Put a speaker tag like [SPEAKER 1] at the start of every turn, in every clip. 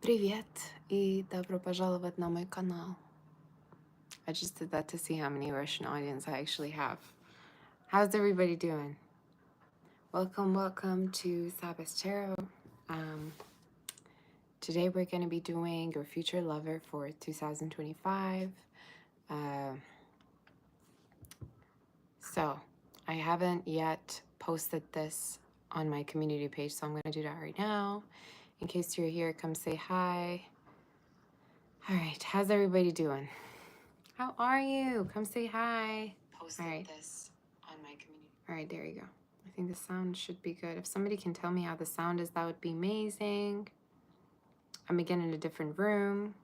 [SPEAKER 1] Привет и добро пожаловать на мой канал. I just did that to see how many Russian audience I actually have. How's everybody doing? Welcome to Sabbath Tarot. Today we're going to be doing your future lover for 2025. So I haven't yet posted this on my community page, so I'm going to do that right now. In case you're here, come say hi. All right, how's everybody doing? How are you? Come say hi. Posted this on my community. All right, there you go. I think the sound should be good. If somebody can tell me how the sound is, that would be amazing. I'm again in a different room.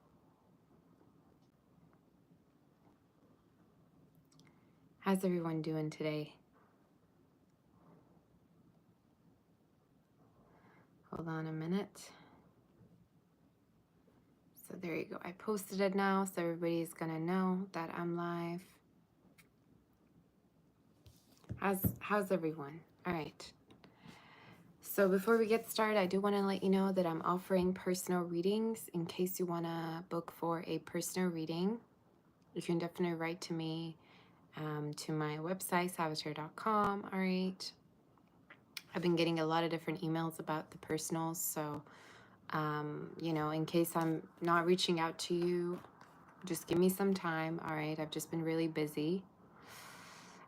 [SPEAKER 1] How's everyone doing today? Hold on a minute. So there you go. I posted it now, so everybody's gonna know that I'm live. How's everyone? All right. So before we get started, I do want to let you know that I'm offering personal readings. In case you want to book for a personal reading, you can definitely write to me to my website, sabbathtarot.com. All right. I've been getting a lot of different emails about the personals. So, in case I'm not reaching out to you, just give me some time. All right. I've just been really busy.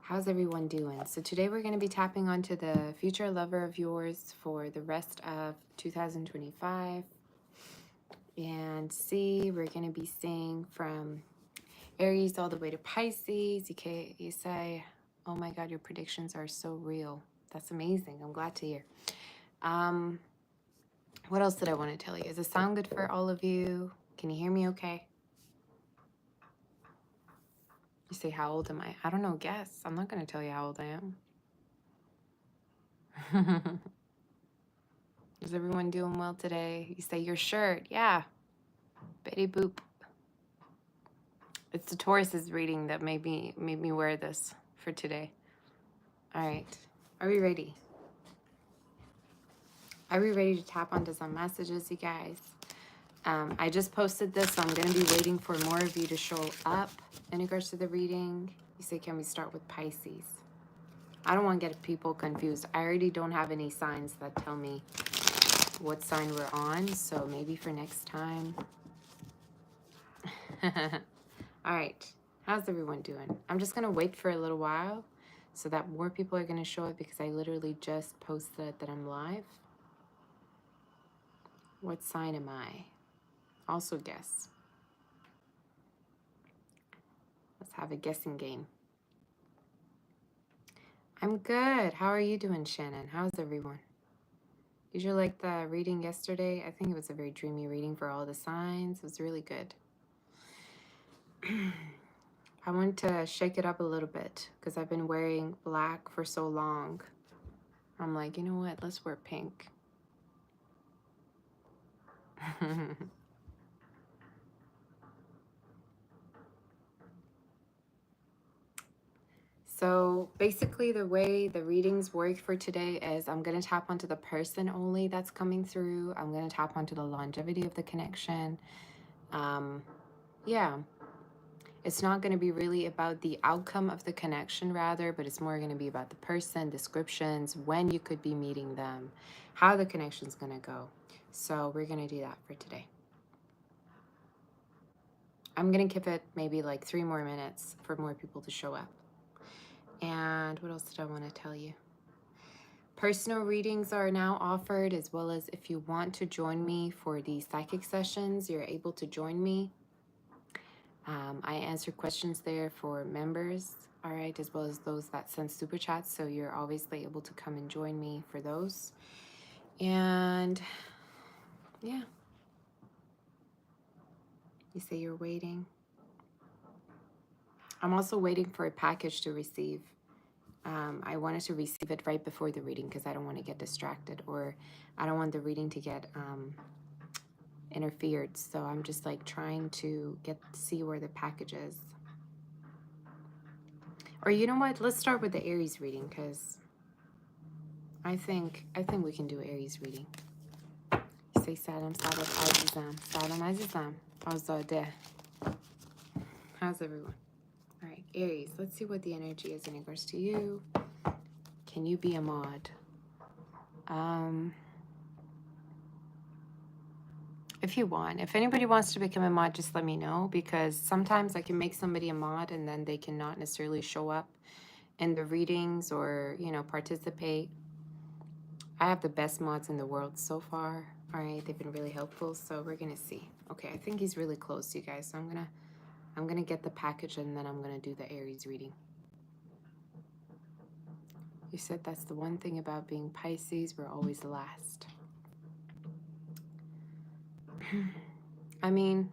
[SPEAKER 1] How's everyone doing? So today we're going to be tapping onto the future lover of yours for the rest of 2025. And see, we're going to be seeing from Aries all the way to Pisces. You say, oh my God, your predictions are so real. That's amazing. I'm glad to hear. What else did I want to tell you? Is it sound good for all of you? Can you hear me okay? You say, how old am I? I don't know, guess. I'm not going to tell you how old I am. Is everyone doing well today? You say your shirt. Yeah. Betty Boop. It's the Taurus's reading that made me wear this for today. All right. Are we ready? Are we ready to tap onto some messages, you guys? I just posted this, so I'm going to be waiting for more of you to show up in regards to the reading. You say, can we start with Pisces? I don't want to get people confused. I already don't have any signs that tell me what sign we're on, so maybe for next time. All right. How's everyone doing? I'm just going to wait for a little while so that more people are going to show up because I literally just posted that I'm live. What sign am I? Also guess. Let's have a guessing game. I'm good. How are you doing, Shannon? How's everyone? Did you like the reading yesterday? I think it was a very dreamy reading for all the signs. It was really good. I want to shake it up a little bit because I've been wearing black for so long. I'm like, you know what? Let's wear pink. So basically the way the readings work for today is I'm going to tap onto the person only that's coming through. I'm going to tap onto the longevity of the connection. Yeah. It's not going to be really about the outcome of the connection rather, but it's more going to be about the person, descriptions, when you could be meeting them, how the connection's going to go. So we're going to do that for today. I'm going to give it maybe like 3 more minutes for more people to show up. And what else did I want to tell you? Personal readings are now offered, as well as if you want to join me for the psychic sessions, you're able to join me. I answer questions there for members, all right, as well as those that send super chats, so you're obviously able to come and join me for those. And yeah, you say you're waiting. I'm also waiting for a package to receive. I wanted to receive it right before the reading because I don't want to get distracted, or I don't want the reading to get interfered. So I'm just like trying to see where the package is. Or you know what? Let's start with the Aries reading because I think we can do Aries reading. So say salam azizam. Salam azizam. Azadeh. How's everyone? All right, Aries, let's see what the energy is in regards to you. Can you be a mod? If you want. If anybody wants to become a mod, just let me know, because sometimes I can make somebody a mod and then they cannot necessarily show up in the readings or, you know, participate. I have the best mods in the world so far. All right, they've been really helpful, so we're gonna see. Okay, I think he's really close to you guys, so I'm gonna get the package and then I'm gonna do the Aries reading. You said that's the one thing about being Pisces, we're always last. I mean,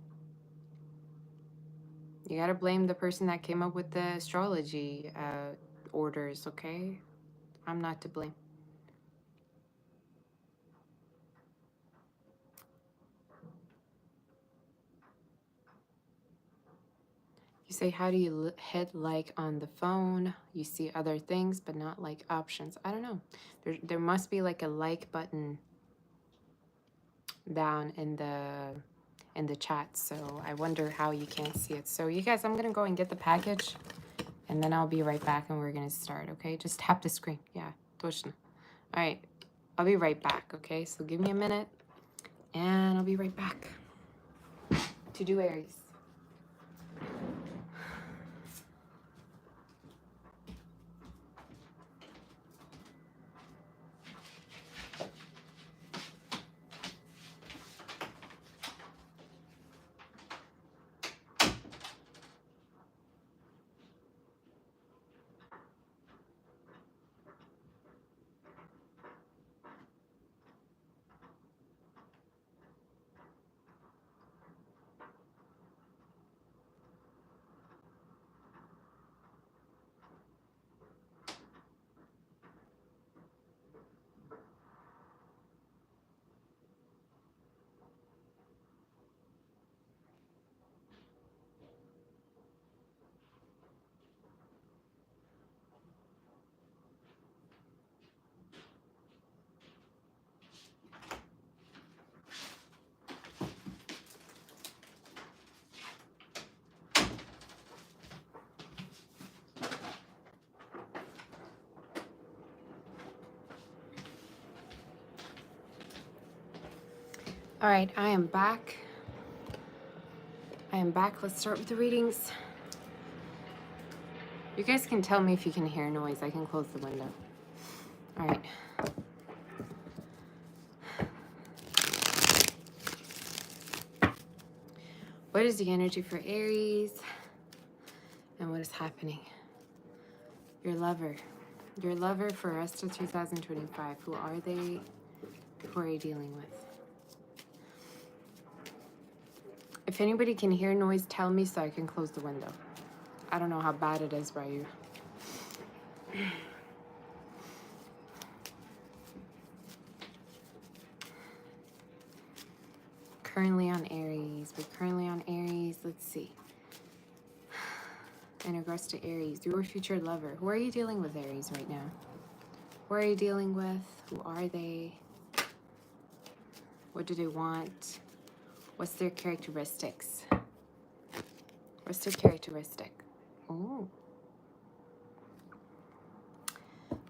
[SPEAKER 1] you gotta blame the person that came up with the astrology orders, okay? I'm not to blame. You say, how do you hit like on the phone? You see other things, but not like options. I don't know. There must be like a like button down in the chat. So I wonder how you can't see it. So you guys, I'm going to go and get the package and then I'll be right back and we're going to start. Okay. Just tap the screen. Yeah. Точно. All right. I'll be right back. Okay. So give me a minute and I'll be right back to do Aries. All right, I am back. Let's start with the readings. You guys can tell me if you can hear noise. I can close the window. All right. What is the energy for Aries? And what is happening? Your lover. Your lover for rest of 2025. Who are they? Who are you dealing with? If anybody can hear noise, tell me so I can close the window. I don't know how bad it is by you. Currently on Aries. We're currently on Aries. Let's see. In regards to Aries, your future lover. Who are you dealing with, Aries, right now? Who are you dealing with? Who are they? What do they want? What's their characteristics? What's their characteristic? Oh.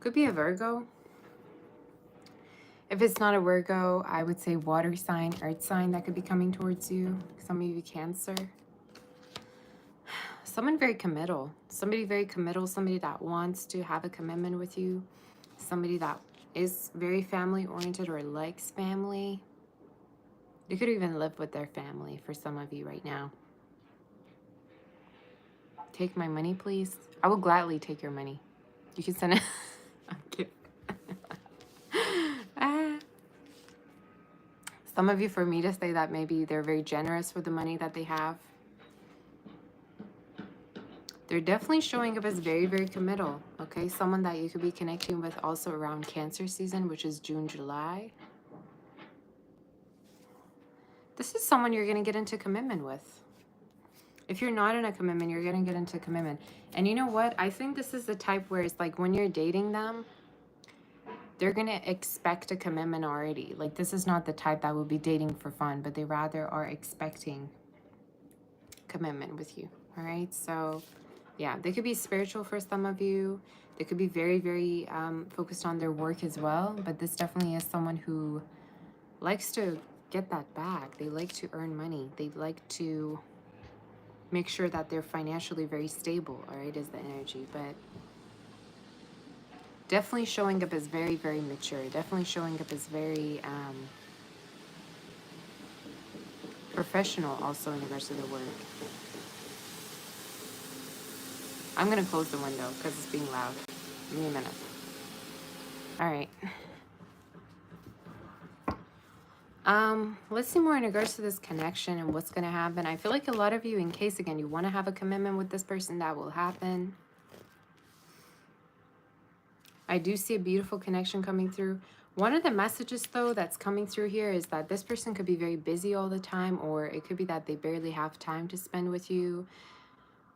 [SPEAKER 1] Could be a Virgo. If it's not a Virgo, I would say water sign, earth sign that could be coming towards you. Some of you Cancer. Someone very committal. Somebody very committal. Somebody that wants to have a commitment with you. Somebody that is very family oriented or likes family. You could even live with their family for some of you right now. Take my money, please. I will gladly take your money. You can send it. I'm kidding. Some of you, for me to say that maybe they're very generous with the money that they have. They're definitely showing up as very, very committal. Okay, someone that you could be connecting with also around Cancer season, which is June, July. This is someone you're going to get into commitment with. If you're not in a commitment, you're going to get into commitment. And you know what? I think this is the type where it's like when you're dating them, they're going to expect a commitment already. Like, this is not the type that will be dating for fun, but they rather are expecting commitment with you. All right. So, yeah, they could be spiritual for some of you. They could be very, very focused on their work as well. But this definitely is someone who likes to get that back. They like to earn money. They like to make sure that they're financially very stable. All right, is the energy. But definitely showing up as very, very mature. Definitely showing up as very professional also in regards to the work. I'm going to close the window because it's being loud. Give me a minute. All right. Let's see more in regards to this connection and what's going to happen. I feel like a lot of you, in case, again, you want to have a commitment with this person, that will happen. I do see a beautiful connection coming through. One of the messages, though, that's coming through here is that this person could be very busy all the time, or it could be that they barely have time to spend with you.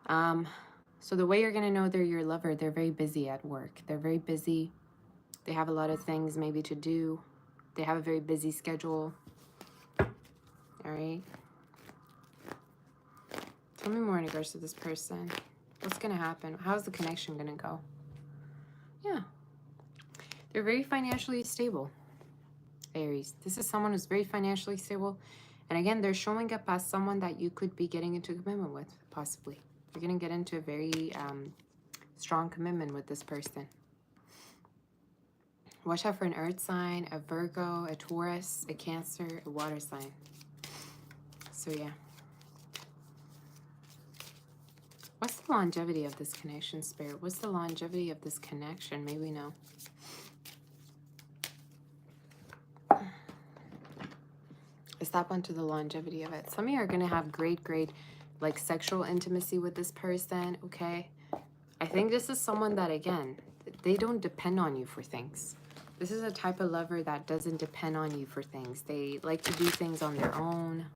[SPEAKER 1] So the way you're going to know they're your lover, they're very busy at work. They're very busy. They have a lot of things maybe to do. They have a very busy schedule. All right. Tell me more in regards to this person. What's going to happen? How's the connection going to go? Yeah. They're very financially stable, Aries. This is someone who's very financially stable. And again, they're showing up as someone that you could be getting into a commitment with, possibly. You're going to get into a very strong commitment with this person. Watch out for an earth sign, a Virgo, a Taurus, a Cancer, a water sign. So, yeah. What's the longevity of this connection, Spirit? What's the longevity of this connection? May we know? Step onto the longevity of it. Some of you are going to have great, like, sexual intimacy with this person, okay? I think this is someone that, again, they don't depend on you for things. This is a type of lover that doesn't depend on you for things. They like to do things on their own.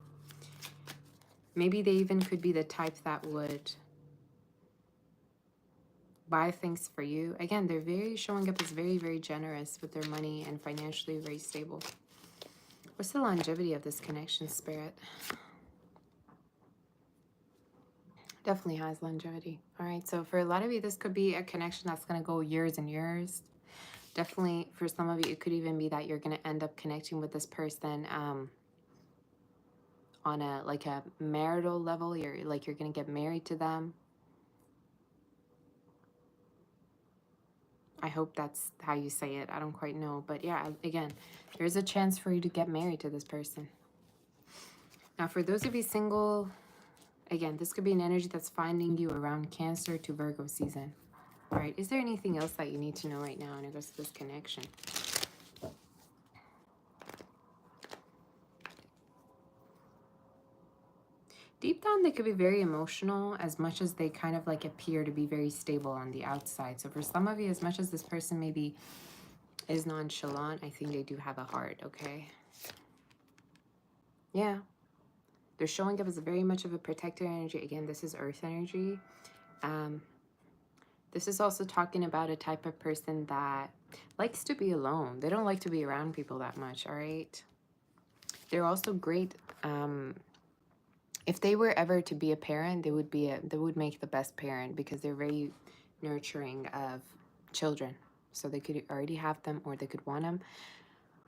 [SPEAKER 1] Maybe they even could be the type that would buy things for you. Again, they're very showing up as very, very generous with their money and financially very stable. What's the longevity of this connection, Spirit? Definitely has longevity. All right, so for a lot of you, this could be a connection that's going to go years and years. Definitely for some of you, it could even be that you're going to end up connecting with this person on a marital level. You're going to get married to them. I hope that's how you say it. I don't quite know. But yeah, again, there's a chance for you to get married to this person. Now, for those of you single, again, this could be an energy that's finding you around Cancer to Virgo season. All right. Is there anything else that you need to know right now in regards to this connection? Deep down, they could be very emotional as much as they kind of like appear to be very stable on the outside. So for some of you, as much as this person maybe is nonchalant, I think they do have a heart, okay? Yeah. They're showing up as very much of a protector energy. Again, this is earth energy. This is also talking about a type of person that likes to be alone. They don't like to be around people that much, all right? They're also great. If they were ever to be a parent, they would make the best parent because they're very nurturing of children. So they could already have them or they could want them.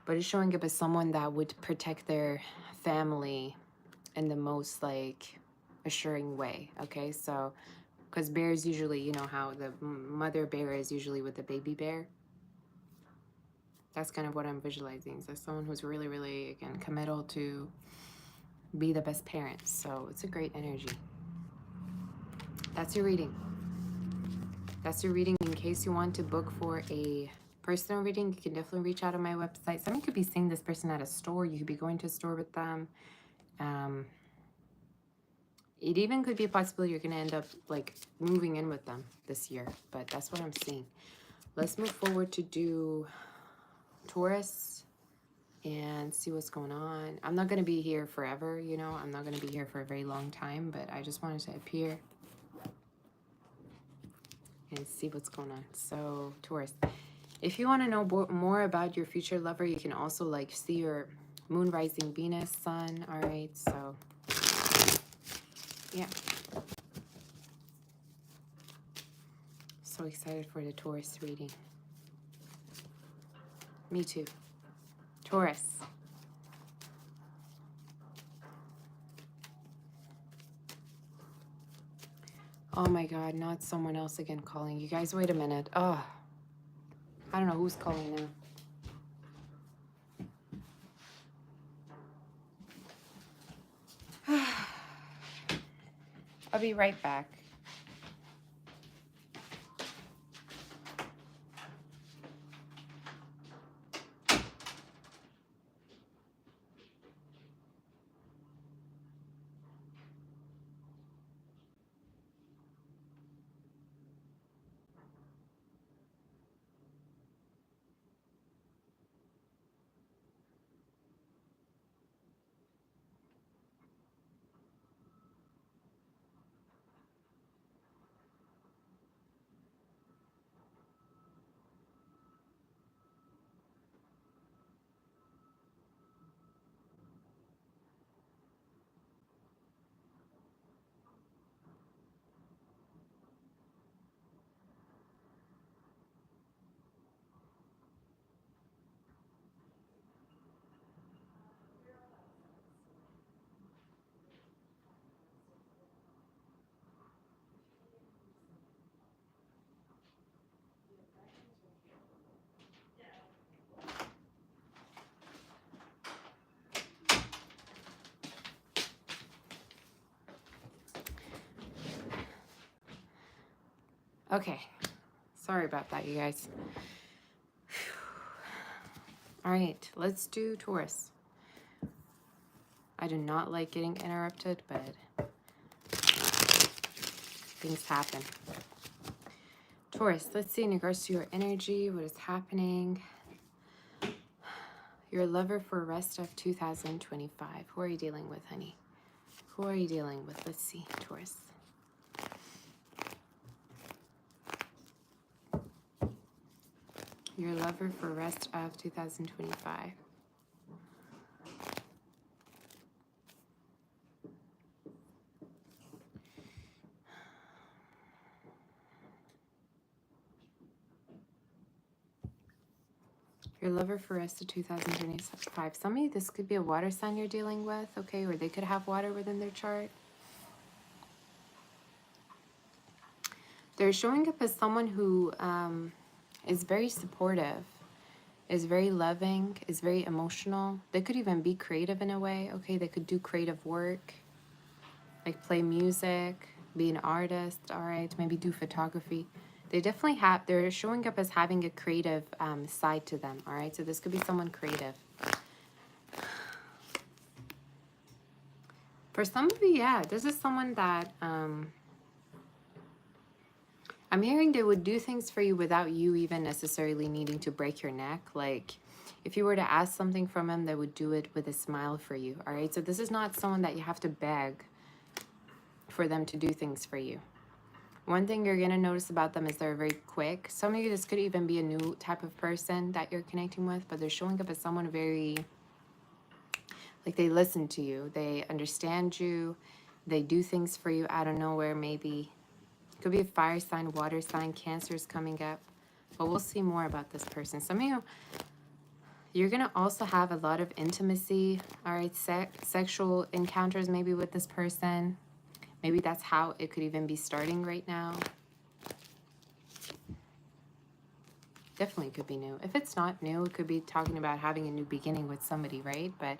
[SPEAKER 1] But it's showing up as someone that would protect their family in the most like assuring way, okay? So because bears usually, you know how the mother bear is usually with the baby bear. That's kind of what I'm visualizing. So someone who's really, really, again, committal to be the best parent. So it's a great energy. That's your reading. That's your reading. In case you want to book for a personal reading, you can definitely reach out on my website. Someone could be seeing this person at a store. You could be going to a store with them. It even could be a possibility you're going to end up like moving in with them this year, but that's what I'm seeing. Let's move forward to do Taurus and see what's going on. I'm not going to be here forever, you know. I'm not going to be here for a very long time, but I just wanted to appear and see what's going on. So, Taurus. If you want to know more about your future lover, you can also like see your moon, rising, Venus, sun. All right, so yeah. So excited for the Taurus reading. Me too. Taurus. Oh my God, not someone else again calling. You guys, wait a minute. Oh, I don't know who's calling now. I'll be right back. Okay. Sorry about that, you guys. All right, let's do Taurus. I do not like getting interrupted, but things happen. Taurus, let's see in regards to your energy, what is happening. Your lover for rest of 2025. Who are you dealing with, honey? Who are you dealing with? Let's see, Taurus. Your lover for rest of 2025. Your lover for rest of 2025. Some of you, this could be a water sign you're dealing with, okay? Or they could have water within their chart. They're showing up as someone who is very supportive, is very loving, is very emotional. They could even be creative in a way, okay? They could do creative work, like play music, be an artist, all right? Maybe do photography. They definitely have, they're showing up as having a creative side to them, all right? So this could be someone creative. For some of you, yeah, this is someone that, I'm hearing they would do things for you without you even necessarily needing to break your neck. Like, if you were to ask something from them, they would do it with a smile for you, all right? So this is not someone that you have to beg for them to do things for you. One thing you're going to notice about them is they're very quick. Some of you, this could even be a new type of person that you're connecting with, but they're showing up as someone very, like, they listen to you. They understand you. They do things for you out of nowhere, maybe. It could be a fire sign, water sign, Cancer is coming up. But we'll see more about this person. Some of you, you're going to also have a lot of intimacy, all right, sexual encounters maybe with this person. Maybe that's how it could even be starting right now. Definitely could be new. If it's not new, it could be talking about having a new beginning with somebody, right? But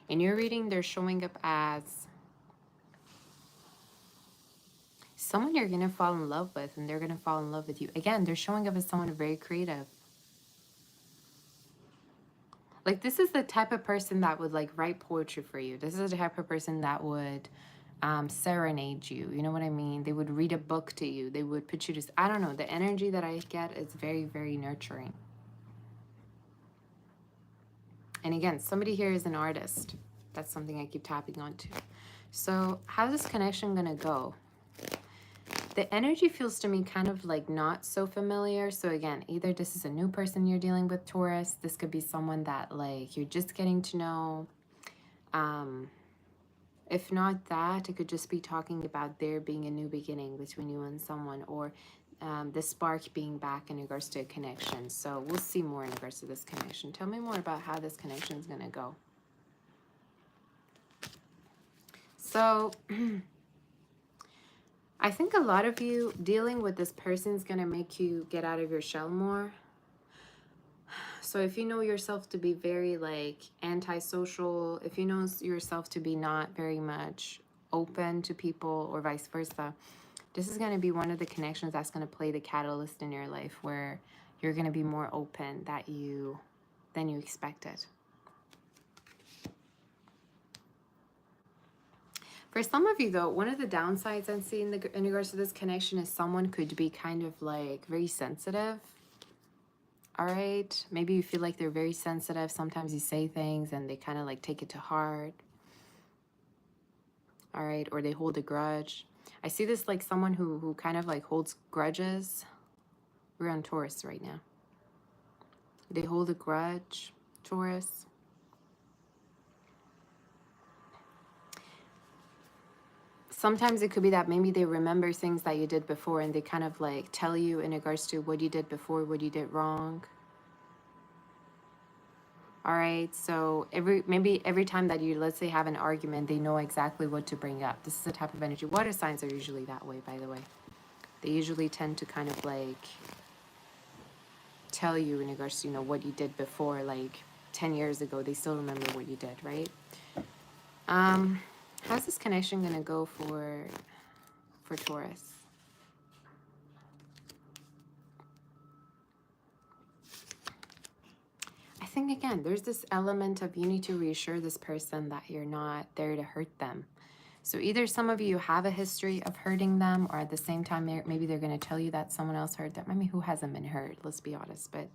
[SPEAKER 1] in your reading, they're showing up as someone you're going to fall in love with, and they're going to fall in love with you. Again, they're showing up as someone very creative. Like, this is the type of person that would, like, write poetry for you. This is the type of person that would serenade you. You know what I mean? They would read a book to you. They would put you to, I don't know. The energy that I get is very, very nurturing. And again, somebody here is an artist. That's something I keep tapping onto. So how's this connection going to go? The energy feels to me kind of like not so familiar. So again, either this is a new person you're dealing with, Taurus. This could be someone that like you're just getting to know. If not that, it could just be talking about there being a new beginning between you and someone, or the spark being back in regards to a connection. So we'll see more in regards to this connection. Tell me more about how this connection is going to go. So I think a lot of you dealing with this person is going to make you get out of your shell more. So if you know yourself to be very like antisocial, if you know yourself to be not very much open to people or vice versa, this is going to be one of the connections that's going to play the catalyst in your life where you're going to be more open than you expected. For some of you, though, one of the downsides I'm seeing in regards to this connection is someone could be kind of like very sensitive. All right. Maybe you feel like they're very sensitive. Sometimes you say things and they kind of like take it to heart. All right. Or they hold a grudge. I see this like someone who kind of like holds grudges. We're on Taurus right now. They hold a grudge, Taurus. Sometimes it could be that maybe they remember things that you did before and they kind of like tell you in regards to what you did before, what you did wrong. All right, so maybe every time that you, let's say, have an argument, they know exactly what to bring up. This is the type of energy. Water signs are usually that way, by the way. They usually tend to kind of like tell you in regards to, what you did before, like 10 years ago. They still remember what you did, right? How's this connection going to go for Taurus? I think, again, there's this element of you need to reassure this person that you're not there to hurt them. So either some of you have a history of hurting them, or at the same time, maybe they're going to tell you that someone else hurt them. I mean, who hasn't been hurt? Let's be honest. But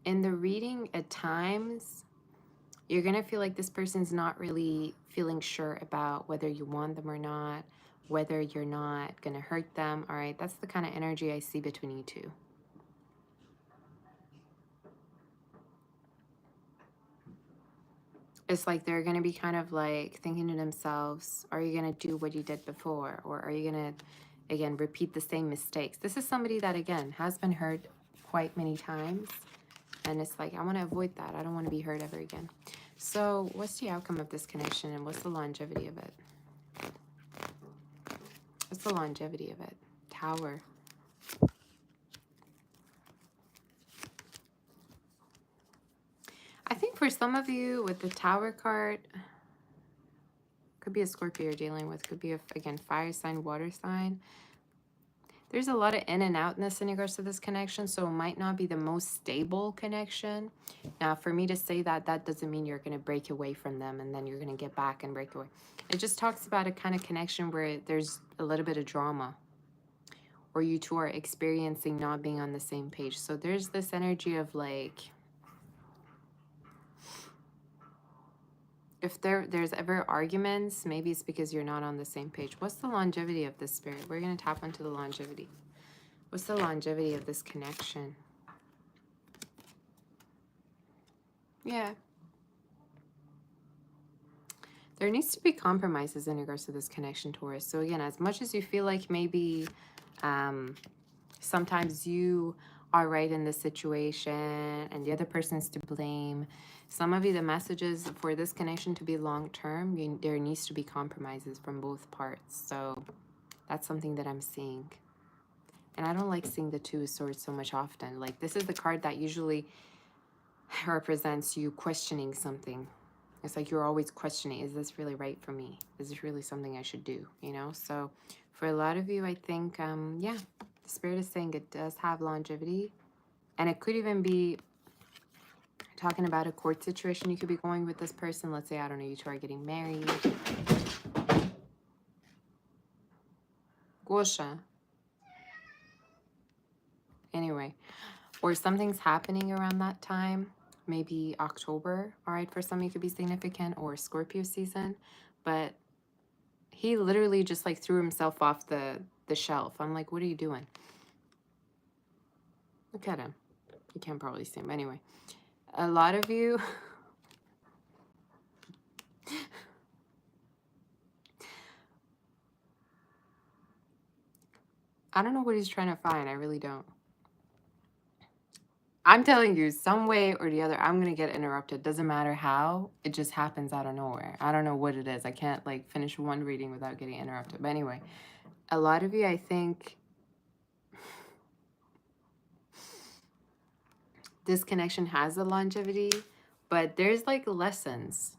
[SPEAKER 1] in the reading, at times, you're going to feel like this person's not really feeling sure about whether you want them or not, whether you're not going to hurt them. All right, that's the kind of energy I see between you two. It's like they're going to be kind of like thinking to themselves, are you going to do what you did before? Or are you going to, again, repeat the same mistakes? This is somebody that, again, has been hurt quite many times. And it's like, I want to avoid that. I don't want to be hurt ever again. So what's the outcome of this connection and what's the longevity of it? What's the longevity of it? Tower. I think for some of you with the Tower card, could be a Scorpio you're dealing with, could be, again, fire sign, water sign. There's a lot of in and outness in regards to this connection, so it might not be the most stable connection. Now, for me to say that, that doesn't mean you're going to break away from them and then you're going to get back and break away. It just talks about a kind of connection where there's a little bit of drama, or you two are experiencing not being on the same page. So there's this energy of like, if there's ever arguments, maybe it's because you're not on the same page. What's the longevity of this, Spirit? We're going to tap into the longevity. What's the longevity of this connection? Yeah. There needs to be compromises in regards to this connection, Taurus. So again, as much as you feel like maybe sometimes you are right in this situation and the other person's to blame, some of you, the messages for this connection to be long-term, there needs to be compromises from both parts. So that's something that I'm seeing. And I don't like seeing the Two of Swords so much often. Like, this is the card that usually represents you questioning something. It's like you're always questioning, is this really right for me? Is this really something I should do? So for a lot of you, I think, yeah, the Spirit is saying it does have longevity. And it could even be talking about a court situation you could be going with this person. Let's say, I don't know, you two are getting married. Gosha. Anyway, or something's happening around that time. Maybe October, all right, for some you could be significant, or Scorpio season. But he literally just like threw himself off the the shelf. I'm like, what are you doing? Look at him. You can't probably see him. Anyway, a lot of you... I don't know what he's trying to find. I really don't. I'm telling you, some way or the other, I'm going to get interrupted. Doesn't matter how. It just happens out of nowhere. I don't know what it is. I can't, like, finish one reading without getting interrupted. But anyway, a lot of you, I think, this connection has a longevity, but there's, like, lessons.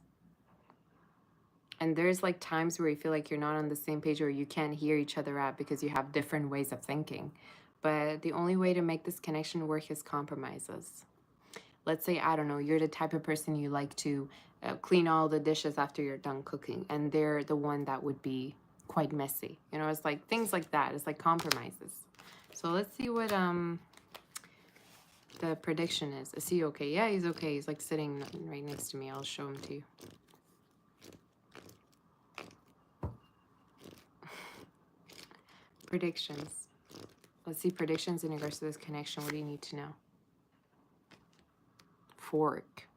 [SPEAKER 1] And there's, like, times where you feel like you're not on the same page or you can't hear each other out because you have different ways of thinking. But the only way to make this connection work is compromises. Let's say, I don't know, you're the type of person you like to clean all the dishes after you're done cooking, and they're the one that would be quite messy. You know, it's like things like that. It's like compromises. So let's see what the prediction is. Is he okay? Yeah, he's okay. He's like sitting right next to me. I'll show him to you. Predictions. Let's see predictions in regards to this connection. What do you need to know? Fork.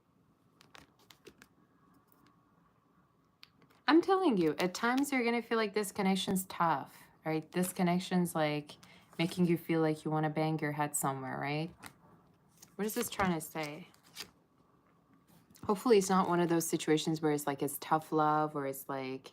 [SPEAKER 1] I'm telling you, at times you're going to feel like this connection's tough, right? This connection's like making you feel like you want to bang your head somewhere, right? What is this trying to say? Hopefully it's not one of those situations where it's like it's tough love or it's like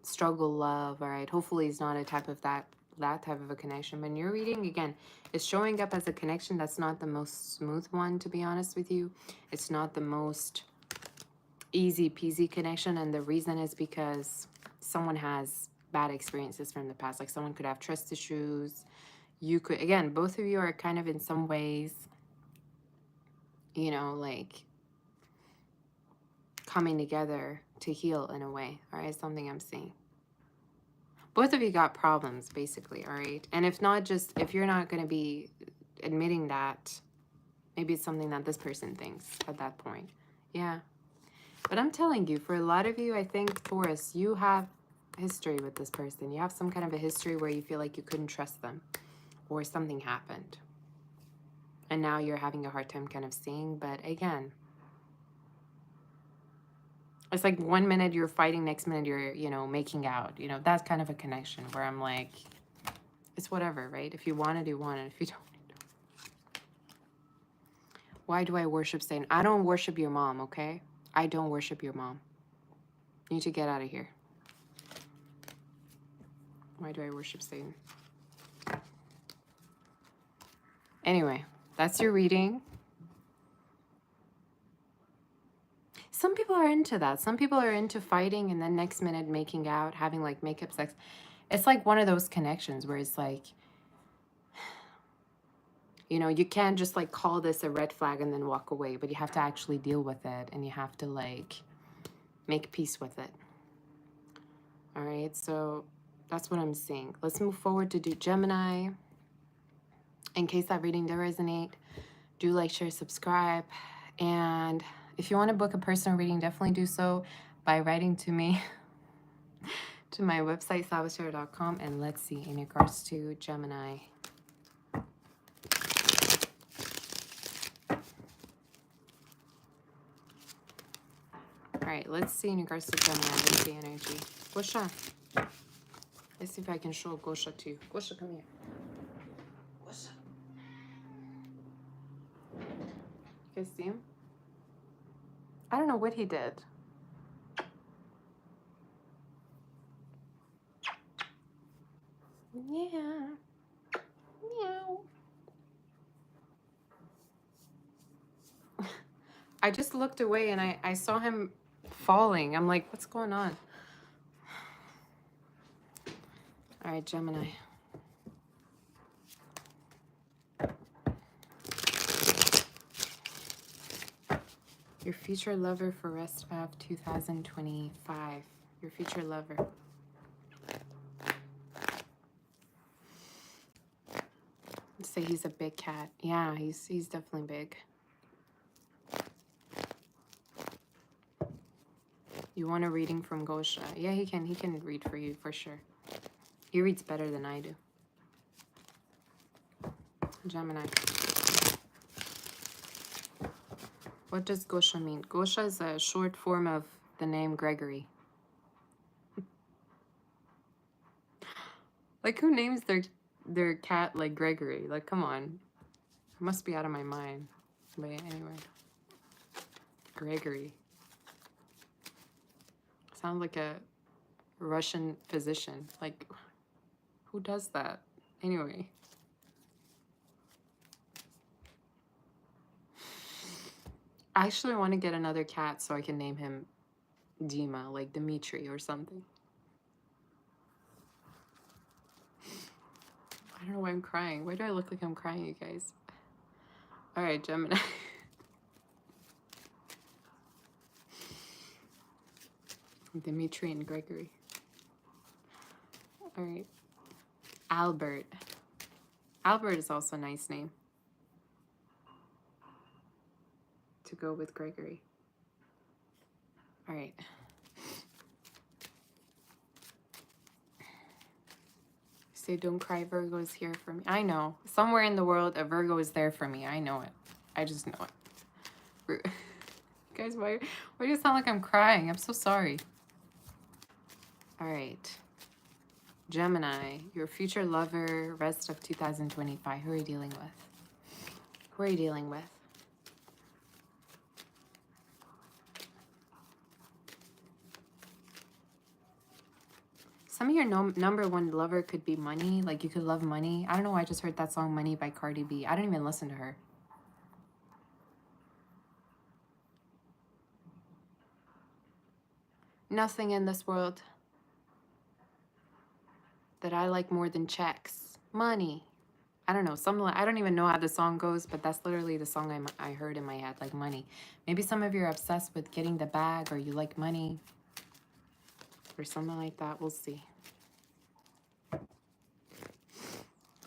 [SPEAKER 1] struggle love, all right? Hopefully it's not a type of that type of a connection. But in your reading, again, it's showing up as a connection that's not the most smooth one, to be honest with you. It's not the most easy peasy connection, and the reason is because someone has bad experiences from the past. Like someone could have trust issues. You could, again, both of you are kind of in some ways, you know, like coming together to heal in a way, all right? Something I'm seeing. Both of you got problems, basically, all right? And if not, just if you're not going to be admitting that, maybe it's something that this person thinks at that point. Yeah. But I'm telling you, for a lot of you, I think, Taurus, you have history with this person. You have some kind of a history where you feel like you couldn't trust them or something happened. And now you're having a hard time kind of seeing. But again, it's like 1 minute you're fighting, next minute you're, you know, making out. You know, that's kind of a connection where I'm like, it's whatever, right? If you want it, you want it. If you don't, you don't. Why do I worship Satan? I don't worship your mom, okay? I don't worship your mom. You need to get out of here. Why do I worship Satan? Anyway, that's your reading. Some people are into that. Some people are into fighting and then next minute making out, having like makeup sex. It's like one of those connections where it's like, you know, you can't just like call this a red flag and then walk away, but you have to actually deal with it and you have to like make peace with it. All right, so that's what I'm seeing. Let's move forward to do Gemini. In case that reading did resonate, do like, share, subscribe. And if you want to book a personal reading, definitely do so by writing to me to my website, salvatore.com. And let's see, in regards to Gemini. All right, let's see in regards to Gemini. Let's see energy. Gosha. Let's see if I can show Gosha too. Gosha, come here. Gosha. You guys see him? I don't know what he did. Yeah. Meow. I just looked away and I saw him falling. I'm like, what's going on? All right, Gemini. Your future lover for rest of 2025. Your future lover. Let's say he's a big cat. Yeah, he's definitely big. You want a reading from Gosha? Yeah, he can read for you for sure. He reads better than I do. Gemini. What does Gosha mean? Gosha is a short form of the name Gregory. Like, who names their cat like Gregory? Like, come on. I must be out of my mind. But anyway. Gregory. Sounds like a Russian physician. Like, who does that? Anyway. I actually want to get another cat so I can name him Dima, like Dimitri or something. I don't know why I'm crying. Why do I look like I'm crying, you guys? All right, Gemini. Dimitri and Gregory. All right. Albert. Albert is also a nice name to go with Gregory. All right. Say, don't cry, Virgo is here for me. I know. Somewhere in the world, a Virgo is there for me. I know it. I just know it. Guys, why do you sound like I'm crying? I'm so sorry. All right. Gemini, your future lover, rest of 2025. Who are you dealing with? Who are you dealing with? Some of your number one lover could be money. Like, you could love money. I don't know why I just heard that song Money by Cardi B. I didn't even listen to her. Nothing in this world that I like more than checks. Money. I don't know. I don't even know how the song goes, but that's literally the song I heard in my head, like money. Maybe some of you are obsessed with getting the bag, or you like money, or something like that. We'll see.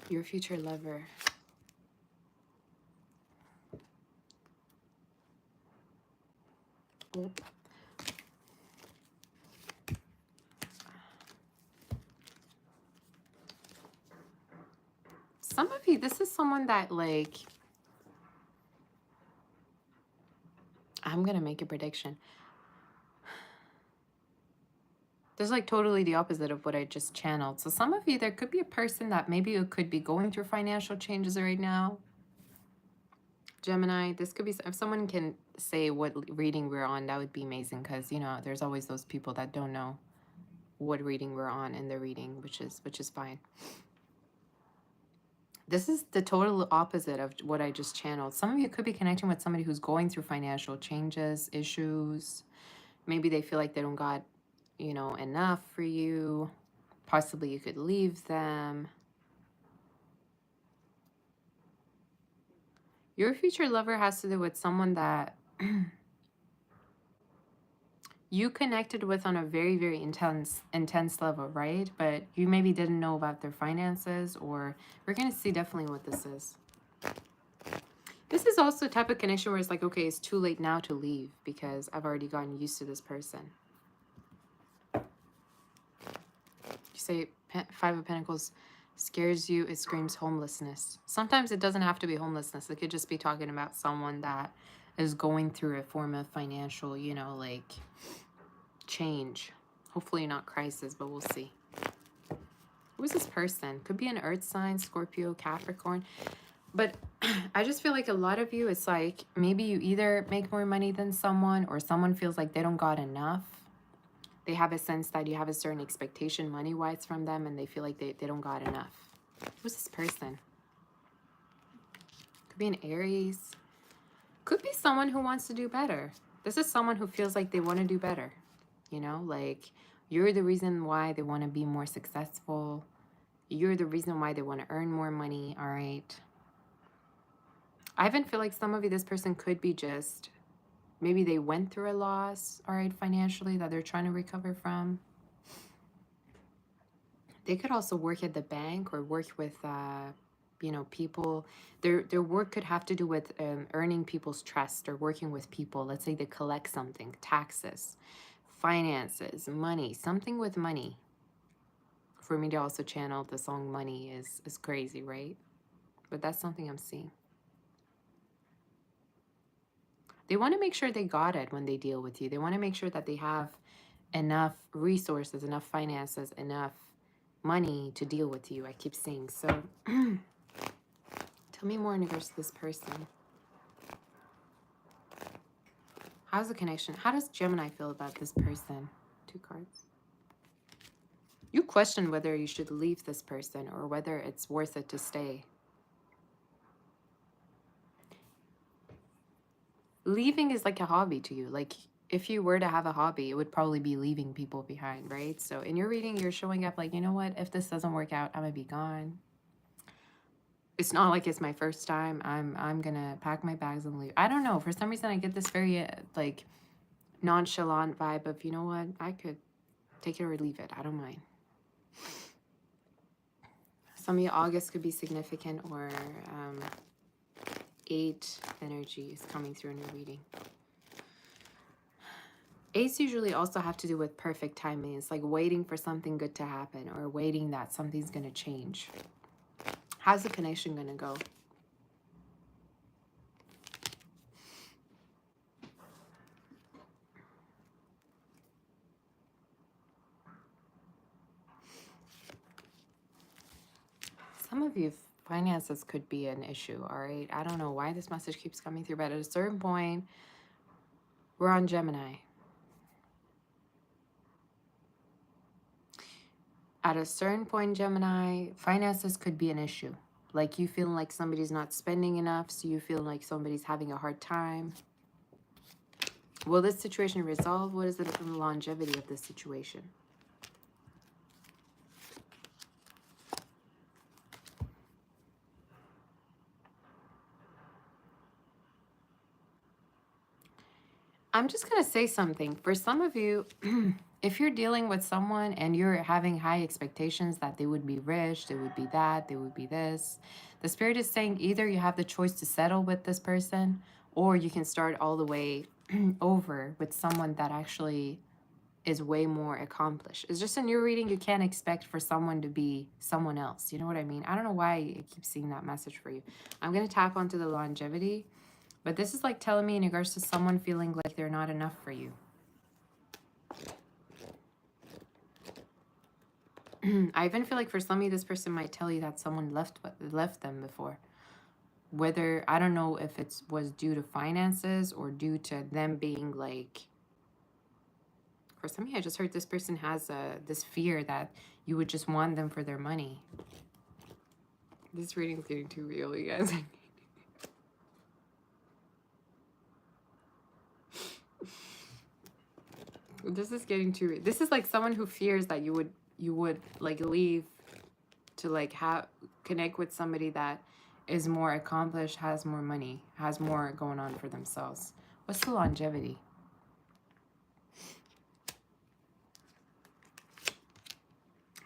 [SPEAKER 1] Your future lover. Oh. Some of you, this is someone that, like, I'm going to make a prediction. There's like totally the opposite of what I just channeled. So some of you, there could be a person that maybe you could be going through financial changes right now. Gemini, this could be, if someone can say what reading we're on, that would be amazing, because, you know, there's always those people that don't know what reading we're on in the reading, which is fine. This is the total opposite of what I just channeled. Some of you could be connecting with somebody who's going through financial changes, issues. Maybe they feel like they don't got, you know, enough for you. Possibly you could leave them. Your future lover has to do with someone that you connected with on a very, very intense level, right? But you maybe didn't know about their finances, or we're going to see definitely what this is. This is also a type of connection where it's like, okay, it's too late now to leave because I've already gotten used to this person. You say Five of Pentacles scares you, it screams homelessness. Sometimes it doesn't have to be homelessness. It could just be talking about someone that is going through a form of financial, you know, like change. Hopefully not crisis, but we'll see. Who's this person? Could be an earth sign, Scorpio, Capricorn. But I just feel like a lot of you, it's like maybe you either make more money than someone, or someone feels like they don't got enough. They have a sense that you have a certain expectation money-wise from them, and they feel like they don't got enough. Who's this person? Could be an Aries. Could be someone who wants to do better. This is someone who feels like they want to do better. You know, like you're the reason why they want to be more successful. You're the reason why they want to earn more money, all right? I even feel like some of you, this person could be just, maybe they went through a loss, all right, financially, that they're trying to recover from. They could also work at the bank or work with, you know, people. Their work could have to do with earning people's trust or working with people. Let's say they collect something, taxes, finances, money, something with money. For me to also channel the song Money is crazy, right? But that's something I'm seeing. They want to make sure they got it when they deal with you. They want to make sure that they have enough resources, enough finances, enough money to deal with you. I keep seeing. So tell me more in regards to this person. How's the connection? How does Gemini feel about this person? 2 cards. You question whether you should leave this person or whether it's worth it to stay. Leaving is like a hobby to you. Like, if you were to have a hobby, it would probably be leaving people behind, right? So in your reading, you're showing up like, you know what? If this doesn't work out, I'm gonna be gone. It's not like it's my first time. I'm gonna pack my bags and leave. I don't know. For some reason, I get this very like nonchalant vibe of, you know what? I could take it or leave it. I don't mind. Some of you, August could be significant, or 8 energy is coming through in your reading. 8s usually also have to do with perfect timing. It's like waiting for something good to happen or waiting that something's going to change. How's the connection going to go? Some of you, finances could be an issue, all right? I don't know why this message keeps coming through, but at a certain point, we're on Gemini. At a certain point, Gemini, finances could be an issue. Like you feeling like somebody's not spending enough, so you feel like somebody's having a hard time. Will this situation resolve? What is the longevity of this situation? I'm just going to say something. For some of you, if you're dealing with someone and you're having high expectations that they would be rich, they would be that, they would be this, the Spirit is saying either you have the choice to settle with this person or you can start all the way over with someone that actually is way more accomplished. It's just in your reading, you can't expect for someone to be someone else. You know what I mean? I don't know why I keep seeing that message for you. I'm going to tap onto the longevity. But this is like telling me in regards to someone feeling like they're not enough for you. I even feel like for some of you, this person might tell you that someone left them before. Whether, I don't know if it was due to finances or due to them being like, for some of you, I just heard this person has this fear that you would just want them for their money. This reading's getting too real, you guys. This is getting too. This is like someone who fears that you would like leave to like connect with somebody that is more accomplished, has more money, has more going on for themselves. What's the longevity?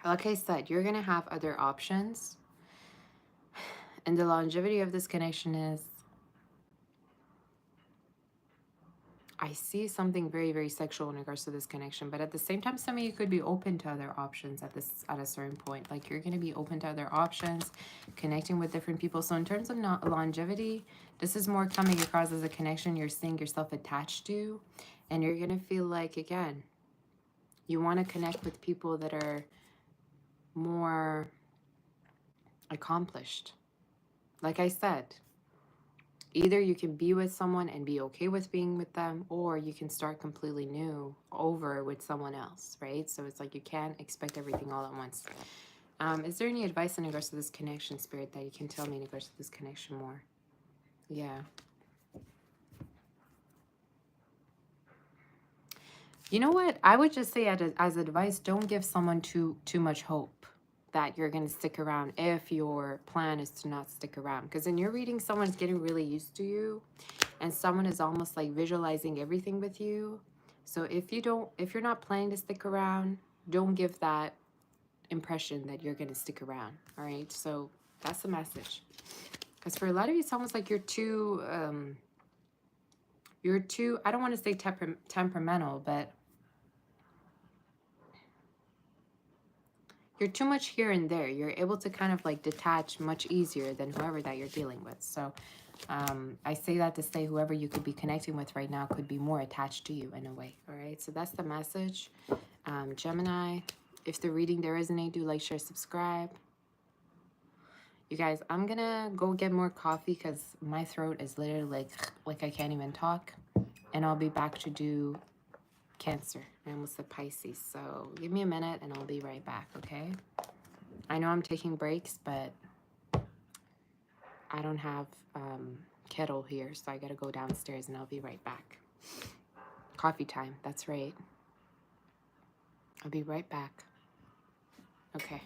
[SPEAKER 1] Like I said, you're gonna have other options, and the longevity of this connection is, I see something very, very sexual in regards to this connection, but at the same time, some of you could be open to other options at a certain point. Like you're going to be open to other options, connecting with different people. So in terms of longevity, this is more coming across as a connection you're seeing yourself attached to, and you're going to feel like, again, you want to connect with people that are more accomplished. Like I said, either you can be with someone and be okay with being with them, or you can start completely new over with someone else, right? So it's like you can't expect everything all at once. Is there any advice in regards to this connection, Spirit, that you can tell me in regards to this connection more? Yeah. You know what? I would just say as advice, don't give someone too much hope that you're going to stick around if your plan is to not stick around. Because in your reading, someone's getting really used to you and someone is almost like visualizing everything with you. So if you're not planning to stick around, don't give that impression that you're going to stick around. All right. So that's the message. Because for a lot of you, it's almost like you're too, I don't want to say temperamental, but you're too much here and there. You're able to kind of like detach much easier than whoever that you're dealing with. So I say that to say whoever you could be connecting with right now could be more attached to you in a way. All right, so that's the message. Gemini, if the reading did resonate, do like, share, subscribe. You guys, I'm gonna go get more coffee because my throat is literally like I can't even talk. And I'll be back to do Cancer. I almost said Pisces. So give me a minute and I'll be right back, okay? I know I'm taking breaks, but I don't have kettle here, so I gotta go downstairs and I'll be right back. Coffee time, that's right. I'll be right back. Okay.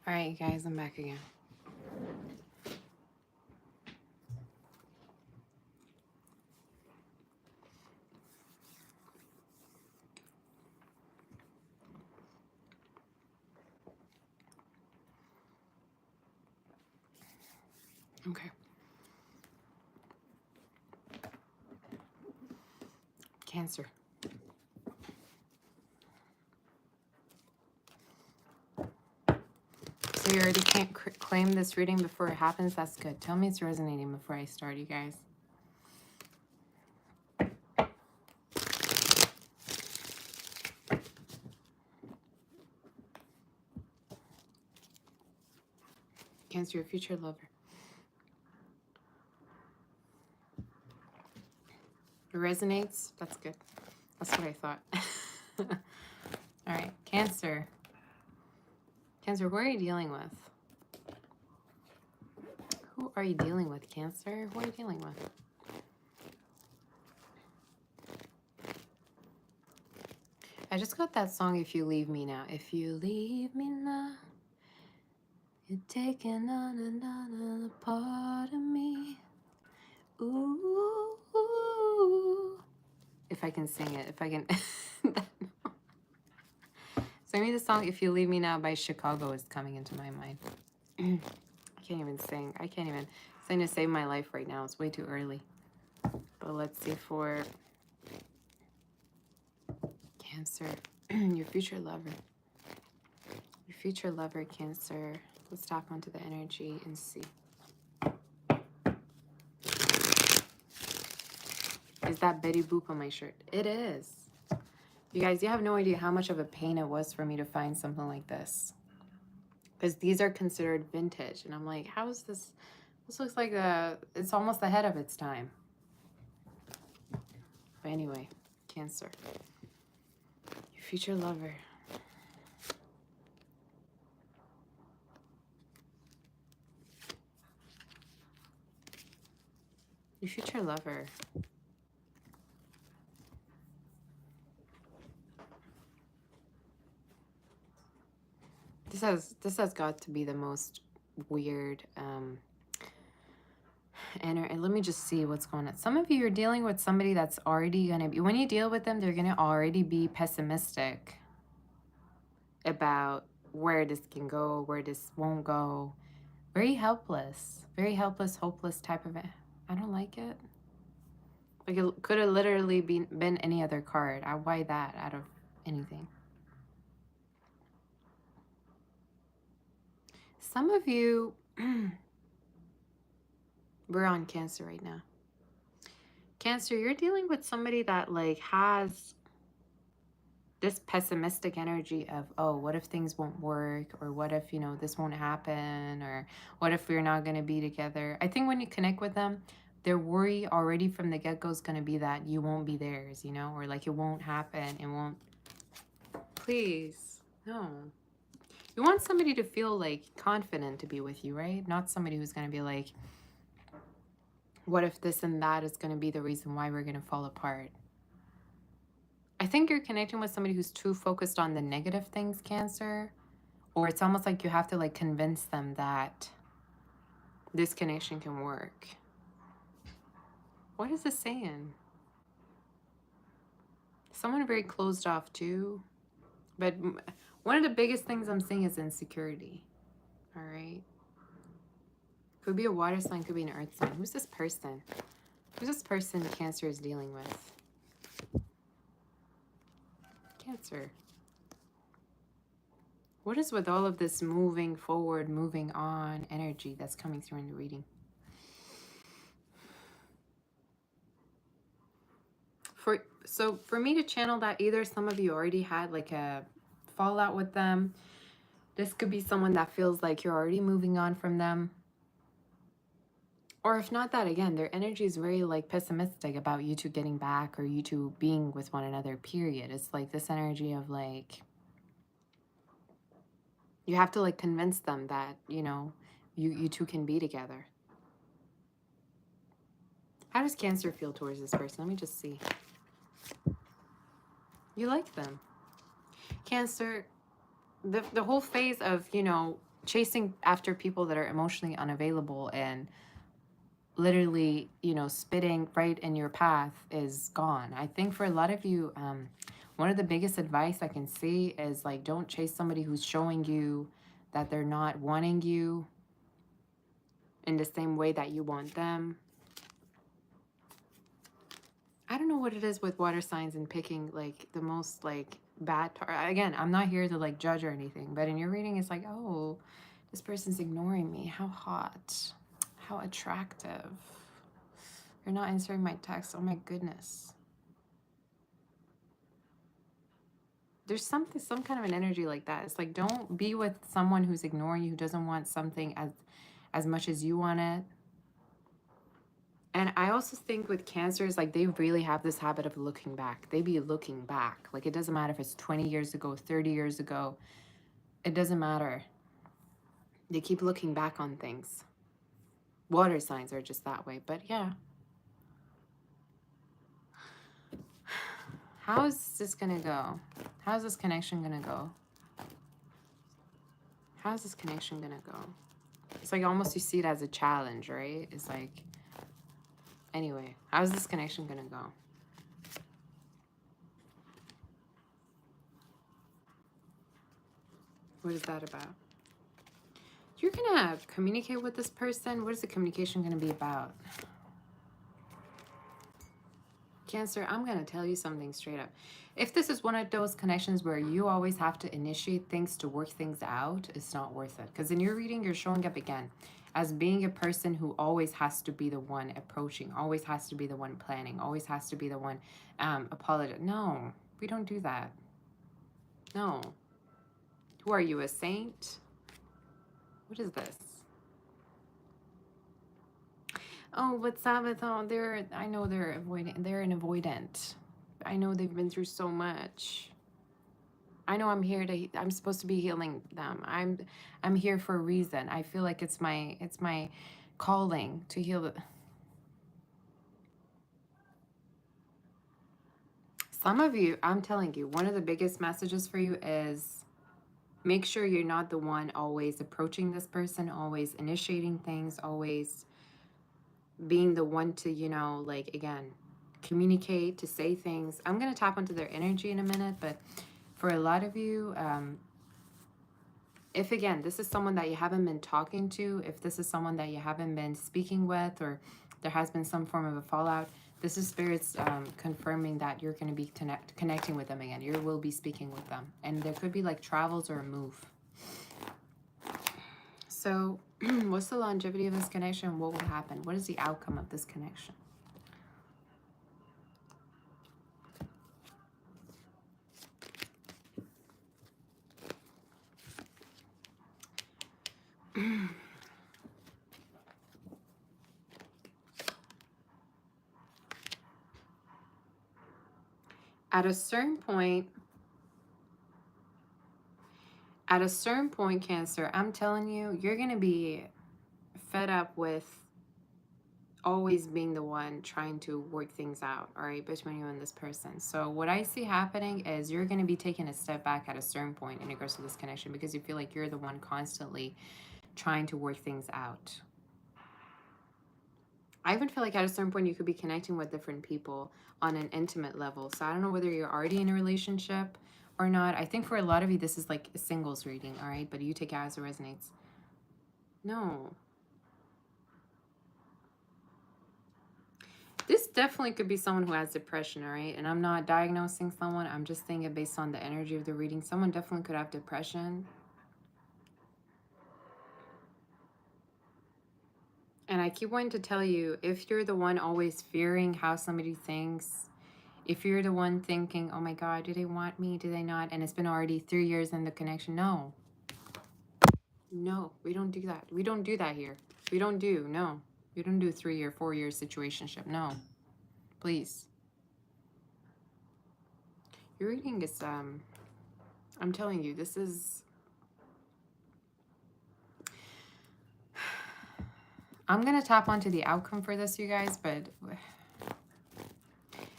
[SPEAKER 1] All right, you guys, I'm back again. Okay. Cancer. So you already can't claim this reading before it happens? That's good. Tell me it's resonating before I start, you guys. Cancer, your future lover. It resonates? That's good. That's what I thought. All right, Cancer. Cancer, who are you dealing with? Who are you dealing with, Cancer? Who are you dealing with? I just got that song, If You Leave Me Now. If you leave me now, you're taking on another part of me. Ooh, ooh. If I can sing it, if I can. Sing me the song If You Leave Me Now by Chicago is coming into my mind. I can't even sing. I can't even sing to save my life right now. It's way too early. But let's see for Cancer. Your future lover. Your future lover, Cancer. Let's tap onto the energy and see. Is that Betty Boop on my shirt? It is. You guys, you have no idea how much of a pain it was for me to find something like this. Because these are considered vintage. And I'm like, how is this? This looks like it's almost ahead of its time. But anyway, Cancer. Your future lover. Your future lover. This has got to be the most weird and let me just see what's going on. Some of you are dealing with somebody that's already gonna be, when you deal with them, they're gonna already be pessimistic about where this can go, where this won't go. Very helpless, hopeless type of it. I don't like it. Like it could have literally been any other card. Why that out of anything? Some of you, we're on Cancer right now. Cancer, you're dealing with somebody that like has this pessimistic energy of, oh, what if things won't work? Or what if, you know, this won't happen? Or what if we're not going to be together? I think when you connect with them, their worry already from the get-go is going to be that you won't be theirs, you know, or like it won't happen. It won't. Please, no. You want somebody to feel like confident to be with you, right? Not somebody who's going to be like, what if this and that is going to be the reason why we're going to fall apart? I think you're connecting with somebody who's too focused on the negative things, Cancer. Or it's almost like you have to like convince them that this connection can work. What is this saying? Someone very closed off too. But one of the biggest things I'm seeing is insecurity. All right. Could be a water sign, could be an earth sign. Who's this person? Who's this person Cancer is dealing with? Cancer. What is with all of this moving forward, moving on energy that's coming through in the reading? So for me to channel that, either some of you already had like a fallout with them. This could be someone that feels like you're already moving on from them. Or if not that, again, their energy is very like pessimistic about you two getting back or you two being with one another, period. It's like this energy of like, you have to like convince them that, you know, you two can be together. How does Cancer feel towards this person? Let me just see. You like them. Cancer, the whole phase of, you know, chasing after people that are emotionally unavailable and literally, you know, spitting right in your path is gone. I think for a lot of you, one of the biggest advice I can see is like, don't chase somebody who's showing you that they're not wanting you in the same way that you want them. I don't know what it is with water signs and picking like the most like bad. Again, I'm not here to like judge or anything, but in your reading, it's like, oh, this person's ignoring me. How hot. How attractive. You're not answering my text. Oh my goodness. There's some kind of an energy like that. It's like, don't be with someone who's ignoring you, who doesn't want something as much as you want it. And I also think with Cancers, like they really have this habit of looking back. They be looking back. Like it doesn't matter if it's 20 years ago, 30 years ago. It doesn't matter. They keep looking back on things. Water signs are just that way. But yeah. How is this going to go? How's this connection going to go? How's this connection going to go? It's like almost you see it as a challenge, right? It's like, anyway, how's this connection going to go? What is that about? You're going to communicate with this person. What is the communication going to be about? Cancer, I'm going to tell you something straight up. If this is one of those connections where you always have to initiate things to work things out, it's not worth it. Because in your reading, you're showing up again as being a person who always has to be the one approaching, always has to be the one planning, always has to be the one apologizing. No, we don't do that. No. Who are you, a saint? What is this? Oh, what's Sabbath? Oh, I know they're avoiding. They're an avoidant. I know they've been through so much. I know I'm supposed to be healing them. I'm here for a reason. I feel like it's my calling to heal the. Some of you, I'm telling you, one of the biggest messages for you is make sure you're not the one always approaching this person, always initiating things, always being the one to, you know, like, again, communicate, to say things. I'm going to tap into their energy in a minute, but for a lot of you, if, again, this is someone that you haven't been talking to, if this is someone that you haven't been speaking with, or there has been some form of a fallout, This is spirits confirming that you're going to be connecting with them again. You will be speaking with them. And there could be like travels or a move. So what's the longevity of this connection? What will happen? What is the outcome of this connection? At a certain point, Cancer, I'm telling you, you're going to be fed up with always being the one trying to work things out, all right, between you and this person. So what I see happening is you're going to be taking a step back at a certain point in regards to this connection because you feel like you're the one constantly trying to work things out. I even feel like at a certain point you could be connecting with different people on an intimate level. So I don't know whether you're already in a relationship or not. I think for a lot of you, this is like a singles reading, all right? But you take it as it resonates. No. This definitely could be someone who has depression, all right? And I'm not diagnosing someone. I'm just saying it based on the energy of the reading. Someone definitely could have depression. And I keep wanting to tell you, if you're the one always fearing how somebody thinks, if you're the one thinking, oh my God, do they want me? Do they not? And it's been already 3 years in the connection. No. No, we don't do that. We don't do that here. We don't do, no. We don't do 3 or 4 year situationship. No. Please. Your reading is, I'm telling you, this is... I'm going to tap onto the outcome for this, you guys, but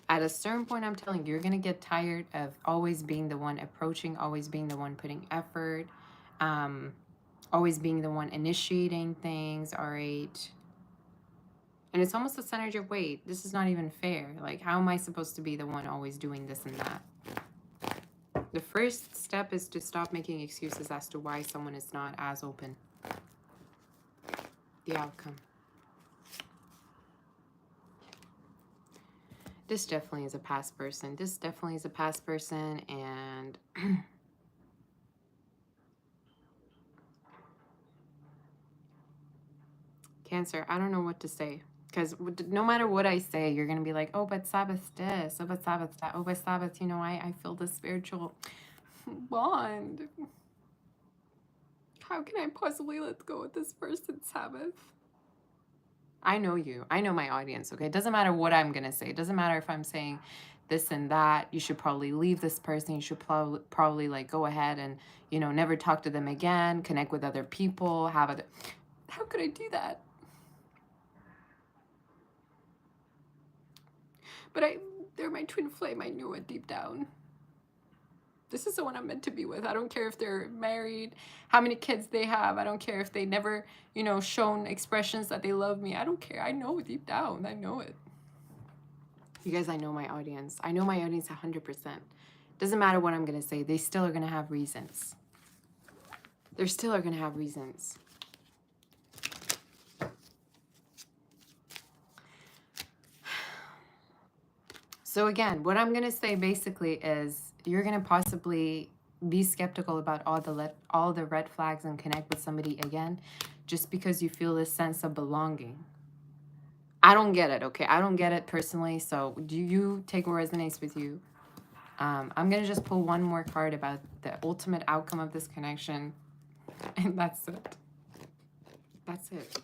[SPEAKER 1] at a certain point, I'm telling you, you're going to get tired of always being the one approaching, always being the one putting effort, always being the one initiating things, all right? And it's almost this energy of, wait, this is not even fair. Like, how am I supposed to be the one always doing this and that? The first step is to stop making excuses as to why someone is not as open. The outcome. This definitely is a past person. This definitely is a past person, and Cancer, I don't know what to say. Because no matter what I say, you're going to be like, oh, but Sabbath this, oh, but Sabbath that, oh, but Sabbath, you know, I feel the spiritual bond. How can I possibly let go of this person, Sabbath? I know you. I know my audience, okay? It doesn't matter what I'm going to say. It doesn't matter if I'm saying this and that. You should probably leave this person. You should probably like go ahead and, you know, never talk to them again, connect with other people, have other... How could I do that? But they're my twin flame. I knew it deep down. This is the one I'm meant to be with. I don't care if they're married, how many kids they have. I don't care if they never, you know, shown expressions that they love me. I don't care. I know deep down. I know it. You guys, I know my audience. I know my audience 100%. Doesn't matter what I'm going to say. They still are going to have reasons. They still are going to have reasons. So again, what I'm going to say basically is you're going to possibly be skeptical about all the red flags and connect with somebody again just because you feel this sense of belonging. I don't get it, okay? I don't get it personally, so do you take what resonates with you? I'm going to just pull one more card about the ultimate outcome of this connection, and that's it. That's it.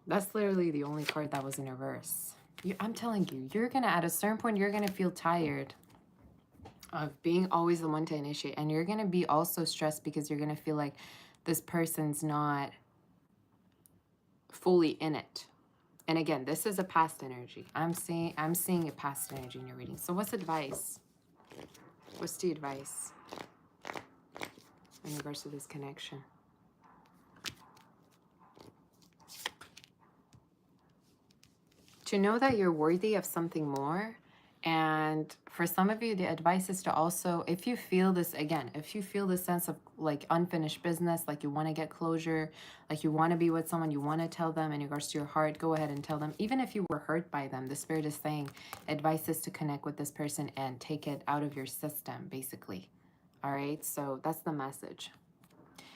[SPEAKER 1] That's literally the only card that was in reverse. I'm telling you, you're going to, at a certain point, you're going to feel tired of being always the one to initiate. And you're going to be also stressed because you're going to feel like this person's not fully in it. And again, this is a past energy. I'm seeing a past energy in your reading. So what's advice? What's the advice in regards to this connection? To know that you're worthy of something more And for some of you, the advice is to also, if you feel this, again, if you feel this sense of like unfinished business, like you want to get closure, like you want to be with someone, you want to tell them in regards to your heart, go ahead and tell them. Even if you were hurt by them, the Spirit is saying advice is to connect with this person and take it out of your system, basically. All right, so that's the message.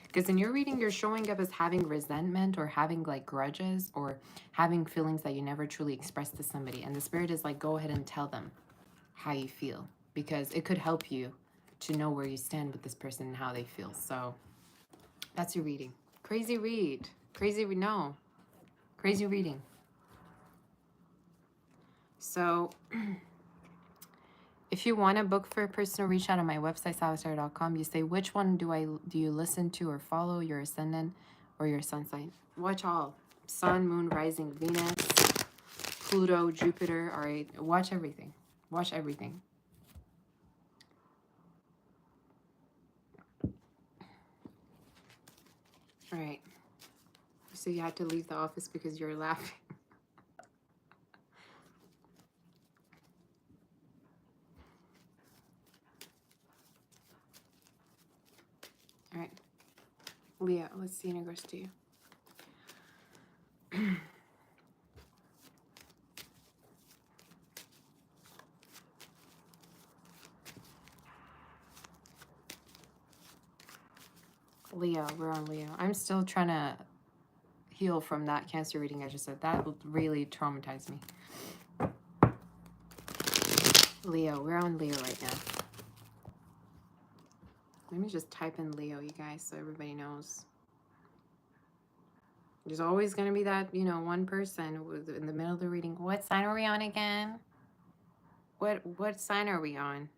[SPEAKER 1] Because in your reading, you're showing up as having resentment or having like grudges or having feelings that you never truly expressed to somebody. And the Spirit is like, go ahead and tell them how you feel, because it could help you to know where you stand with this person and how they feel. So that's your reading. Crazy read. No. Crazy reading. So if you want to book for a personal, reach out on my website, salvatore.com. You say, which one do you listen to or follow, your ascendant or your sun sign? Watch all. Sun, moon, rising, Venus, Pluto, Jupiter. All right. Watch everything. Watch everything. All right. So you had to leave the office because you're laughing. All right. Leo, let's see in regards to you. Leo, we're on Leo. I'm still trying to heal from that Cancer reading I just said. That really traumatized me. Leo, we're on Leo right now. Let me just type in Leo, you guys, so everybody knows. There's always going to be that, you know, one person in the middle of the reading. What sign are we on again? What sign are we on?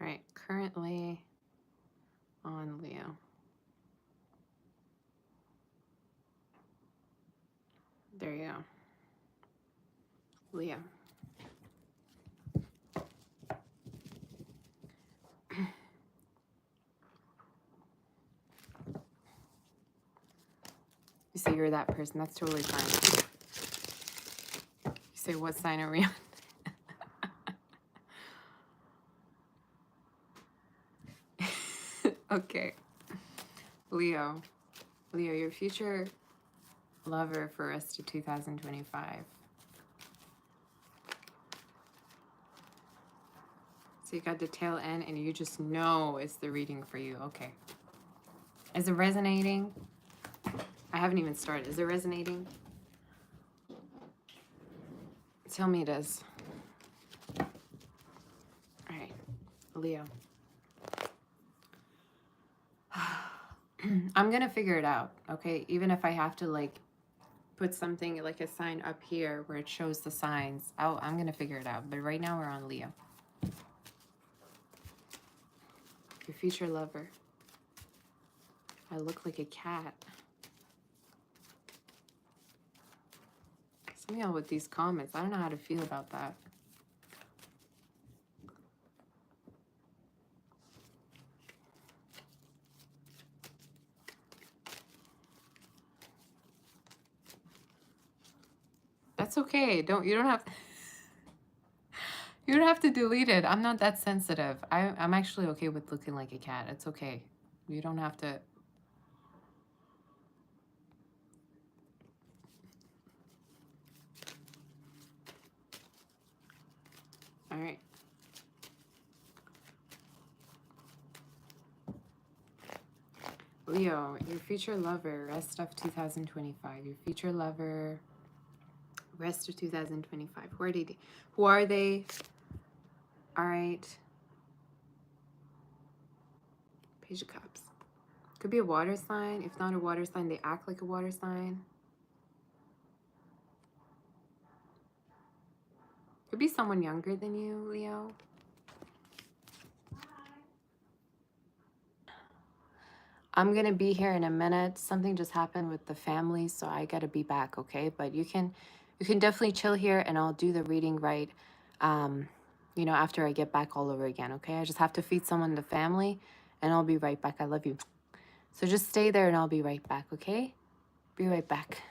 [SPEAKER 1] All right, currently on Leo. There you go. Leo. You say you're that person. That's totally fine. You say, what sign are we on? Okay. Leo. Leo, your future lover for rest of 2025. So you got the tail end and you just know it's the reading for you. Okay. Is it resonating? I haven't even started. Is it resonating? Tell me it is. All right. Leo. I'm going to figure it out, okay? Even if I have to, like, put something, like a sign up here where it shows the signs. I'm going to figure it out. But right now we're on Leo. Your future lover. I look like a cat. Some of y'all with these comments, I don't know how to feel about that. That's okay. You don't have you don't have to delete it. I'm not that sensitive. I'm actually okay with looking like a cat. It's okay. You don't have to. All right. Leo, your future lover, rest of 2025. Your future lover, rest of 2025. Who are they? All right. Page of Cups. Could be a water sign. If not a water sign, they act like a water sign. Could be someone younger than you, Leo. I'm going to be here in a minute. Something just happened with the family, so I got to be back, okay? But you can definitely chill here and I'll do the reading right, you know, after I get back all over again, okay? I just have to feed someone the family and I'll be right back. I love you. So just stay there and I'll be right back, okay? Be right back.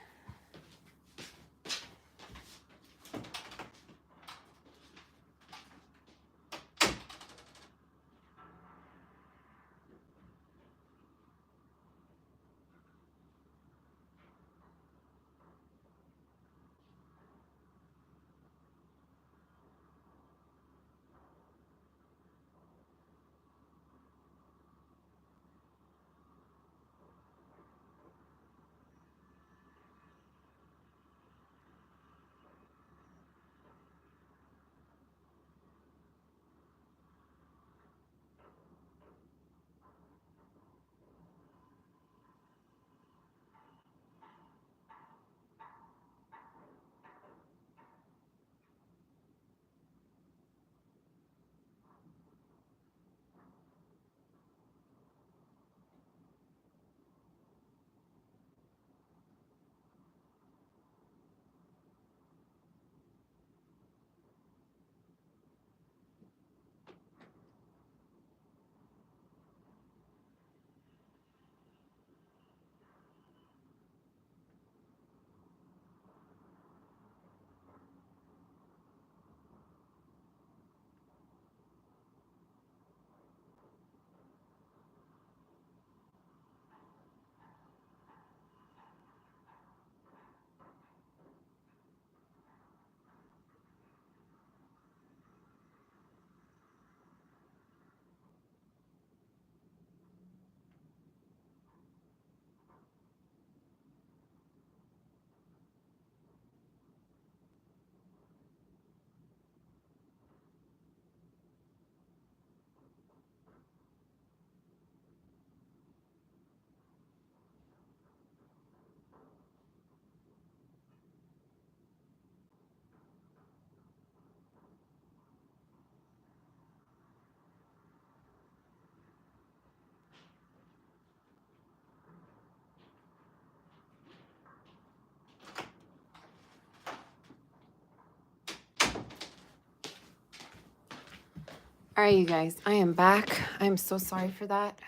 [SPEAKER 1] All right, you guys, I am back. I'm so sorry for that.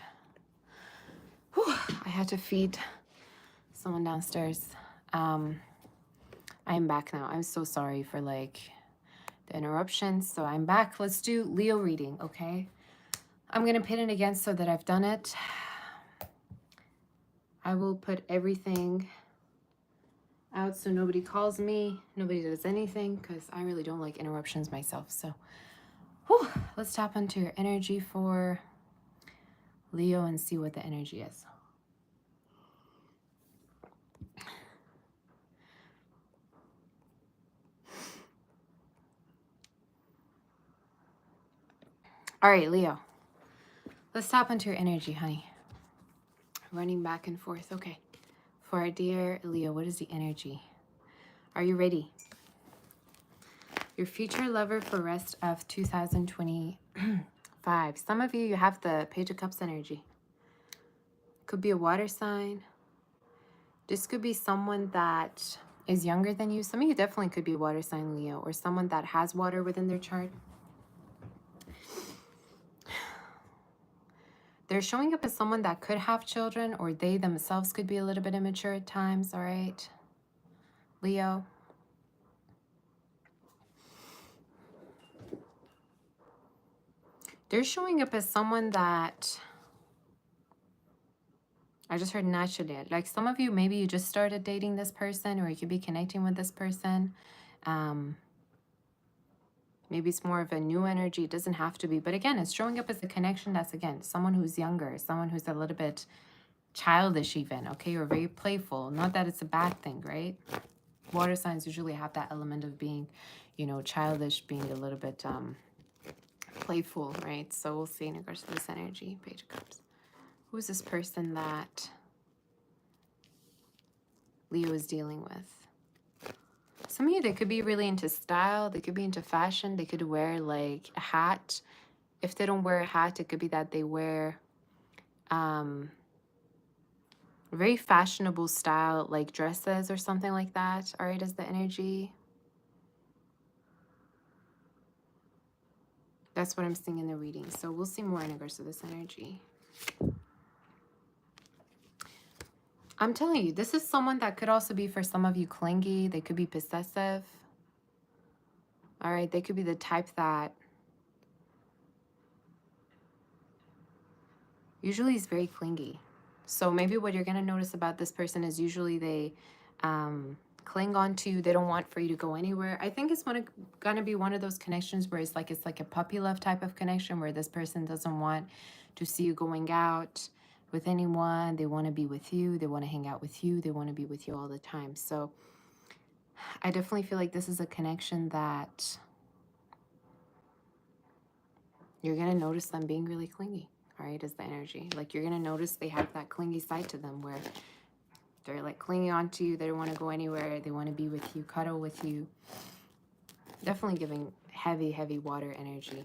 [SPEAKER 1] Whew, I had to feed someone downstairs. I am back now. I'm so sorry for like the interruptions. So I'm back. Let's do Leo reading, okay? I'm going to pin it again so that I've done it. I will put everything out so nobody calls me, nobody does anything, because I really don't like interruptions myself. So whew, let's tap into your energy for Leo and see what the energy is. All right, Leo. Let's tap into your energy, honey. Running back and forth. Okay. For our dear Leo, what is the energy? Are you ready? Your future lover for rest of 2025. Some of you, you have the Page of Cups energy. Could be a water sign. This could be someone that is younger than you. Some of you definitely could be a water sign, Leo, or someone that has water within their chart. They're showing up as someone that could have children, or they themselves could be a little bit immature at times, all right, Leo? They're showing up as someone that, I just heard naturally, like some of you, maybe you just started dating this person, or you could be connecting with this person. Maybe it's more of a new energy. It doesn't have to be. But again, it's showing up as a connection that's, again, someone who's younger, someone who's a little bit childish even, okay, or very playful. Not that it's a bad thing, right? Water signs usually have that element of being, you know, childish, being a little bit playful, right? So we'll see in regards to this energy. Page of Cups. Who is this person that Leo is dealing with? Some of you, they could be really into style. They could be into fashion. They could wear like a hat. If they don't wear a hat, it could be that they wear very fashionable style, like dresses or something like that. All right, is the energy. That's what I'm seeing in the reading. So we'll see more in regards to this energy. I'm telling you, this is someone that could also be, for some of you, clingy. They could be possessive. All right, they could be the type that usually is very clingy. So maybe what you're going to notice about this person is usually they cling on to you. They don't want for you to go anywhere. I think it's going to be one of those connections where it's like a puppy love type of connection, where this person doesn't want to see you going out with anyone. They want to be with you. They want to hang out with you. They want to be with you all the time. So I definitely feel like this is a connection that you're going to notice them being really clingy. All right, is the energy. Like, you're going to notice they have that clingy side to them where they're like clinging on to you. They don't want to go anywhere. They want to be with you, cuddle with you. Definitely giving heavy, heavy water energy.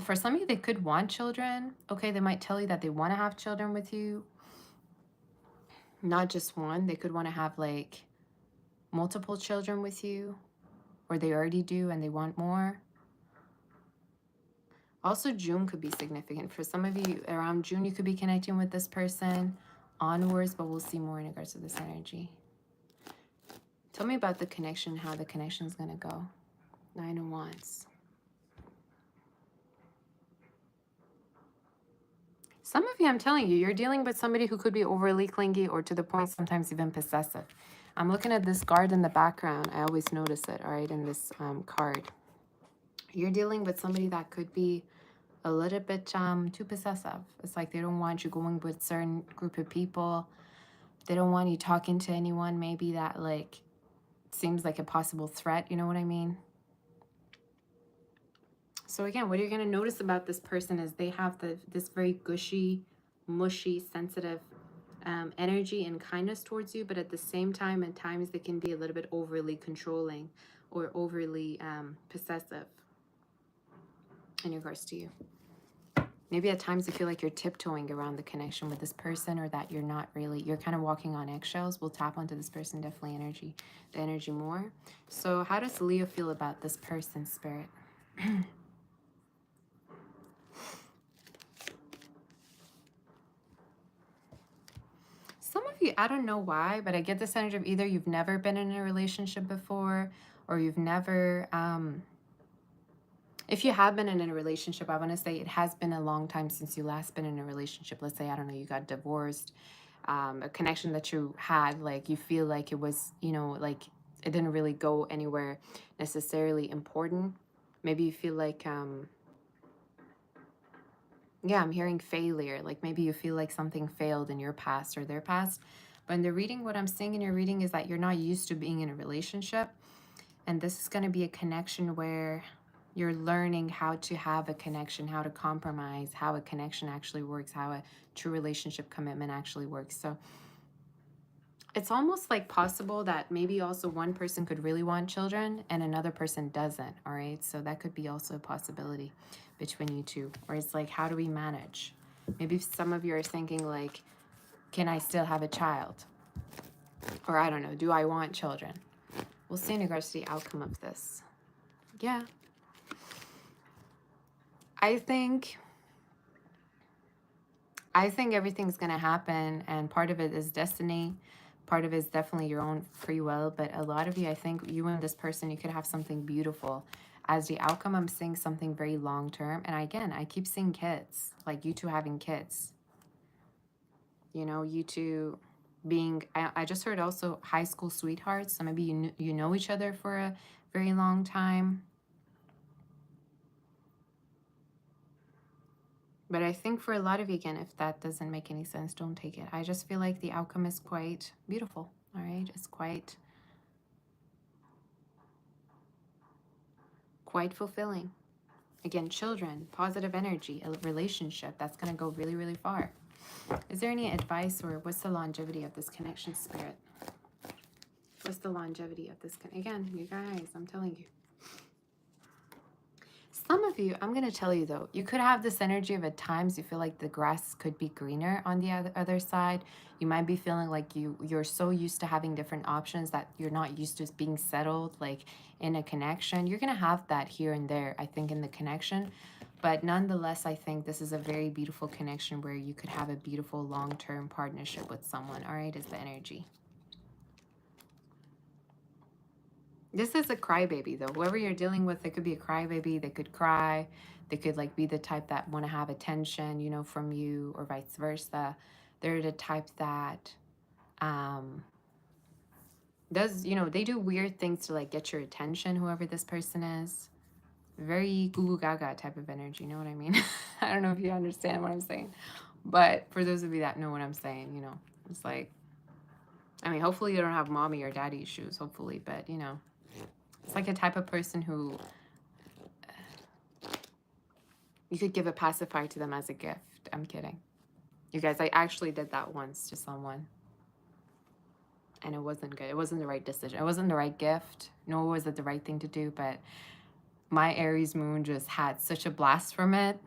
[SPEAKER 1] For some of you, they could want children. Okay, they might tell you that they want to have children with you. Not just one. They could want to have like multiple children with you. Or they already do and they want more. Also, June could be significant. For some of you, around June, you could be connecting with this person onwards, but we'll see more in regards to this energy. Tell me about the connection, how the connection is going to go. 9 of Wands. Some of you, I'm telling you, you're dealing with somebody who could be overly clingy or to the point sometimes even possessive. I'm looking at this card in the background. I always notice it, all right, in this card. You're dealing with somebody that could be a little bit too possessive. It's like they don't want you going with certain group of people. They don't want you talking to anyone maybe that like seems like a possible threat. You know what I mean? So again, what you're going to notice about this person is they have this very gushy, mushy, sensitive energy and kindness towards you. But at the same time, at times they can be a little bit overly controlling or overly possessive in regards to you. Maybe at times you feel like you're tiptoeing around the connection with this person, or that you're not really, you're kind of walking on eggshells. We'll tap onto this person, definitely the energy more. So how does Leo feel about this person, Spirit? Some of you, I don't know why, but I get this energy of either you've never been in a relationship before, or you've never, if you have been in a relationship, I want to say it has been a long time since you last been in a relationship. Let's say, I don't know, you got divorced, a connection that you had, like you feel like it was, you know, like it didn't really go anywhere necessarily important. Maybe you feel like, yeah, I'm hearing failure. Like maybe you feel like something failed in your past or their past. But in the reading, what I'm seeing in your reading is that you're not used to being in a relationship. And this is going to be a connection where you're learning how to have a connection, how to compromise, how a connection actually works, how a true relationship commitment actually works. So it's almost like possible that maybe also one person could really want children and another person doesn't, all right? So that could be also a possibility between you two. Or it's like, how do we manage? Maybe some of you are thinking like, can I still have a child? Or I don't know, do I want children? We'll see in regards to the outcome of this. Yeah. I think everything's going to happen, and part of it is destiny. Part of it is definitely your own free will, but a lot of you, I think you and this person, you could have something beautiful. As the outcome, I'm seeing something very long-term. And again, I keep seeing kids, like you two having kids. You know, you two being, I just heard also high school sweethearts. So maybe you know each other for a very long time. But I think for a lot of you, again, if that doesn't make any sense, don't take it. I just feel like the outcome is quite beautiful, all right? It's quite fulfilling. Again, children, positive energy, a relationship, that's going to go really, really far. Is there any advice, or what's the longevity of this connection, Spirit? What's the longevity of this? Again, you guys, I'm telling you. Some of you, I'm going to tell you though, you could have this energy of at times you feel like the grass could be greener on the other side. You might be feeling like you're so used to having different options that you're not used to being settled like in a connection. You're going to have that here and there, I think, in the connection. But nonetheless, I think this is a very beautiful connection where you could have a beautiful long-term partnership with someone. All right, is the energy. This is a crybaby, though. Whoever you're dealing with, they could be a crybaby. They could cry. They could like be the type that want to have attention, you know, from you, or vice versa. They're the type that does, you know, they do weird things to like get your attention, whoever this person is. Very goo goo gaga type of energy, you know what I mean? I don't know if you understand what I'm saying, but for those of you that know what I'm saying, you know, it's like, I mean, hopefully you don't have mommy or daddy issues, hopefully, but you know, it's like a type of person who you could give a pacifier to them as a gift. I'm kidding. You guys, I actually did that once to someone. And it wasn't good. It wasn't the right decision. It wasn't the right gift. Nor was it the right thing to do. But my Aries moon just had such a blast from it.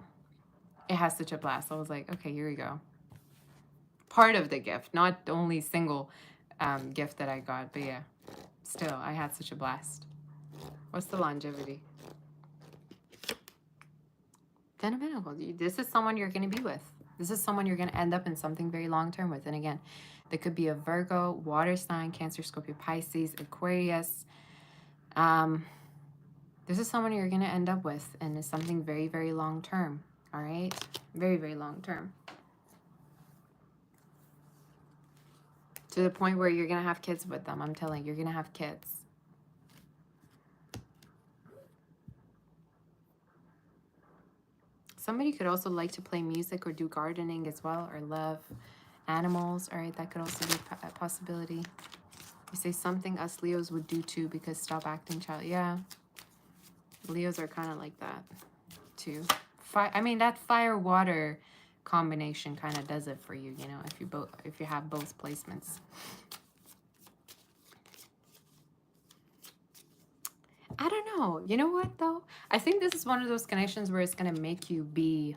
[SPEAKER 1] It has such a blast. I was like, okay, here we go. Part of the gift. Not the only single gift that I got. But yeah, still, I had such a blast. What's the longevity? Ten of Pentacles. This is someone you're going to be with. This is someone you're going to end up in something very long-term with. And again, there could be a Virgo, water sign, Cancer, Scorpio, Pisces, Aquarius. This is someone you're going to end up with. And it's something very, very long-term. All right? Very, very long-term. To the point where you're going to have kids with them. I'm telling you, you're going to have kids. Somebody could also like to play music or do gardening as well, or love animals. All right, that could also be a possibility. You say something us Leos would do too, because stop acting child. Yeah, Leos are kind of like that too. I mean, that fire water combination kind of does it for you, you know, if you have both placements. I don't know. You know what, though? I think this is one of those connections where it's going to make you be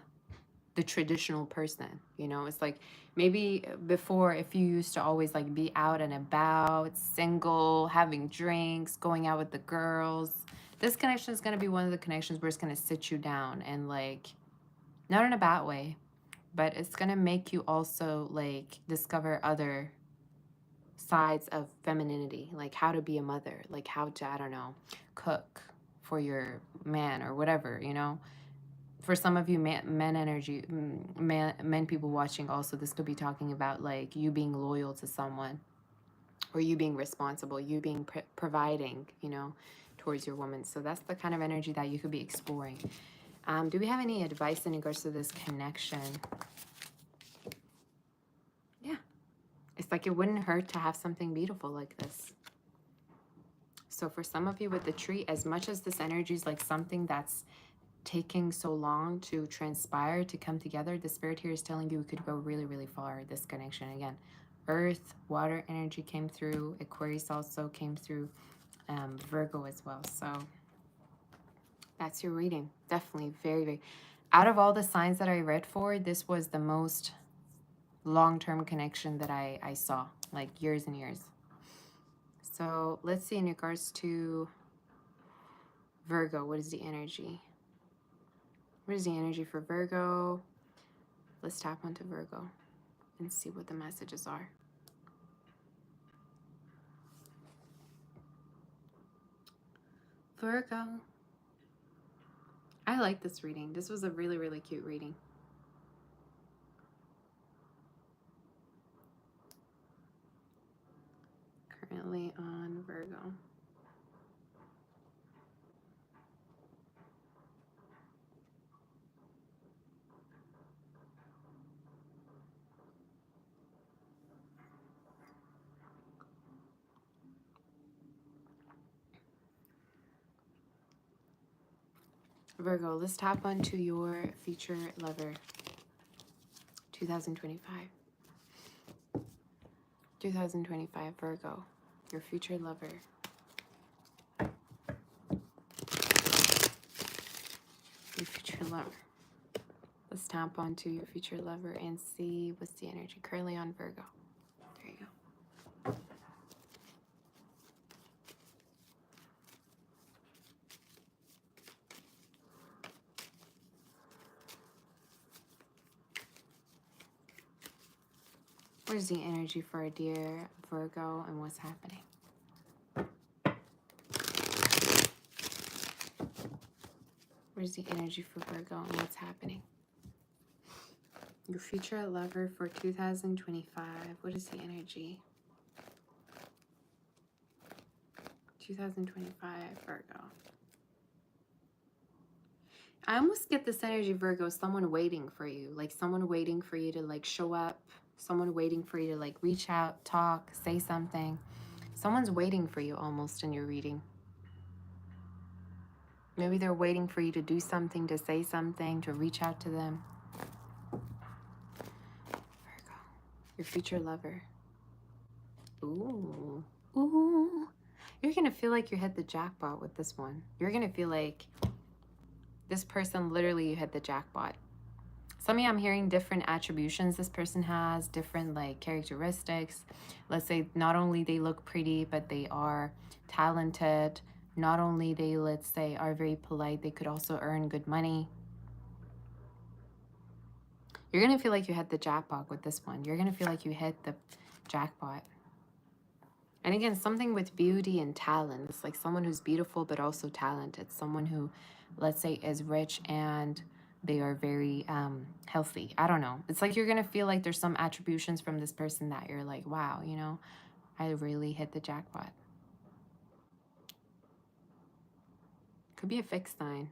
[SPEAKER 1] the traditional person, you know? It's like maybe before, if you used to always like be out and about, single, having drinks, going out with the girls, this connection is going to be one of the connections where it's going to sit you down and like, not in a bad way, but it's going to make you also like discover other sides of femininity, like how to be a mother, like how to, I don't know, cook for your man or whatever, you know. For some of you men energy, men people watching also, this could be talking about like you being loyal to someone, or you being responsible, you being providing, you know, towards your woman. So that's the kind of energy that you could be exploring. Do we have any advice in regards to this connection? Yeah. It's like it wouldn't hurt to have something beautiful like this. So for some of you with the tree, as much as this energy is like something that's taking so long to transpire, to come together, the spirit here is telling you it could go really, really far, this connection. Again, earth, water energy came through, Aquarius also came through, Virgo as well. So that's your reading. Definitely very, very, out of all the signs that I read for, this was the most long-term connection that I saw, like years and years. So let's see in regards to Virgo, what is the energy? What is the energy for Virgo? Let's tap onto Virgo and see what the messages are. Virgo. I like this reading. This was a really, really cute reading. Currently on Virgo. Virgo, let's tap onto your future lover. 2025. 2025, Virgo. Your future lover. Your future lover. Let's tap onto your future lover and see what's the energy currently on Virgo. There you go. Where's the energy for a dear Virgo and what's happening? Where's the energy for Virgo and what's happening? Your future lover for 2025. What is the energy? 2025 Virgo. I almost get this energy, Virgo, someone waiting for you. Like someone waiting for you to like show up. Someone waiting for you to like reach out, talk, say something. Someone's waiting for you almost in your reading. Maybe they're waiting for you to do something, to say something, to reach out to them. Virgo, your future lover. Ooh. Ooh. You're going to feel like you hit the jackpot with this one. You're going to feel like this person, literally, you hit the jackpot. Some of you, I'm hearing different attributions this person has, different like characteristics. Let's say not only they look pretty, but they are talented. Not only they, let's say, are very polite, they could also earn good money. You're going to feel like you hit the jackpot with this one. You're going to feel like you hit the jackpot. And again, something with beauty and talent. It's like someone who's beautiful, but also talented. Someone who, let's say, is rich and they are very healthy. I don't know. It's like you're going to feel like there's some attributions from this person that you're like, wow, you know, I really hit the jackpot. Could be a fixed sign.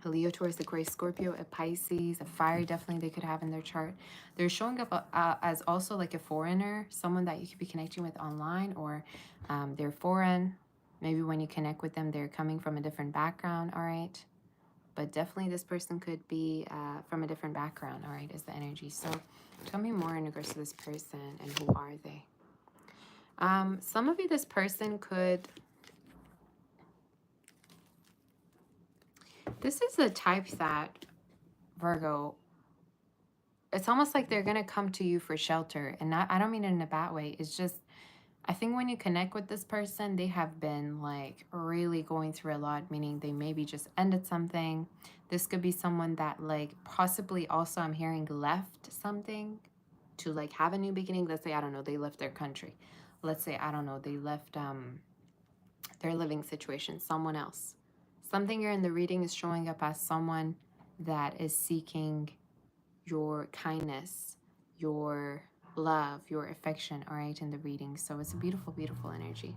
[SPEAKER 1] A Leo, Taurus, Aquarius, Scorpio, a Pisces, a fire, definitely they could have in their chart. They're showing up as also like a foreigner, someone that you could be connecting with online, or they're foreign. Maybe when you connect with them, they're coming from a different background, all right? But definitely this person could be from a different background, all right, is the energy. So tell me more in regards to this person and who are they? Some of you, this person could... This is the type that, Virgo, it's almost like they're going to come to you for shelter. And I don't mean it in a bad way. It's just, I think when you connect with this person, they have been like really going through a lot, meaning they maybe just ended something. This could be someone that like possibly also, I'm hearing, left something to like have a new beginning. Let's say, I don't know, they left their country. Let's say, I don't know, they left their living situation, someone else. Something here in the reading is showing up as someone that is seeking your kindness, your love, your affection, all right, in the reading. So it's a beautiful, beautiful energy.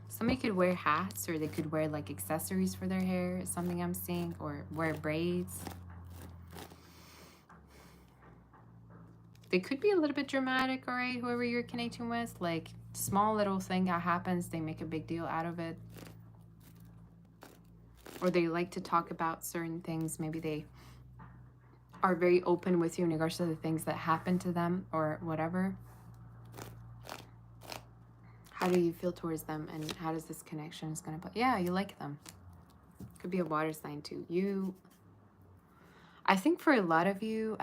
[SPEAKER 1] Somebody could wear hats, or they could wear like accessories for their hair, something I'm seeing, or wear braids. They could be a little bit dramatic, all right, whoever you're connecting with. Like, small little thing that happens, they make a big deal out of it. Or they like to talk about certain things. Maybe they are very open with you in regards to the things that happen to them or whatever. How do you feel towards them, and how does this connection is going to play? Yeah, you like them. Could be a water sign too. I think for a lot of you,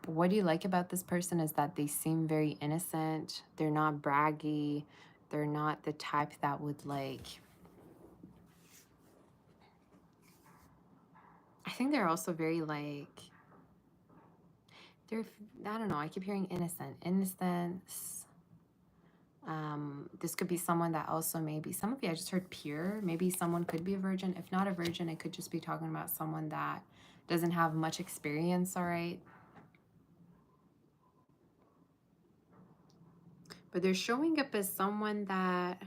[SPEAKER 1] what you like about this person is that they seem very innocent. They're not braggy. They're not the type that would like... I think they're also very like... They're, I don't know, I keep hearing innocent. Innocence. This could be someone that also maybe, some of you, I just heard pure. Maybe someone could be a virgin. If not a virgin, it could just be talking about someone that doesn't have much experience, all right? But they're showing up as someone that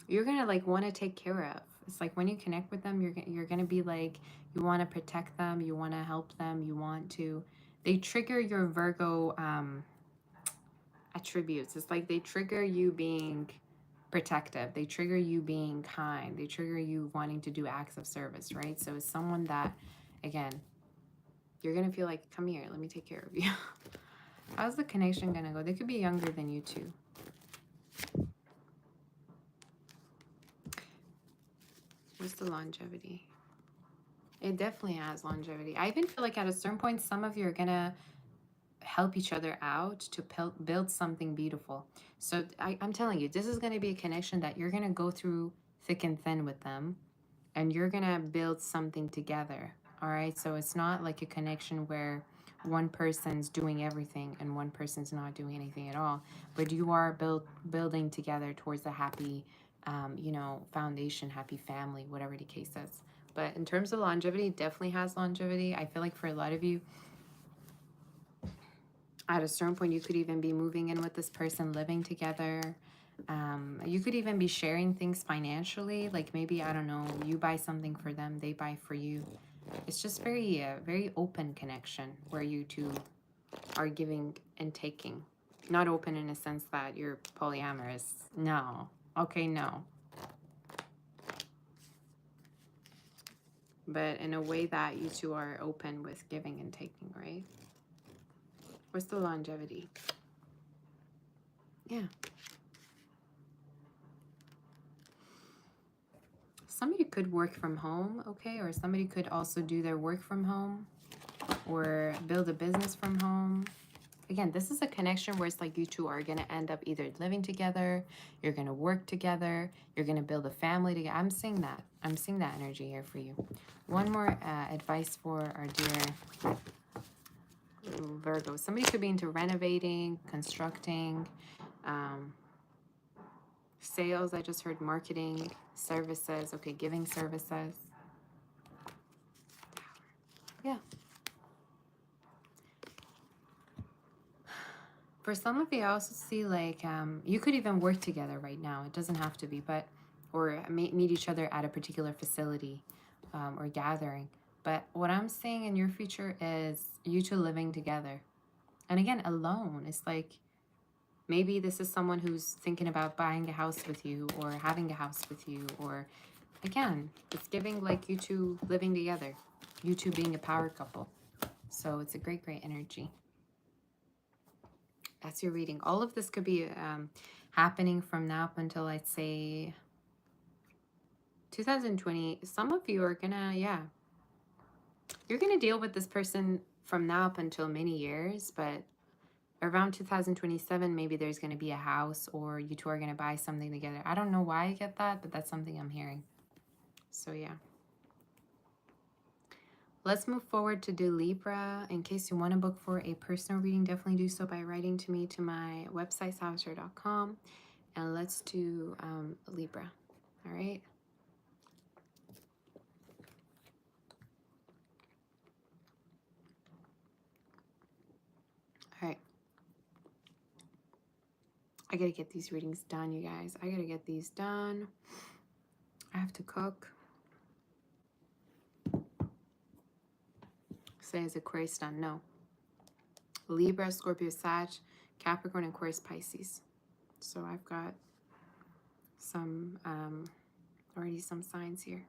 [SPEAKER 1] you're gonna like want to take care of. It's like when you connect with them, you're gonna be like, you want to protect them, you want to help them, you want to... They trigger your Virgo attributes. It's like they trigger you being protective. They trigger you being kind. They trigger you wanting to do acts of service, right? So it's someone that, again, you're going to feel like, come here, let me take care of you. How's the connection going to go? They could be younger than you too. What's the longevity? It definitely has longevity. I even feel like at a certain point, some of you are going to help each other out to build something beautiful. So I'm telling you, this is going to be a connection that you're going to go through thick and thin with them, and you're going to build something together. All right. So it's not like a connection where one person's doing everything and one person's not doing anything at all, but you are building together towards a happy, you know, foundation, happy family, whatever the case is. But in terms of longevity, definitely has longevity. I feel like for a lot of you, at a certain point, you could even be moving in with this person, living together. You could even be sharing things financially. Like maybe, I don't know, you buy something for them, they buy for you. It's just very open connection where you two are giving and taking. Not open in a sense that you're polyamorous. No. Okay, no. But in a way that you two are open with giving and taking, right? What's the longevity? Yeah. Somebody could work from home, okay? Or somebody could also do their work from home or build a business from home. Again, this is a connection where it's like you two are going to end up either living together, you're going to work together, you're going to build a family together. I'm seeing that. I'm seeing that energy here for you. One more advice for our dear Virgo. Somebody could be into renovating, constructing, sales. I just heard marketing, services. Okay, giving services. Yeah. For some of you, I also see like you could even work together right now. It doesn't have to be, but or meet each other at a particular facility or gathering. But what I'm seeing in your future is you two living together. And again, alone. It's like maybe this is someone who's thinking about buying a house with you or having a house with you. Or again, it's giving like you two living together. You two being a power couple. So it's a great, great energy. That's your reading. All of this could be happening from now up until I'd say 2020. Some of you are gonna, yeah, you're gonna deal with this person from now up until many years, but around 2027, maybe there's gonna be a house or you two are gonna buy something together. I don't know why I get that, but that's something I'm hearing. So yeah. Let's move forward to do Libra. In case you want to book for a personal reading, definitely do so by writing to me to my website, salvatore.com. And let's do Libra. All right. All right. I got to get these readings done, you guys. I got to get these done. I have to cook. Say, is Aquarius done? No. Libra, Scorpio, Sag, Capricorn, Aquarius, Pisces. So I've got some, already some signs here.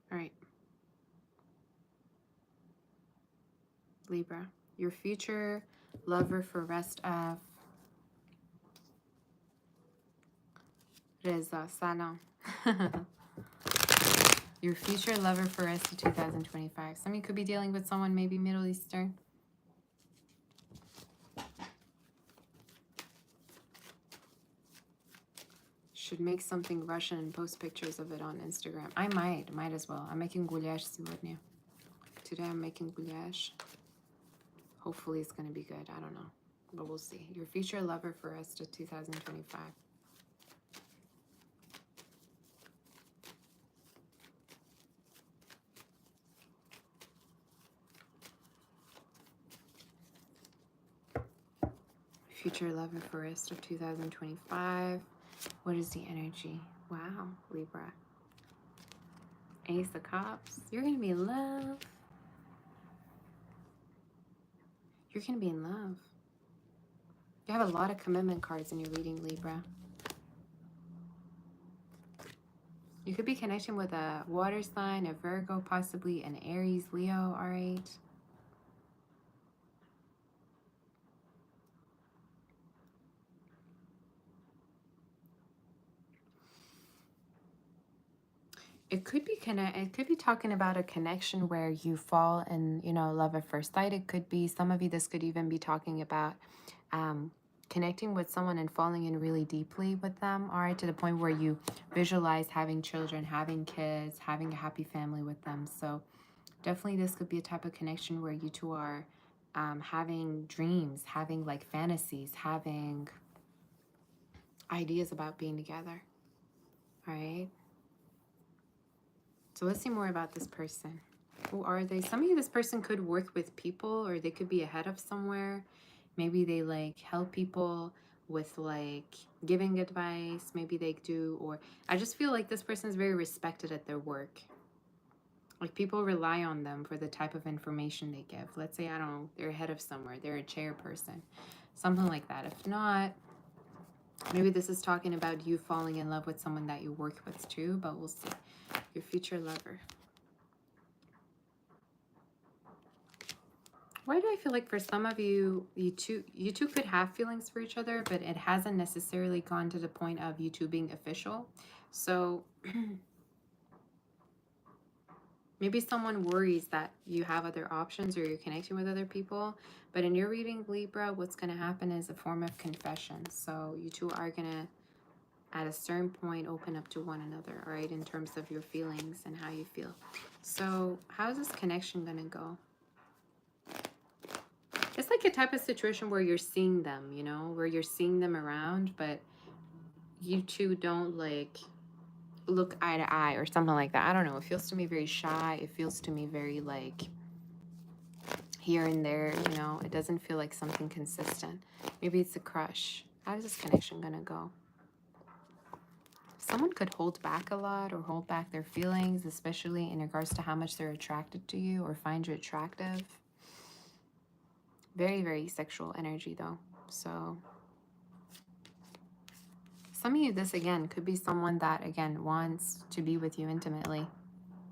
[SPEAKER 1] All right. Libra, your future lover for rest of Reza Salon. Your future lover for rest of 2025. Some of you could be dealing with someone maybe Middle Eastern. Should make something Russian and post pictures of it on Instagram. I might as well. I'm making goulash сегодня. Today I'm making goulash. Hopefully it's going to be good. I don't know. But we'll see. Your future lover for rest of 2025. Future lover for rest of 2025. What is the energy? Wow, Libra. Ace of Cups. You're going to be in love. You're going to be in love. You have a lot of commitment cards in your reading, Libra. You could be connecting with a water sign, a Virgo, possibly an Aries, Leo, all right? It could be talking about a connection where you fall in, you know, love at first sight. It could be, some of you, this could even be talking about connecting with someone and falling in really deeply with them, all right, to the point where you visualize having children, having kids, having a happy family with them. So definitely this could be a type of connection where you two are having dreams, having like fantasies, having ideas about being together, all right? So let's see more about this person. Who are they? Some of you, this person could work with people, or they could be ahead of somewhere. Maybe they like help people with like giving advice. Maybe they do, or I just feel like this person is very respected at their work. Like people rely on them for the type of information they give. Let's say, I don't know, they're ahead of somewhere, they're a chairperson, something like that. If not, maybe this is talking about you falling in love with someone that you work with too, but we'll see. Your future lover. Why do I feel like for some of you, you two could have feelings for each other, but it hasn't necessarily gone to the point of you two being official. So maybe someone worries that you have other options or you're connecting with other people. But in your reading, Libra, what's going to happen is a form of confession. So you two are going to, at a certain point, open up to one another, all right, in terms of your feelings and how you feel. So how's this connection going to go? It's like a type of situation where you're seeing them, you know, where you're seeing them around, but you two don't like look eye to eye or something like that. I don't know. It feels to me very shy. It feels to me very like here and there, you know. It doesn't feel like something consistent. Maybe it's a crush. How is this connection gonna go? Someone could hold back a lot or hold back their feelings, especially in regards to how much they're attracted to you or find you attractive. Very, very sexual energy though. So some of you, this again could be someone that again wants to be with you intimately.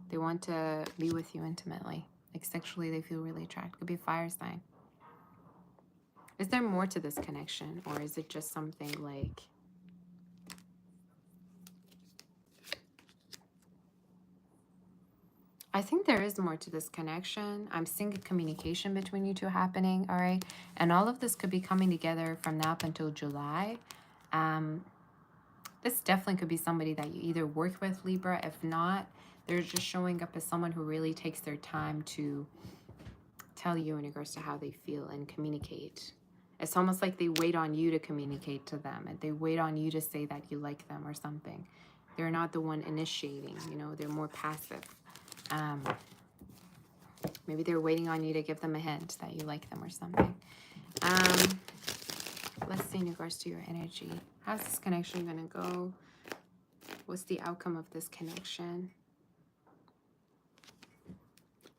[SPEAKER 1] They want to be with you intimately. Like sexually they feel really attracted. Could be a fire sign. Is there more to this connection, or is it just something like I think there is more to this connection. I'm seeing a communication between you two happening, all right? And all of this could be coming together from now up until July. This definitely could be somebody that you either work with, Libra. If not, they're just showing up as someone who really takes their time to tell you in regards to how they feel and communicate. It's almost like they wait on you to communicate to them, and they wait on you to say that you like them or something. They're not the one initiating, you know, they're more passive. Maybe they're waiting on you to give them a hint that you like them or something. Let's see in regards to your energy. How's this connection going to go? What's the outcome of this connection?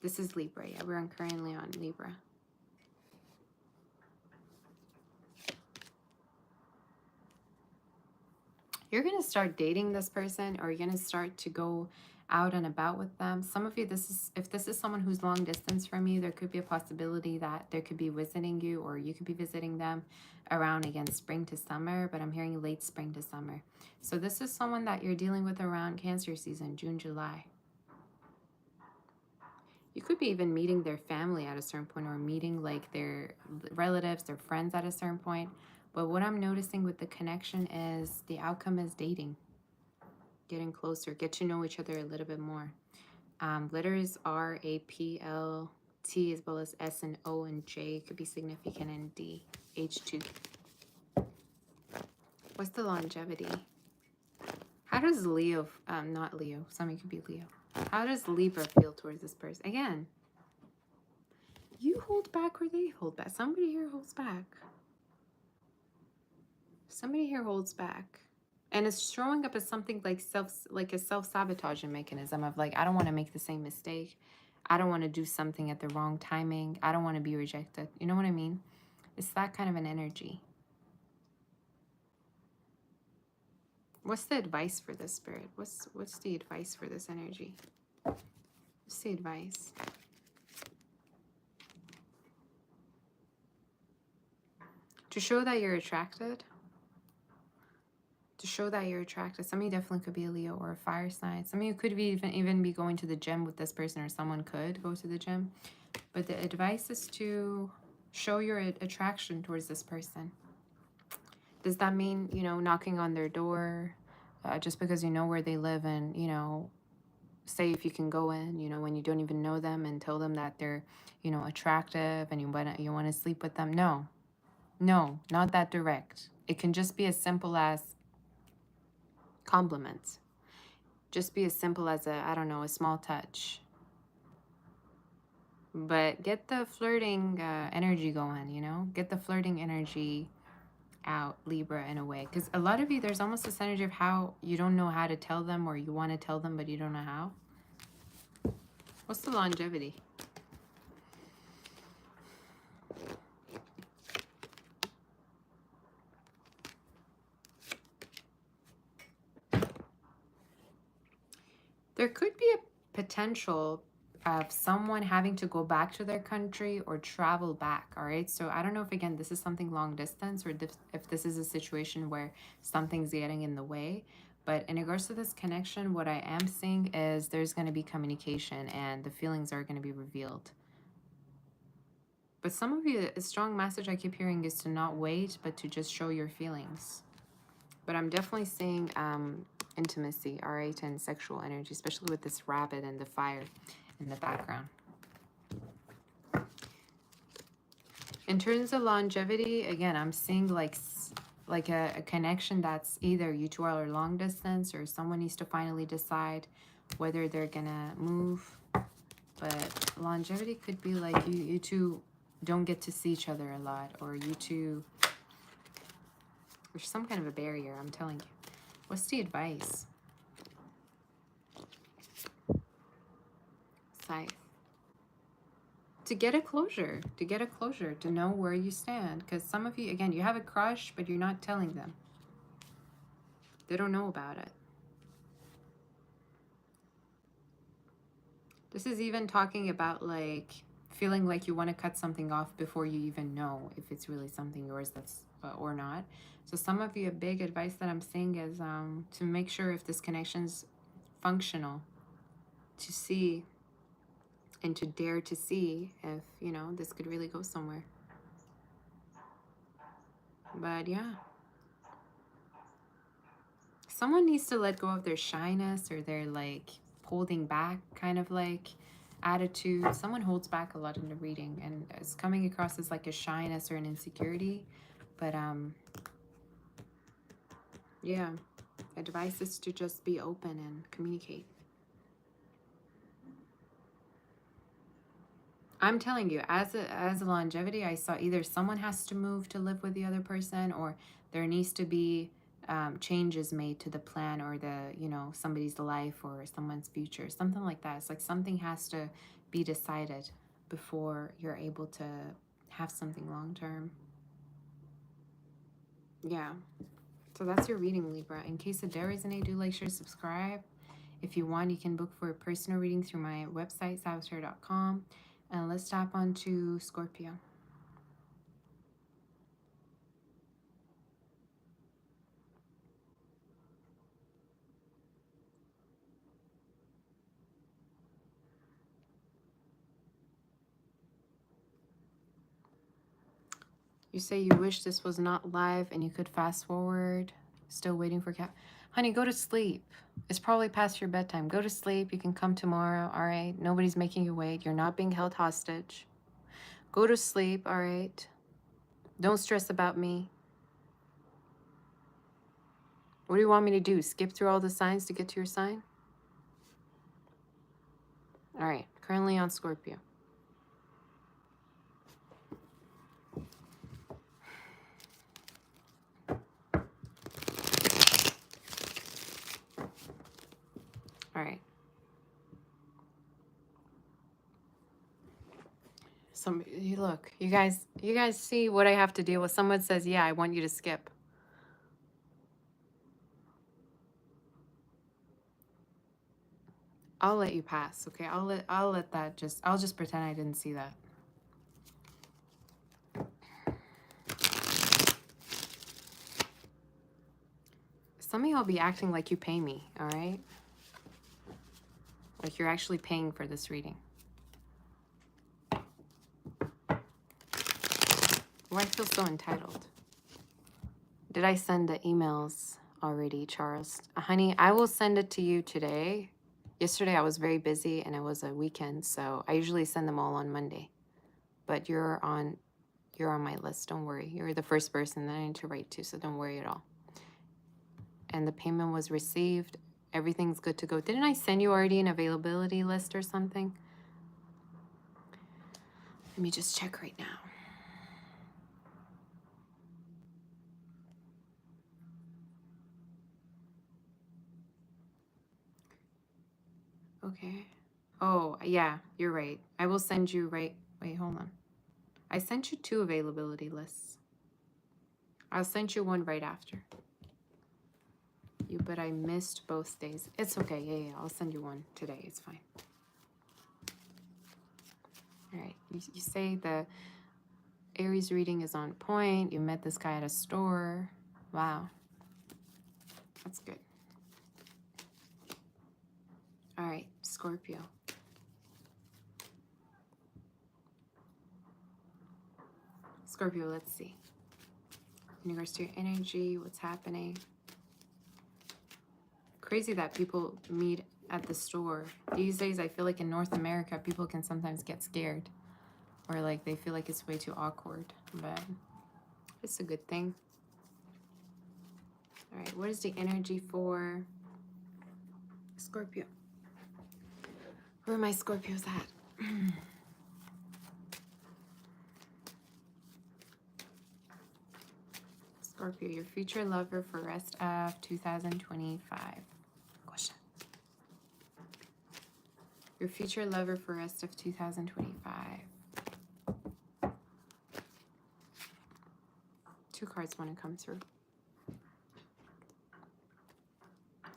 [SPEAKER 1] This is Libra. Yeah, we're currently on Libra. You're going to start dating this person, or you're going to start to go out and about with them. Some of you, if this is someone who's long distance from you, there could be a possibility that they could be visiting you, or you could be visiting them around, again, spring to summer, but I'm hearing late spring to summer. So this is someone that you're dealing with around Cancer season, June, July. You could be even meeting their family at a certain point, or meeting like their relatives, their friends at a certain point. But what I'm noticing with the connection is the outcome is dating. Getting closer, get to know each other a little bit more. Letters R, A, P, L, T, as well as S and O and J could be significant in D, H2. What's the longevity? How does Leo, not Leo, somebody could be Leo. How does Libra feel towards this person? Again, you hold back or they hold back. Somebody here holds back. Somebody here holds back. And it's showing up as something like a self-sabotaging mechanism of like, I don't want to make the same mistake. I don't want to do something at the wrong timing. I don't want to be rejected. You know what I mean? It's that kind of an energy. What's the advice for this, Spirit? What's the advice for this energy? What's the advice? To show that you're attracted. To show that you're attracted. Some of you definitely could be a Leo or a fire sign. Some of you could be even be going to the gym with this person, or someone could go to the gym. But the advice is to show your attraction towards this person. Does that mean, you know, knocking on their door just because you know where they live and, you know, say if you can go in, you know, when you don't even know them and tell them that they're, you know, attractive and you want to sleep with them? No, no, not that direct. It can just be as simple as compliments. Just be as simple as I don't know, a small touch. But get the flirting energy going, you know? Get the flirting energy out, Libra, in a way. Because a lot of you, there's almost this energy of how you don't know how to tell them, or you want to tell them, but you don't know how. What's the longevity? There could be a potential of someone having to go back to their country or travel back, all right? So I don't know if, again, this is something long distance or if this is a situation where something's getting in the way. But in regards to this connection, what I am seeing is there's going to be communication and the feelings are going to be revealed. But some of you, a strong message I keep hearing is to not wait, but to just show your feelings. But I'm definitely seeing intimacy, all right, and sexual energy, especially with this rabbit and the fire in the background. In terms of longevity, again, I'm seeing like a connection that's either you two are long distance or someone needs to finally decide whether they're gonna move. But longevity could be like you two don't get to see each other a lot, or you two, there's some kind of a barrier, I'm telling you. What's the advice? Scythe. To get a closure, to know where you stand. Because some of you, again, you have a crush, but you're not telling them. They don't know about it. This is even talking about like feeling like you want to cut something off before you even know if it's really something yours that's or not. So some of you, a big advice that I'm saying is to make sure if this connection's functional, to see and to dare to see if, you know, this could really go somewhere. But yeah, someone needs to let go of their shyness or their like holding back kind of like attitude. Someone holds back a lot in the reading and it's coming across as like a shyness or an insecurity. But yeah, advice is to just be open and communicate. I'm telling you, as a longevity, I saw either someone has to move to live with the other person, or there needs to be changes made to the plan or the, you know, somebody's life or someone's future, something like that. It's like something has to be decided before you're able to have something long term. Yeah. So that's your reading, Libra. In case it did resonate, do like, share, subscribe. If you want, you can book for a personal reading through my website, savastarot.com. And let's tap on to Scorpio. You say you wish this was not live and you could fast forward. Still waiting for Cap. Honey, go to sleep. It's probably past your bedtime. Go to sleep. You can come tomorrow, all right? Nobody's making you wait. You're not being held hostage. Go to sleep, all right? Don't stress about me. What do you want me to do? Skip through all the signs to get to your sign? All right, currently on Scorpio. All right. Look, you guys see what I have to deal with. Someone says, yeah, I want you to skip. I'll let you pass, okay? I'll let that I'll just pretend I didn't see that. Some of y'all be acting like you pay me, all right? Like you're actually paying for this reading. Why I feel so entitled? Did I send the emails already, Charles? Honey, I will send it to you today. Yesterday I was very busy and it was a weekend, so I usually send them all on Monday. But you're on my list, don't worry. You're the first person that I need to write to, so don't worry at all. And the payment was received. Everything's good to go. Didn't I send you already an availability list or something? Let me just check right now. Okay. Oh, yeah, you're right. I will send you right. Wait, hold on. I sent you 2 availability lists. I'll send you one right after. But I missed both days. It's okay. Yeah. I'll send you one today. It's fine. All right. You say the Aries reading is on point. You met this guy at a store. Wow. That's good. All right, Scorpio. Scorpio, let's see. In regards to your energy, what's happening? Crazy that people meet at the store. These days, I feel like in North America, people can sometimes get scared. Or like they feel like it's way too awkward. But it's a good thing. All right, what is the energy for Scorpio? Where are my Scorpios at? Scorpio, your future lover for rest of 2025. Question. Your future lover for rest of 2025. 2 cards want to come through.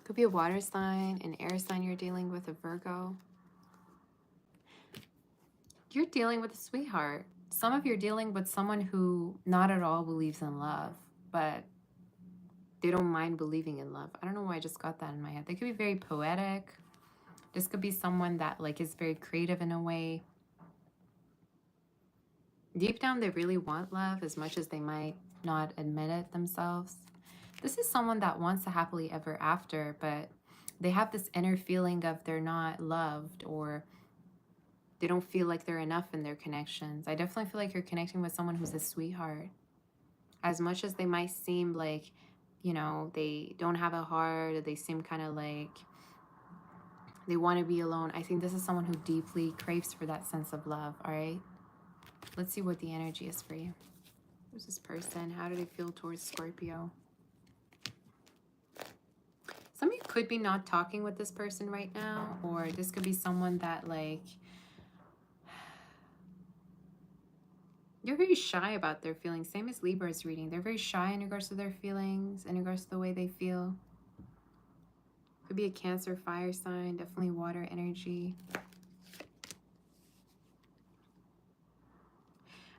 [SPEAKER 1] Could be a water sign, an air sign you're dealing with, a Virgo. You're dealing with a sweetheart. Some of you are dealing with someone who not at all believes in love, but they don't mind believing in love. I don't know why I just got that in my head. They could be very poetic. This could be someone that like is very creative in a way. Deep down, they really want love as much as they might not admit it themselves. This is someone that wants a happily ever after, but they have this inner feeling of they're not loved or they don't feel like they're enough in their connections. I definitely feel like you're connecting with someone who's a sweetheart. As much as they might seem like, you know, they don't have a heart, or they seem kind of like they want to be alone, I think this is someone who deeply craves for that sense of love, all right? Let's see what the energy is for you. Who's this person? How do they feel towards Scorpio? Some of you could be not talking with this person right now, or this could be someone that like they're very shy about their feelings. Same as Libra's reading. They're very shy in regards to their feelings, in regards to the way they feel. Could be a Cancer fire sign, definitely water energy.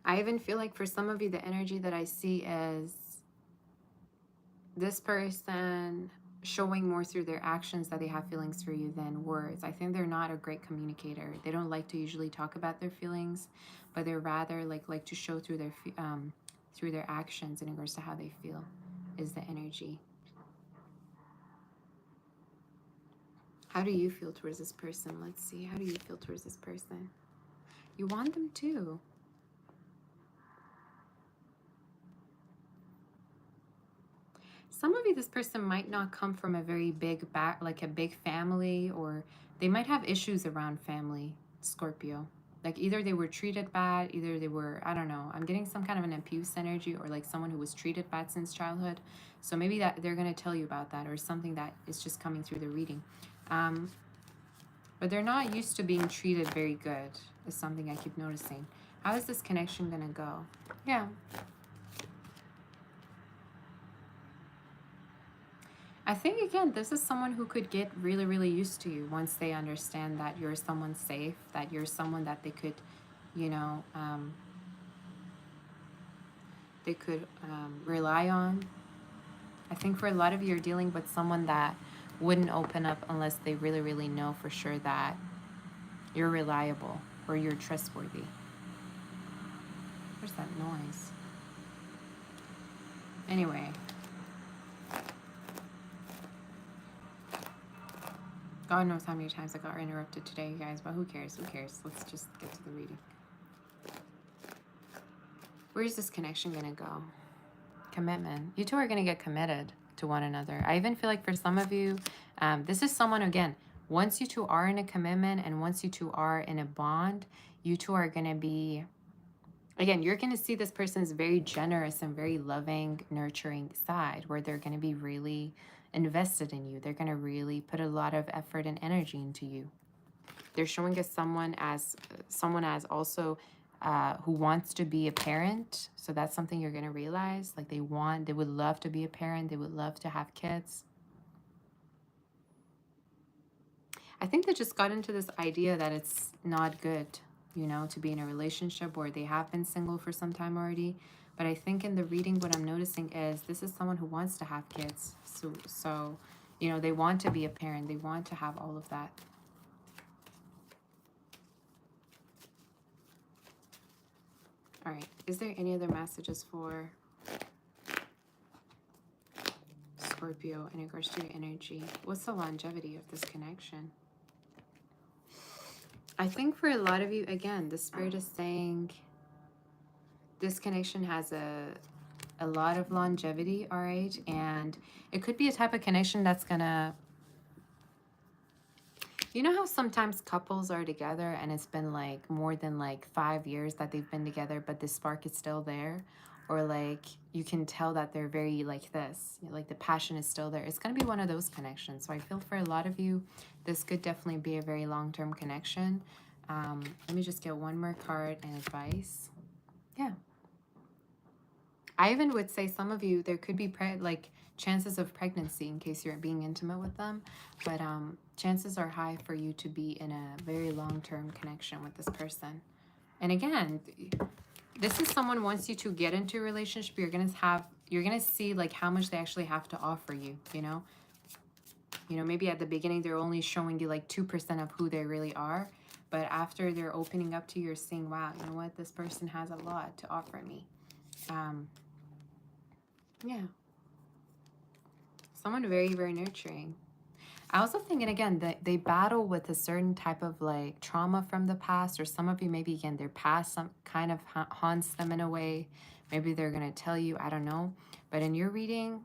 [SPEAKER 1] I even feel like for some of you, the energy that I see is this person showing more through their actions that they have feelings for you than words. I think they're not a great communicator. They don't like to usually talk about their feelings, but they're rather like to show through their actions in regards to how they feel is the energy. How do you feel towards this person? Let's see. How do you feel towards this person? You want them too. Some of you, this person might not come from a very big like a big family, or they might have issues around family, Scorpio. Like either they were treated bad, either they were, I don't know. I'm getting some kind of an abuse energy, or like someone who was treated bad since childhood. So maybe that they're going to tell you about that, or something that is just coming through the reading. But they're not used to being treated very good, is something I keep noticing. How is this connection going to go? Yeah. I think, again, this is someone who could get really, really used to you once they understand that you're someone safe, that you're someone that they could, you know, rely on. I think for a lot of you, you're dealing with someone that wouldn't open up unless they really, really know for sure that you're reliable or you're trustworthy. Where's that noise? Anyway, God knows how many times I got interrupted today, you guys, but who cares? Who cares? Let's just get to the reading. Where's this connection gonna go? Commitment. You two are gonna get committed to one another. I even feel like for some of you, this is someone, again, once you two are in a commitment and once you two are in a bond, you two are gonna be, again, you're gonna see this person's very generous and very loving, nurturing side where they're gonna be really invested in you. They're gonna really put a lot of effort and energy into you. They're showing us someone as also who wants to be a parent. So that's something you're going to realize. Like they would love to be a parent. They would love to have kids. I think they just got into this idea that it's not good, you know, to be in a relationship where they have been single for some time already. But I think in the reading, what I'm noticing is this is someone who wants to have kids. So you know, they want to be a parent. They want to have all of that. All right. Is there any other messages for Scorpio in regards to your energy? What's the longevity of this connection? I think for a lot of you, again, the Spirit is saying this connection has a lot of longevity, all right? And it could be a type of connection that's gonna, you know how sometimes couples are together and it's been like more than like 5 years that they've been together, but the spark is still there? Or like you can tell that they're very like this, like the passion is still there. It's going to be one of those connections. So I feel for a lot of you, this could definitely be a very long-term connection. Let me just get one more card and advice. Yeah. I even would say some of you, there could be like chances of pregnancy in case you're being intimate with them. But chances are high for you to be in a very long-term connection with this person. And again, this is someone, once you two get into a relationship, you're gonna see like how much they actually have to offer you, you know? You know, maybe at the beginning they're only showing you like 2% of who they really are. But after they're opening up to you, you're seeing, wow, you know what? This person has a lot to offer me. Yeah. Someone very, very nurturing. I also think, and again, that they battle with a certain type of like trauma from the past, or some of you, maybe again, their past some kind of haunts them in a way. Maybe they're going to tell you, I don't know. But in your reading,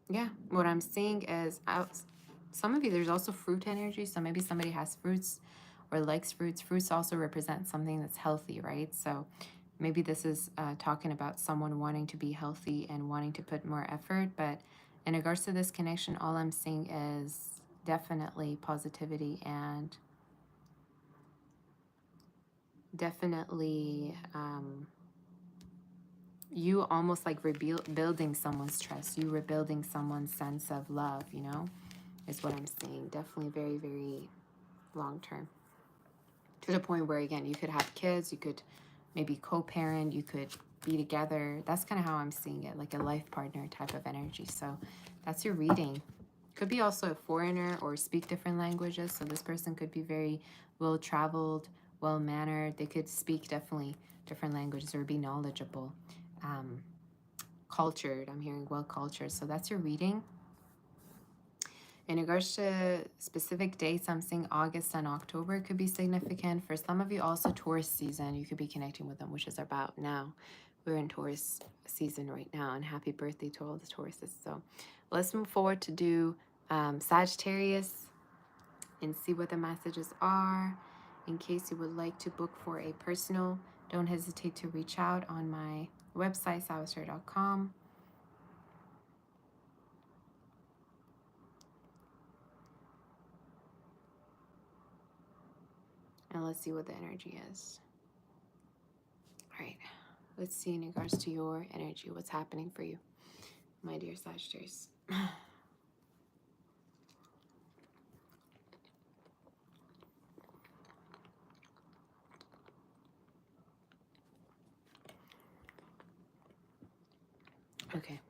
[SPEAKER 1] yeah, what I'm seeing is some of you, there's also fruit energy. So maybe somebody has fruits or likes fruits. Fruits also represent something that's healthy, right? So maybe this is talking about someone wanting to be healthy and wanting to put more effort. But in regards to this connection, all I'm seeing is definitely positivity and definitely you almost like rebuilding someone's trust. You rebuilding someone's sense of love, you know, is what I'm seeing. Definitely very, very long term. To the point where, again, you could have kids, you could maybe co-parent, you could be together. That's kind of how I'm seeing it, like a life partner type of energy. So that's your reading. Could be also a foreigner or speak different languages. So this person could be very well-traveled, well-mannered. They could speak definitely different languages or be knowledgeable. Cultured, I'm hearing well-cultured. So that's your reading. In regards to specific dates, I'm seeing August and October could be significant. For some of you, also Taurus season, you could be connecting with them, which is about now. We're in Taurus season right now, and happy birthday to all the Tauruses. So let's move forward to do Sagittarius and see what the messages are. In case you would like to book for a personal, don't hesitate to reach out on my website, salvatore.com. And let's see what the energy is. All right. Let's see in regards to your energy, what's happening for you, my dear Sagittarius. Okay.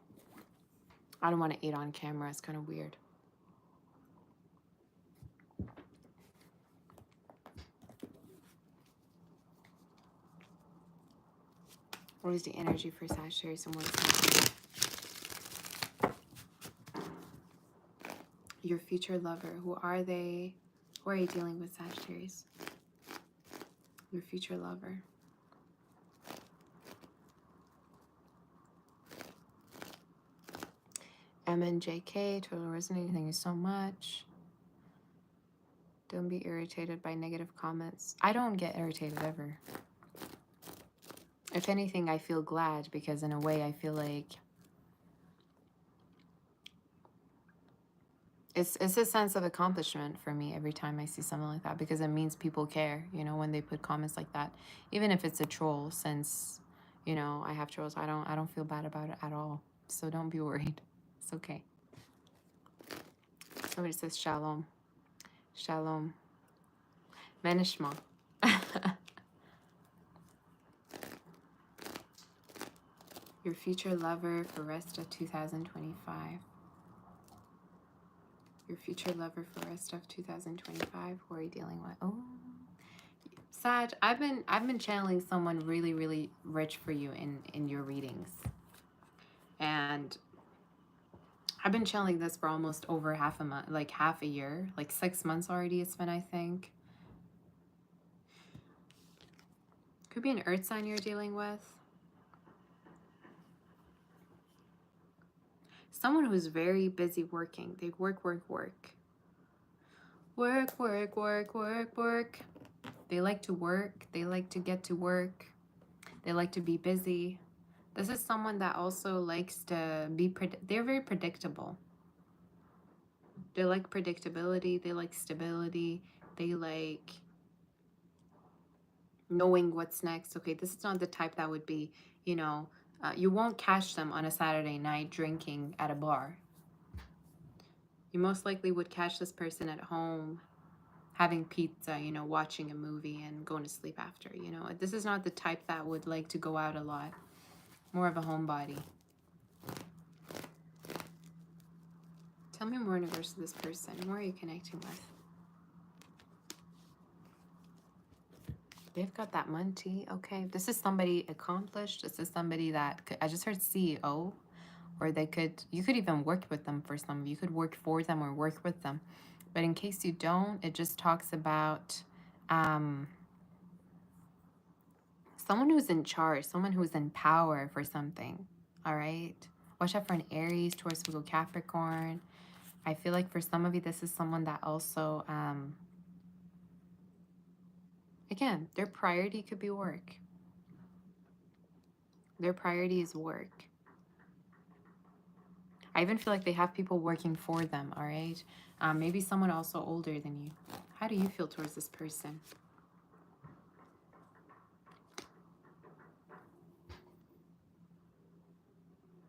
[SPEAKER 1] I don't want to eat on camera. It's kind of weird. What is the energy for Sagittarius and what's happening? Your future lover. Who are they? Who are you dealing with, Sagittarius? Your future lover. MNJK, total resonating. Thank you so much. Don't be irritated by negative comments. I don't get irritated ever. If anything, I feel glad because in a way I feel like it's a sense of accomplishment for me every time I see something like that, because it means people care, you know, when they put comments like that. Even if it's a troll, since, you know, I have trolls, I don't feel bad about it at all. So don't be worried. It's okay. Somebody says shalom. Shalom. Menishma. Your future lover for rest of 2025. Your future lover for rest of 2025. Who are you dealing with? Oh, Sag, I've been channeling someone really, really rich for you in your readings. And I've been channeling this for almost over half a month, like half a year, like 6 months already it's been, I think. Could be an earth sign you're dealing with. Someone who's very busy working. They work, work, work. Work, work, work, work, work. They like to work. They like to get to work. They like to be busy. This is someone that also likes to be, they're very predictable. They like predictability. They like stability. They like knowing what's next. Okay, this is not the type that would be, you know, you won't catch them on a Saturday night drinking at a bar. You most likely would catch this person at home having pizza, you know, watching a movie and going to sleep after, you know. This is not the type that would like to go out a lot. More of a homebody. Tell me more in regards to this person. Who are you connecting with? They've got that money. Okay, this is somebody accomplished. This is somebody that I just heard CEO, or they could, you could even work with them for some. You could work for them or work with them. But in case you don't, it just talks about someone who's in charge, someone who's in power for something. All right. Watch out for an Aries, Taurus, Virgo, Capricorn. I feel like for some of you, this is someone that also, again, their priority could be work. Their priority is work. I even feel like they have people working for them, all right? Maybe someone also older than you. How do you feel towards this person?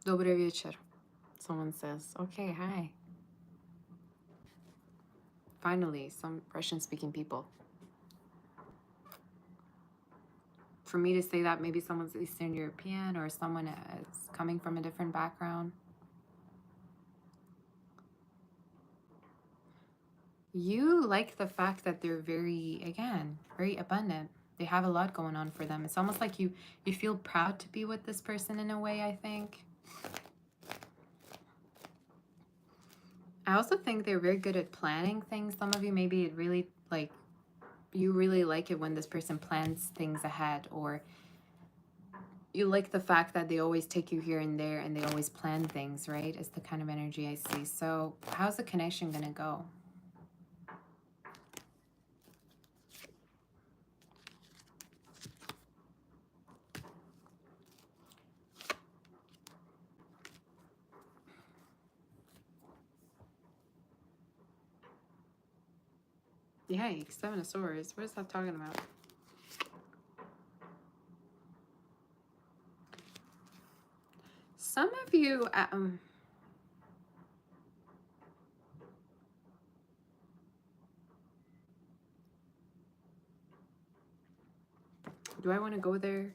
[SPEAKER 1] Dobry wieczór. Someone says, okay, hi. Finally, some Russian-speaking people. For me to say that, maybe someone's Eastern European or someone is coming from a different background. You like the fact that they're very, again, very abundant. They have a lot going on for them. It's almost like you feel proud to be with this person in a way, I think. I also think they're very good at planning things. Some of you, maybe it really, like, you really like it when this person plans things ahead, or you like the fact that they always take you here and there and they always plan things, right? It's the kind of energy I see. So how's the connection going to go? Yikes, Seven of Swords. What is that talking about? Some of you, do I want to go there?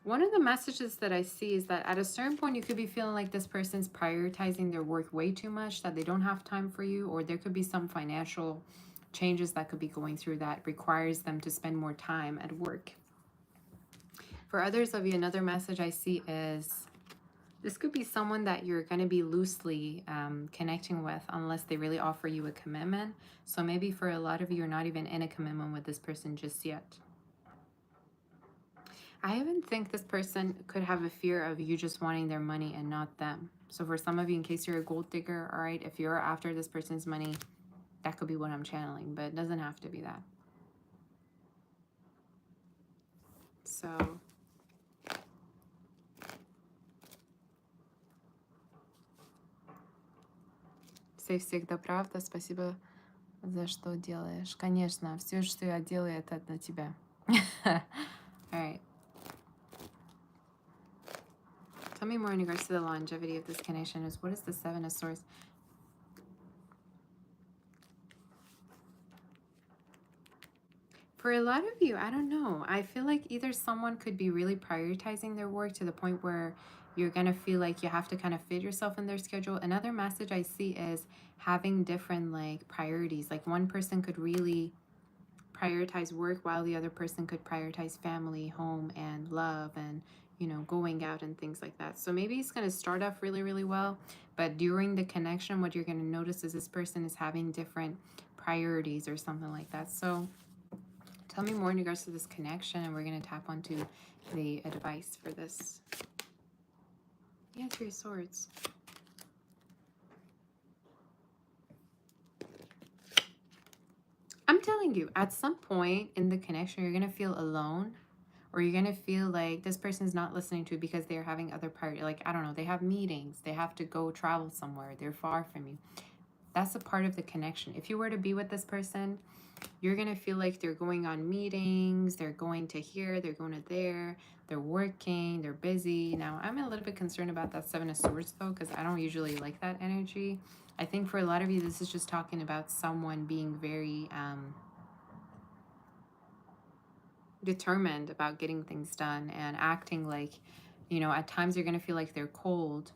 [SPEAKER 1] One of the messages that I see is that at a certain point, you could be feeling like this person's prioritizing their work way too much, that they don't have time for you, or there could be some financial changes that could be going through that requires them to spend more time at work. For others of you, another message I see is This could be someone that you're going to be loosely connecting with unless they really offer you a commitment. So maybe for a lot of you, you're not even in a commitment with this person just yet. I even think this person could have a fear of you just wanting their money and not them. So for some of you, in case you're a gold digger, all right, if you're after this person's money, that could be what I'm channeling, but it doesn't have to be that. So Все всегда правда. Спасибо за что делаешь. Конечно, все, что я делаю, это для тебя. All right. Tell me more in regards to the longevity of this connection. Is what is the Seven of Swords? For a lot of you, I don't know. I feel like either someone could be really prioritizing their work to the point where you're going to feel like you have to kind of fit yourself in their schedule. Another message I see is having different like priorities. Like one person could really prioritize work while the other person could prioritize family, home, and love, and you know, going out and things like that. So maybe it's going to start off really, really well, but during the connection, what you're going to notice is this person is having different priorities or something like that. So tell me more in regards to this connection, and we're going to tap onto the advice for this. Yeah, Three of Swords. I'm telling you, at some point in the connection, you're going to feel alone, or you're going to feel like this person is not listening to you because they're having other priorities. Like, I don't know, they have meetings, they have to go travel somewhere, they're far from you. That's a part of the connection. If you were to be with this person, you're going to feel like they're going on meetings, they're going to here, they're going to there, they're working, they're busy. Now, I'm a little bit concerned about that Seven of Swords, though, because I don't usually like that energy. I think for a lot of you, this is just talking about someone being very determined about getting things done and acting like, you know, at times you're going to feel like they're cold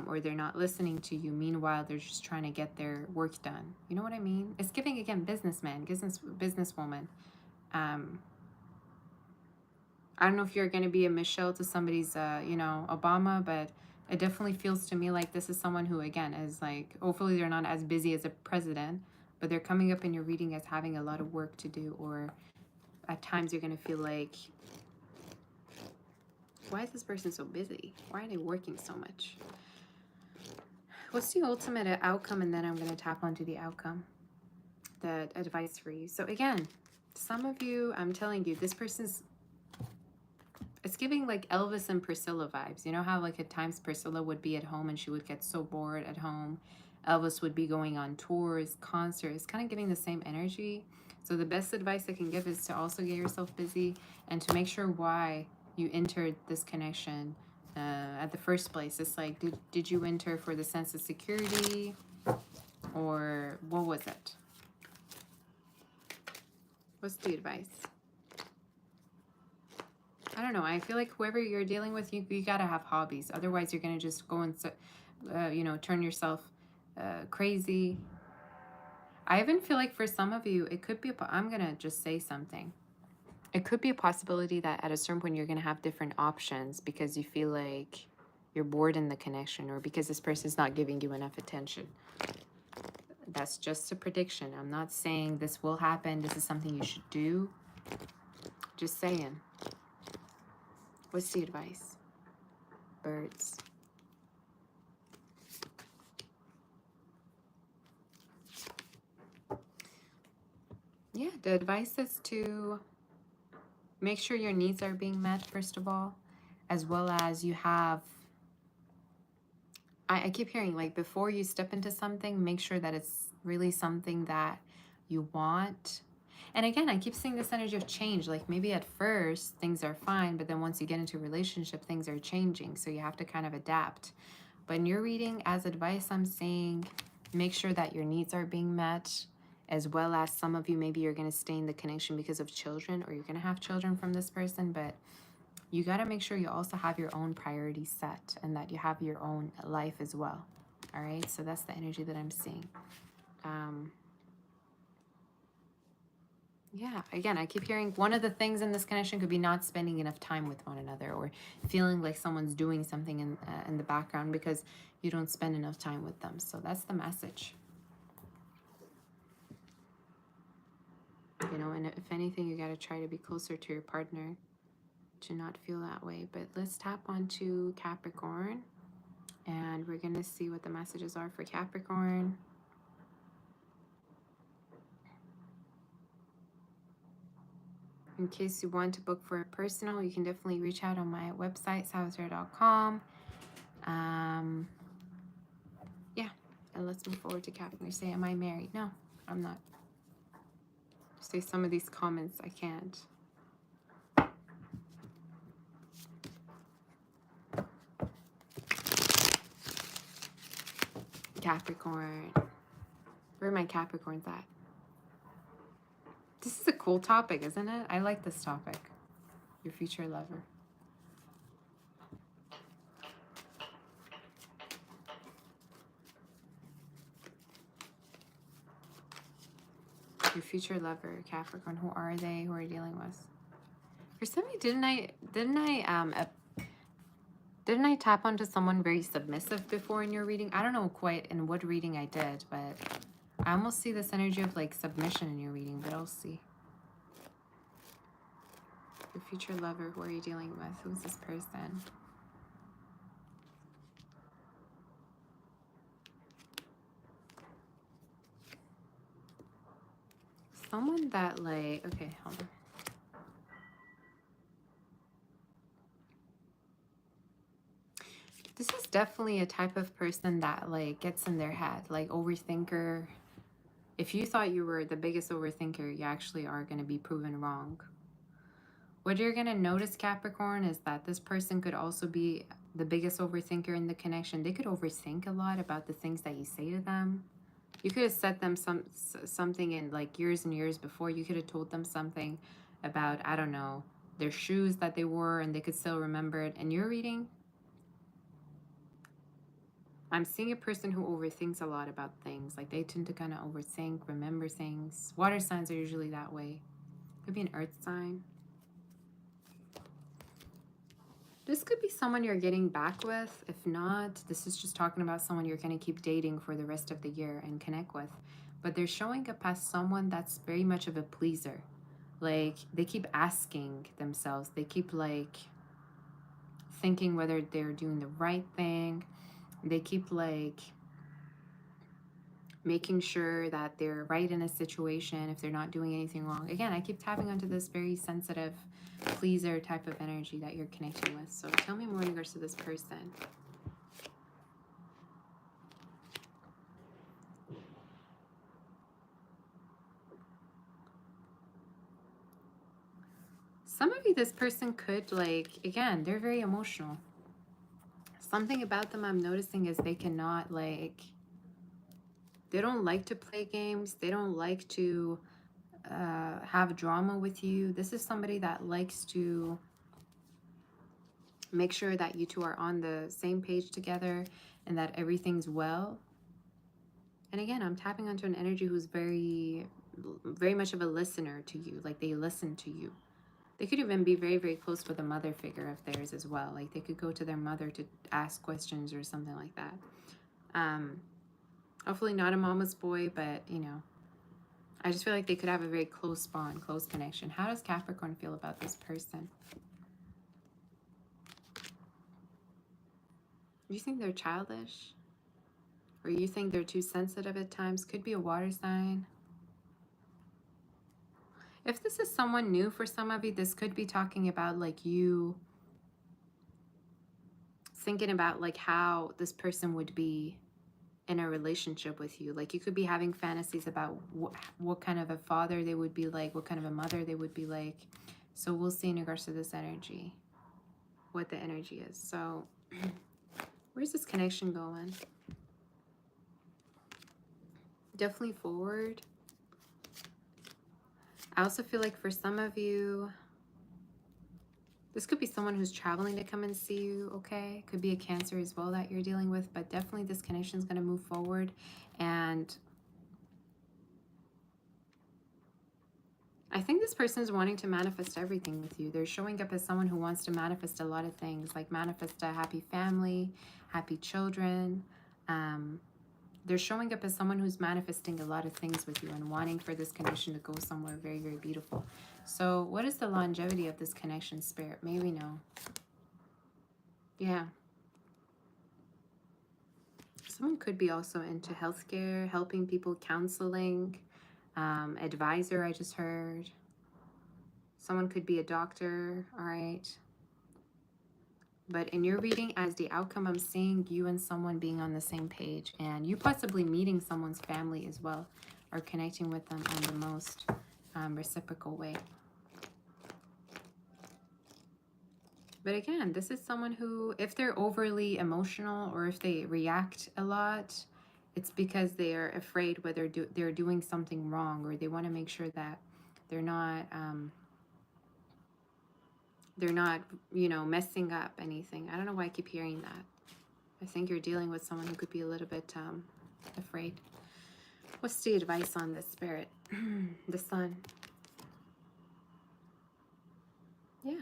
[SPEAKER 1] or they're not listening to you. Meanwhile, they're just trying to get their work done. You know what I mean? It's giving, again, businessman, businesswoman. I don't know if you're going to be a Michelle to somebody's, you know, Obama, but it definitely feels to me like this is someone who, again, is like, hopefully they're not as busy as a president, but they're coming up in your reading as having a lot of work to do, or at times you're going to feel like, why is this person so busy? Why are they working so much? What's the ultimate outcome? And then I'm going to tap onto the outcome, the advice for you. So again, some of you, I'm telling you, this person's, it's giving like Elvis and Priscilla vibes. You know how like at times Priscilla would be at home and she would get so bored at home. Elvis would be going on tours, concerts, kind of giving the same energy. So the best advice I can give is to also get yourself busy and to make sure why you entered this connection at the first place. It's like, did you enter for the sense of security, or what was it? What's the advice? I don't know. I feel like whoever you're dealing with, you gotta have hobbies. Otherwise, you're gonna just go and, you know, turn yourself crazy. I even feel like for some of you, it could be, I'm gonna just say something. It could be a possibility that at a certain point you're gonna have different options because you feel like you're bored in the connection, or because this person's not giving you enough attention. That's just a prediction. I'm not saying this will happen. This is something you should do. Just saying. What's the advice? Birds. Yeah, the advice is to make sure your needs are being met, first of all, as well as you have, I keep hearing, like, before you step into something, make sure that it's really something that you want. And again, I keep seeing this energy of change. Like maybe at first things are fine, but then once you get into a relationship, things are changing. So you have to kind of adapt. But in your reading, as advice, I'm saying make sure that your needs are being met, as well as some of you, maybe you're going to stay in the connection because of children, or you're going to have children from this person. But you got to make sure you also have your own priorities set and that you have your own life as well. All right. So that's the energy that I'm seeing. Yeah, again, I keep hearing one of the things in this connection could be not spending enough time with one another, or feeling like someone's doing something in the background because you don't spend enough time with them. So that's the message. You know, and if anything, you got to try to be closer to your partner to not feel that way. But let's tap onto Capricorn, and we're going to see what the messages are for Capricorn. In case you want to book for a personal, you can definitely reach out on my website, salazar.com. Yeah, and let's move forward to Capricorn. Say, am I married? No, I'm not. Say some of these comments, I can't. Capricorn. Where are my Capricorns at? This is a cool topic, isn't it? I like this topic. Your future lover. Your future lover, Capricorn. Who are they? Who are you dealing with? For some reason, didn't I tap onto someone very submissive before in your reading? I don't know quite in what reading I did, but I almost see this energy of like submission in your reading, but I'll see. Your future lover, who are you dealing with? Who's this person? Someone that like, okay, hold on. This is definitely a type of person that like gets in their head, like overthinker. If you thought you were the biggest overthinker, you actually are going to be proven wrong. What you're going to notice, Capricorn, is that this person could also be the biggest overthinker in the connection. They could overthink a lot about the things that you say to them. You could have said them something in like years and years before. You could have told them something about, I don't know, their shoes that they wore, and they could still remember it. And you're reading, I'm seeing a person who overthinks a lot about things. Like they tend to kind of overthink, remember things. Water signs are usually that way. Could be an earth sign. This could be someone you're getting back with. If not, this is just talking about someone you're going to keep dating for the rest of the year and connect with. But they're showing up as someone that's very much of a pleaser. Like they keep asking themselves. They keep like thinking whether they're doing the right thing. They keep like making sure that they're right in a situation if they're not doing anything wrong. Again, I keep tapping onto this very sensitive pleaser type of energy that you're connecting with. So tell me more in regards to this person. Some of you, this person could like, again, they're very emotional. Something about them I'm noticing is they cannot like, they don't like to play games. They don't like to have drama with you. This is somebody that likes to make sure that you two are on the same page together and that everything's well. And again, I'm tapping onto an energy who's very, very much of a listener to you. Like they listen to you. They could even be very, very close with a mother figure of theirs as well. Like they could go to their mother to ask questions or something like that. Hopefully not a mama's boy, but you know, I just feel like they could have a very close bond, close connection. How does Capricorn feel about this person? You think they're childish? Or you think they're too sensitive at times? Could be a water sign. If this is someone new for some of you, this could be talking about like you thinking about like how this person would be in a relationship with you. Like you could be having fantasies about what kind of a father they would be like, what kind of a mother they would be like. So we'll see in regards to this energy, what the energy is. So where's this connection going? Definitely forward. I also feel like for some of you, this could be someone who's traveling to come and see you, okay? Could be a Cancer as well that you're dealing with, but definitely this connection is going to move forward. And I think this person is wanting to manifest everything with you. They're showing up as someone who wants to manifest a lot of things, like manifest a happy family, happy children. They're showing up as someone who's manifesting a lot of things with you and wanting for this connection to go somewhere very, very beautiful. So what is the longevity of this connection, Spirit? May we know? Yeah. Someone could be also into healthcare, helping people, counseling, advisor, I just heard. Someone could be a doctor, all right? But in your reading, as the outcome, I'm seeing you and someone being on the same page, and you possibly meeting someone's family as well, or connecting with them in the most reciprocal way. But again, this is someone who, if they're overly emotional or if they react a lot, it's because they are afraid whether they're doing something wrong, or they want to make sure that they're not, you know, messing up anything. I don't know why I keep hearing that. I think you're dealing with someone who could be a little bit afraid. What's the advice on this, Spirit? The Sun. Yeah.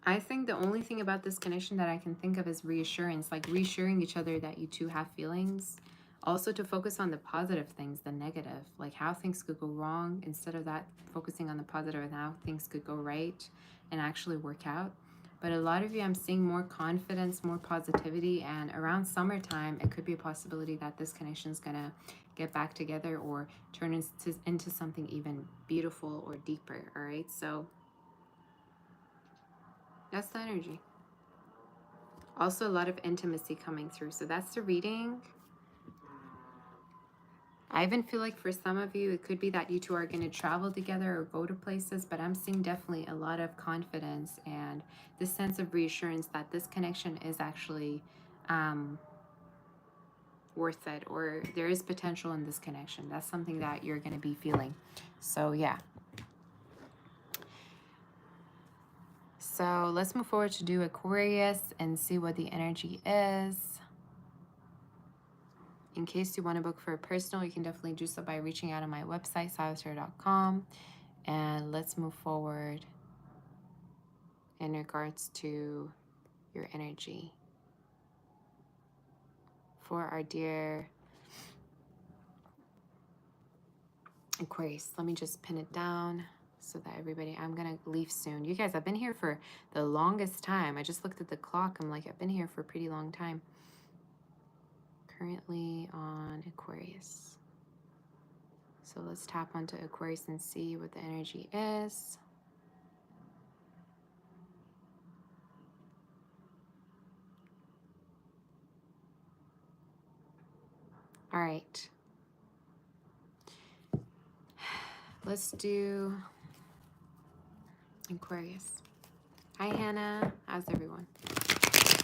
[SPEAKER 1] I think the only thing about this connection that I can think of is reassurance, like reassuring each other that you two have feelings. Also to focus on the positive things, the negative, like how things could go wrong, instead of that, focusing on the positive and how things could go right and actually work out. But a lot of you, I'm seeing more confidence, more positivity, and around summertime, it could be a possibility that this connection is gonna get back together or turn into something even beautiful or deeper, all right? So that's the energy. Also a lot of intimacy coming through. So that's the reading. I even feel like for some of you, it could be that you two are going to travel together or go to places, but I'm seeing definitely a lot of confidence and this sense of reassurance that this connection is actually worth it, or there is potential in this connection. That's something that you're going to be feeling. So yeah. So let's move forward to do Aquarius and see what the energy is. In case you want to book for a personal, you can definitely do so by reaching out on my website, silastarot.com. And let's move forward in regards to your energy. For our dear Aquarius, let me just pin it down so that everybody, I'm going to leave soon. You guys, I've been here for the longest time. I just looked at the clock. I'm like, I've been here for a pretty long time. Currently on Aquarius. So let's tap onto Aquarius and see what the energy is. All right. Let's do Aquarius. Hi, Hannah. How's everyone?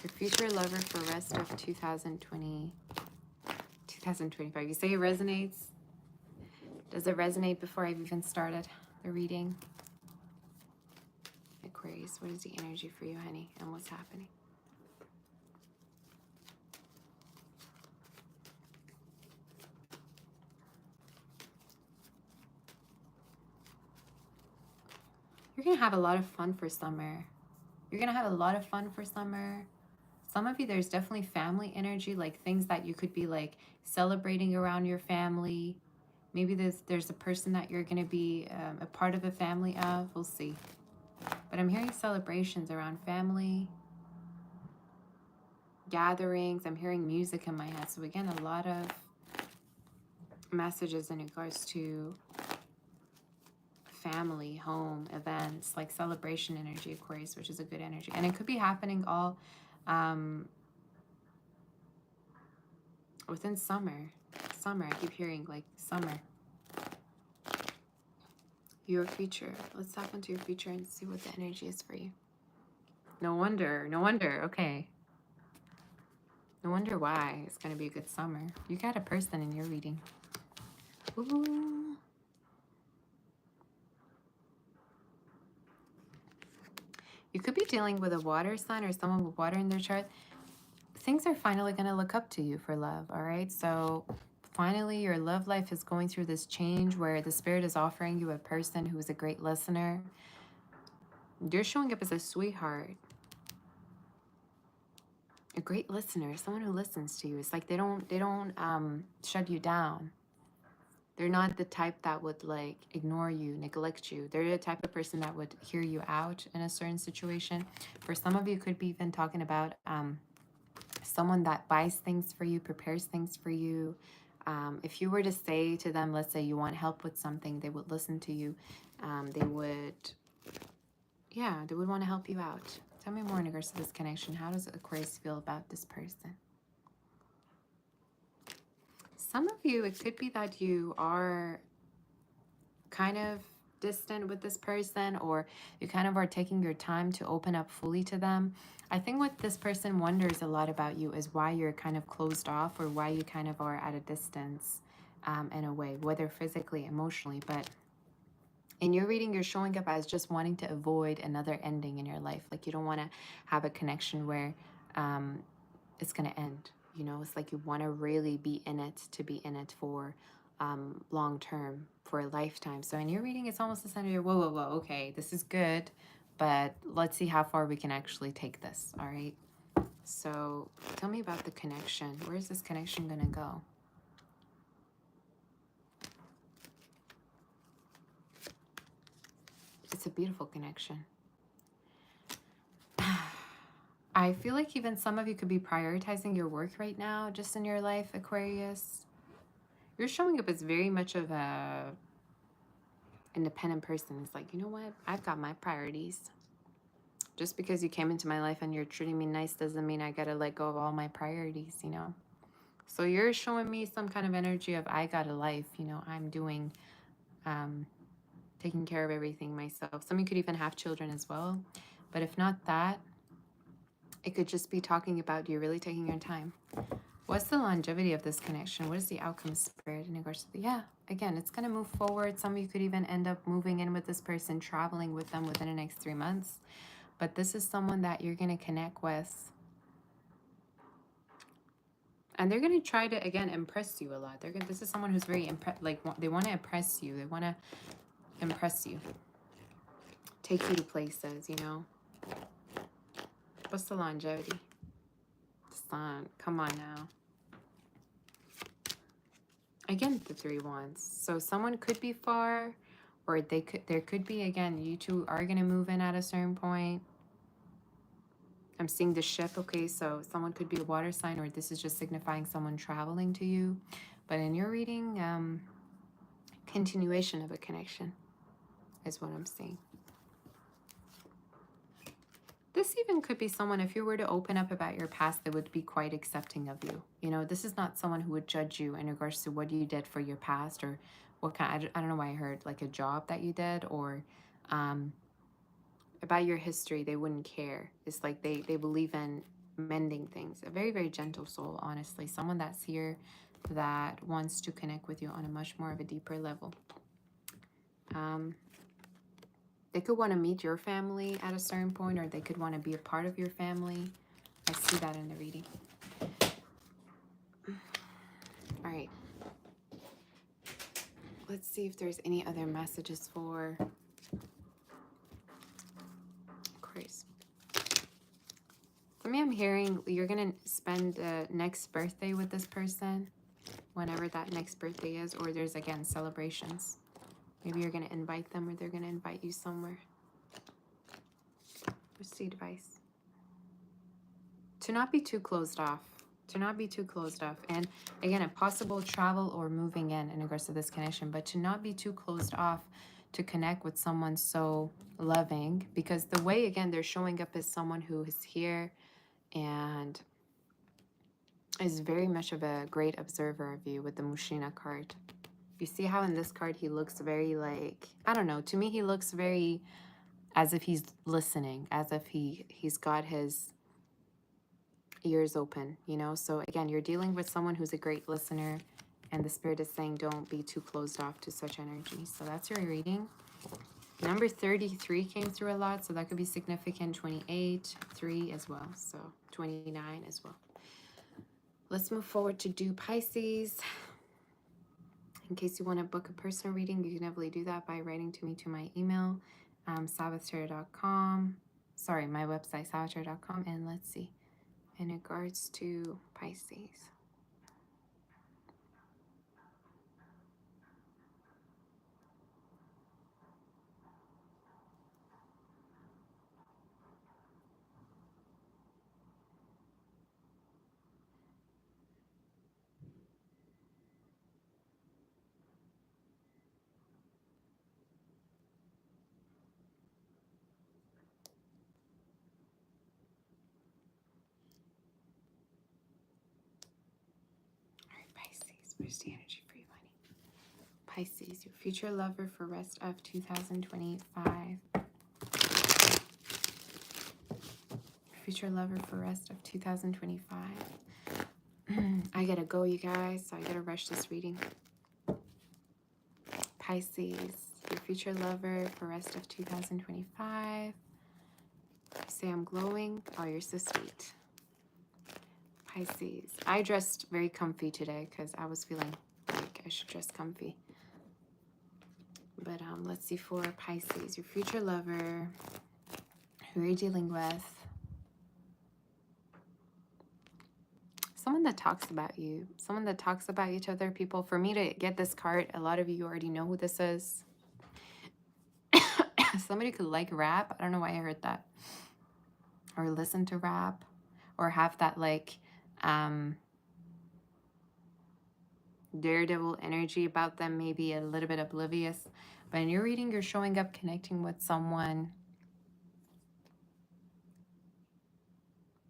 [SPEAKER 1] Your future lover for rest of 2025. You say it resonates? Does it resonate before I've even started the reading? Aquarius, what is the energy for you, honey? And what's happening? You're going to have a lot of fun for summer. You're going to have a lot of fun for summer. Some of you, there's definitely family energy, like things that you could be like celebrating around your family. Maybe there's a person that you're going to be a part of a family of. We'll see. But I'm hearing celebrations around family, gatherings. I'm hearing music in my head. So again, a lot of messages in regards to family, home, events, like celebration energy, Aquarius, which is a good energy. And it could be happening all within summer. I keep hearing like summer. Your future. Let's tap into your future and see what the energy is for you. No wonder. Okay. No wonder why it's going to be a good summer. You got a person in your reading. Ooh. You could be dealing with a water sign or someone with water in their chart. Things are finally going to look up to you for love, all right? So finally your love life is going through this change where the Spirit is offering you a person who is a great listener. You're showing up as a sweetheart, a great listener, someone who listens to you. It's like they don't shut you down. They're not the type that would like ignore you, neglect you. They're the type of person that would hear you out in a certain situation. For some of you, could be even talking about someone that buys things for you, prepares things for you. If you were to say to them, let's say you want help with something, they would listen to you. They would want to help you out. Tell me more in regards to this connection. How does Aquarius feel about this person? Some of you, it could be that you are kind of distant with this person, or you kind of are taking your time to open up fully to them. I think what this person wonders a lot about you is why you're kind of closed off, or why you kind of are at a distance in a way, whether physically, emotionally. But in your reading, you're showing up as just wanting to avoid another ending in your life. Like you don't want to have a connection where it's going to end. You know, it's like you want to really be in it, to be in it for long term, for a lifetime. So in your reading, it's almost the center. You're, whoa, whoa, whoa, okay, this is good, but let's see how far we can actually take this. All right. So tell me about the connection. Where is this connection going to go? It's a beautiful connection. I feel like even some of you could be prioritizing your work right now, just in your life, Aquarius. You're showing up as very much of a independent person. It's like, you know what? I've got my priorities. Just because you came into my life and you're treating me nice doesn't mean I gotta let go of all my priorities, you know? So you're showing me some kind of energy of I got a life, you know, I'm doing, taking care of everything myself. Some of you could even have children as well. But if not that, it could just be talking about you really taking your time. What's the longevity of this connection? What is the outcome, Spirit, in regards to the, yeah, again, it's going to move forward. Some of you could even end up moving in with this person, traveling with them within the next 3 months. But this is someone that you're going to connect with. And they're going to try to, again, impress you a lot. This is someone who's very, like, they want to impress you. They want to impress you. Take you to places, you know. What's the longevity? Sun, come on now. Again, the 3 wands. So someone could be far, or there could be, again, you two are going to move in at a certain point. I'm seeing the ship. Okay, so someone could be a water sign, or this is just signifying someone traveling to you. But in your reading, continuation of a connection is what I'm seeing. This even could be someone, if you were to open up about your past, they would be quite accepting of you. You know, this is not someone who would judge you in regards to what you did for your past, or what kind, I don't know why I heard like a job that you did, or about your history. They wouldn't care. It's like they believe in mending things. A very, very gentle soul, honestly. Someone that's here that wants to connect with you on a much more of a deeper level. They could want to meet your family at a certain point, or they could want to be a part of your family. I see that in the reading. All right. Let's see if there's any other messages for Aquarius. For me, I'm hearing you're going to spend the next birthday with this person, whenever that next birthday is, or there's, again, celebrations. Maybe you're going to invite them, or they're going to invite you somewhere. What's the advice? To not be too closed off. To not be too closed off. And again, a possible travel or moving in regards to this connection, but to not be too closed off to connect with someone so loving, because the way, again, they're showing up as someone who is here and is very much of a great observer of you with the Mushina card. You see how in this card he looks very like, I don't know, to me he looks very as if he's listening, as if he's got his ears open, you know? So again, you're dealing with someone who's a great listener, and the Spirit is saying don't be too closed off to such energy. So that's your reading. Number 33 came through a lot, so that could be significant. 28, 3 as well, so 29 as well. Let's move forward to do Pisces. In case you want to book a personal reading, you can definitely do that by writing to me to my email, sabbathtarot.com. Sorry, my website, sabbathtarot.com. And let's see, in regards to Pisces. All right, Pisces, where's the energy for you, honey? Pisces, your future lover for rest of 2025. Future lover for rest of 2025. I gotta go, you guys, so I gotta rush this reading. Pisces, your future lover for rest of 2025. Say I'm glowing. Oh, you're so sweet. Pisces, I dressed very comfy today because I was feeling like I should dress comfy. But let's see for Pisces, your future lover, who are you dealing with? Someone that talks about you. Someone that talks about you to other people. For me to get this card, a lot of you already know who this is. Somebody could like rap. I don't know why I heard that. Or listen to rap. Or have that like daredevil energy about them. Maybe a little bit oblivious. But in your reading, you're showing up connecting with someone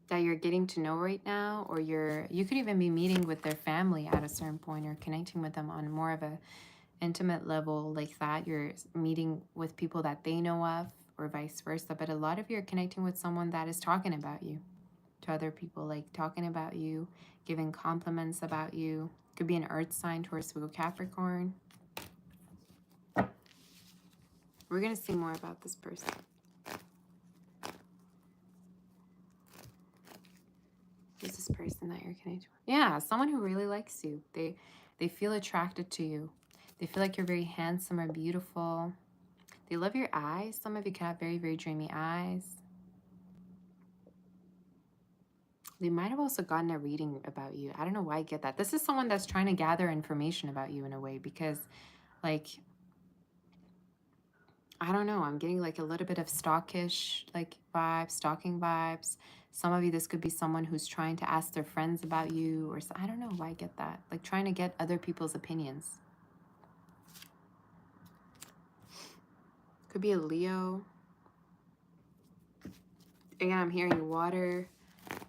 [SPEAKER 1] that you're getting to know right now, or you could even be meeting with their family at a certain point, or connecting with them on more of a intimate level like that. You're meeting with people that they know of, or vice versa. But a lot of you are connecting with someone that is talking about you to other people, like talking about you, giving compliments about you. Could be an earth sign, Taurus, Virgo, Capricorn. We're going to see more about this person. Who's this person that you're connected with? Yeah, someone who really likes you. They feel attracted to you. They feel like you're very handsome or beautiful. They love your eyes. Some of you can have very, very dreamy eyes. They might have also gotten a reading about you. I don't know why I get that. This is someone that's trying to gather information about you in a way, because, like, I don't know, I'm getting like a little bit of stalkish like vibes, stalking vibes. Some of you, this could be someone who's trying to ask their friends about you, or I don't know why I get that. Like trying to get other people's opinions. Could be a Leo. Again, I'm hearing water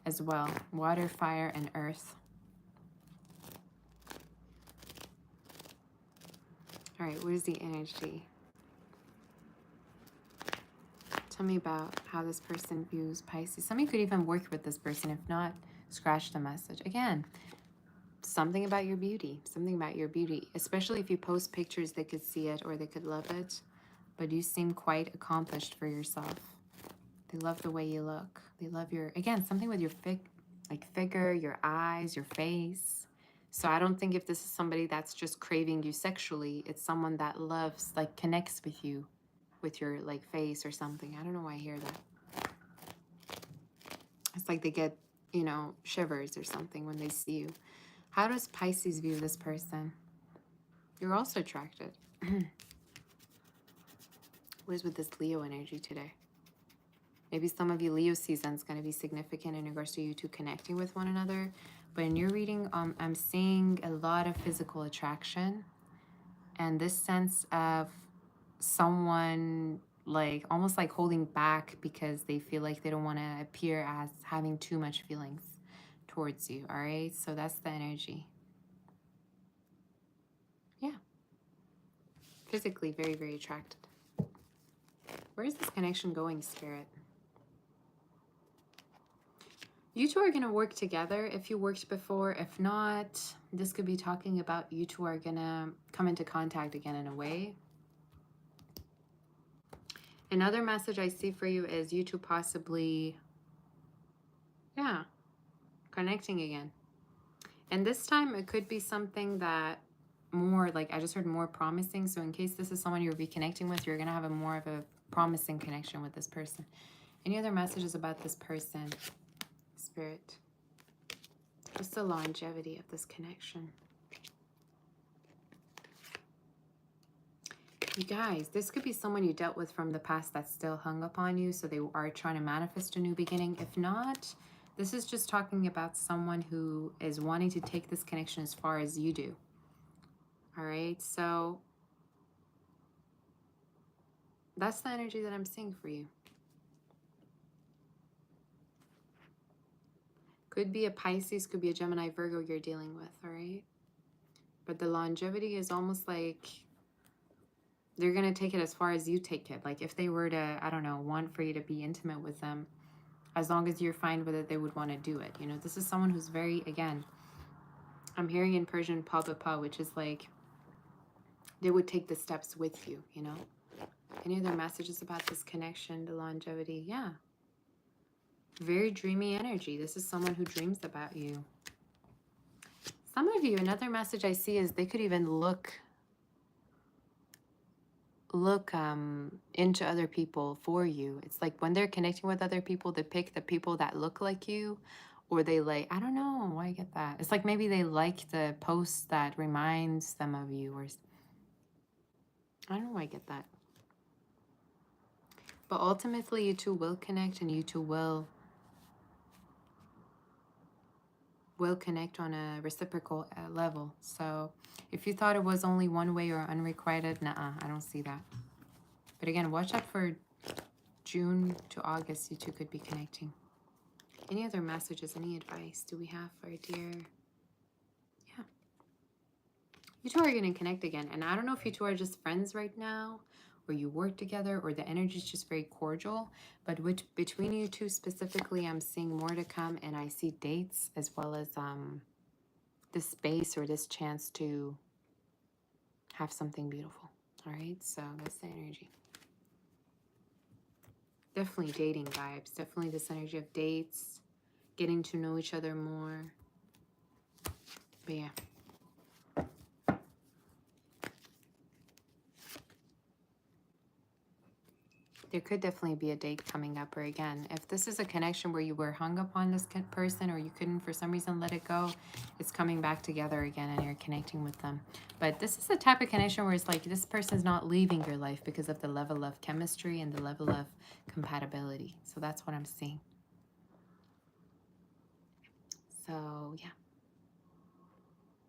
[SPEAKER 1] as well. Water, fire, and earth. All right, what is the energy? Tell me about how this person views Pisces. Some of you could even work with this person. If not, scratch the message. Again, something about your beauty. Something about your beauty. Especially if you post pictures, they could see it or they could love it. But you seem quite accomplished for yourself. They love the way you look. They love your, again, something with your figure, your eyes, your face. So I don't think if this is somebody that's just craving you sexually, it's someone that loves, like connects with you, with your like face or something. I don't know why I hear that. It's like they get, you know, shivers or something when they see you. How does Pisces view this person? You're also attracted. What is with this Leo energy today? Maybe some of you, Leo season is going to be significant in regards to you two connecting with one another. But in your reading, I'm seeing a lot of physical attraction. And this sense of someone like almost like holding back because they feel like they don't want to appear as having too much feelings towards you. All right. So that's the energy. Yeah. Physically very, very attracted. Where is this connection going, Spirit? You two are going to work together if you worked before. If not, this could be talking about you two are going to come into contact again in a way. Another message I see for you is you two possibly, yeah, connecting again. And this time it could be something that more, like I just heard more promising. So in case this is someone you're reconnecting with, you're going to have a more of a promising connection with this person. Any other messages about this person, Spirit? Just the longevity of this connection. You guys, this could be someone you dealt with from the past that's still hung up on you, so they are trying to manifest a new beginning. If not, this is just talking about someone who is wanting to take this connection as far as you do. All right, so that's the energy that I'm seeing for you. Could be a Pisces, could be a Gemini, Virgo you're dealing with, all right? But the longevity is almost like they're going to take it as far as you take it. Like if they were to, I don't know, want for you to be intimate with them, as long as you're fine with it, they would want to do it. You know, this is someone who's very, again, I'm hearing in Persian, pa pa pa, which is like they would take the steps with you, you know? Any other messages about this connection, the longevity? Yeah. Very dreamy energy. This is someone who dreams about you. Some of you, another message I see is they could even look into other people for you. It's like when they're connecting with other people, they pick the people that look like you, or they like, I don't know why I get that. It's like maybe they like the post that reminds them of you, or I don't know why I get that. But ultimately, you two will connect, and you two will connect on a reciprocal level. So if you thought it was only one way or unrequited, nuh-uh, I don't see that. But again, watch out for June to August. You two could be connecting. Any other messages, any advice do we have for dear? Yeah. You two are going to connect again. And I don't know if you two are just friends right now, or you work together, or the energy is just very cordial. But between you two specifically, I'm seeing more to come. And I see dates as well as this space or this chance to have something beautiful. All right, so that's the energy. Definitely dating vibes. Definitely this energy of dates, getting to know each other more. But yeah. There could definitely be a date coming up, or again, if this is a connection where you were hung up on this person or you couldn't for some reason let it go, it's coming back together again and you're connecting with them. But this is the type of connection where it's like this person's not leaving your life because of the level of chemistry and the level of compatibility. So that's what I'm seeing. So yeah.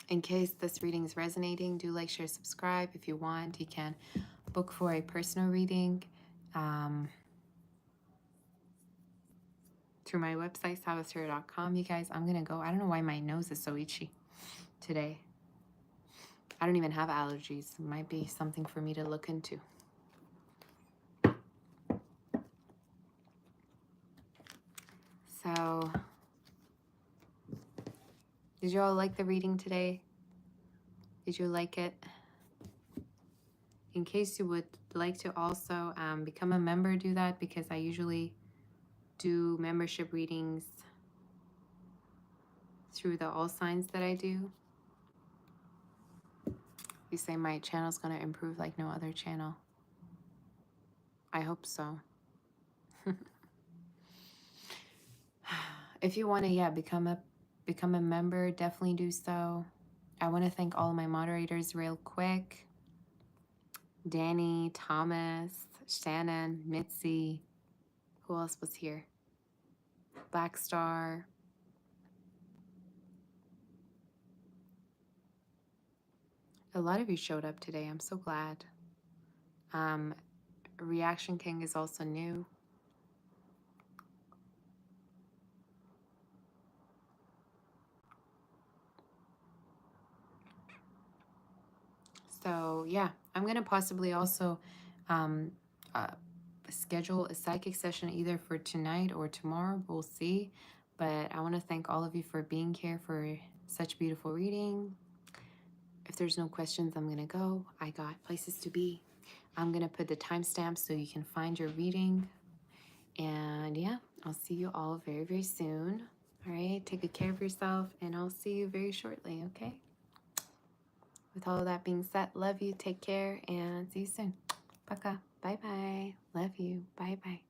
[SPEAKER 1] In case this reading is resonating, do like, share, subscribe. If you want, you can book for a personal reading through my website, salvatarot.com. You guys, I'm going to go. I don't know why my nose is so itchy today. I don't even have allergies. It might be something for me to look into. So, did you all like the reading today? Did you like it? In case you would like to also become a member, do that, because I usually do membership readings through the all signs that I do. You say my channel's going to improve like no other channel. I hope so. If you want to, yeah, become a member, definitely do so. I want to thank all of my moderators real quick. Danny, Thomas, Shannon, Mitzi. Who else was here? Black Star. A lot of you showed up today. I'm so glad. Reaction King is also new. So yeah, I'm going to possibly also schedule a psychic session either for tonight or tomorrow. We'll see. But I want to thank all of you for being here for such beautiful reading. If there's no questions, I'm going to go. I got places to be. I'm going to put the timestamp so you can find your reading. And yeah, I'll see you all very, very soon. All right, take good care of yourself, and I'll see you very shortly, okay? with all of that being said, love you, take care, and see you soon. Пока. Bye bye. Love you. Bye bye.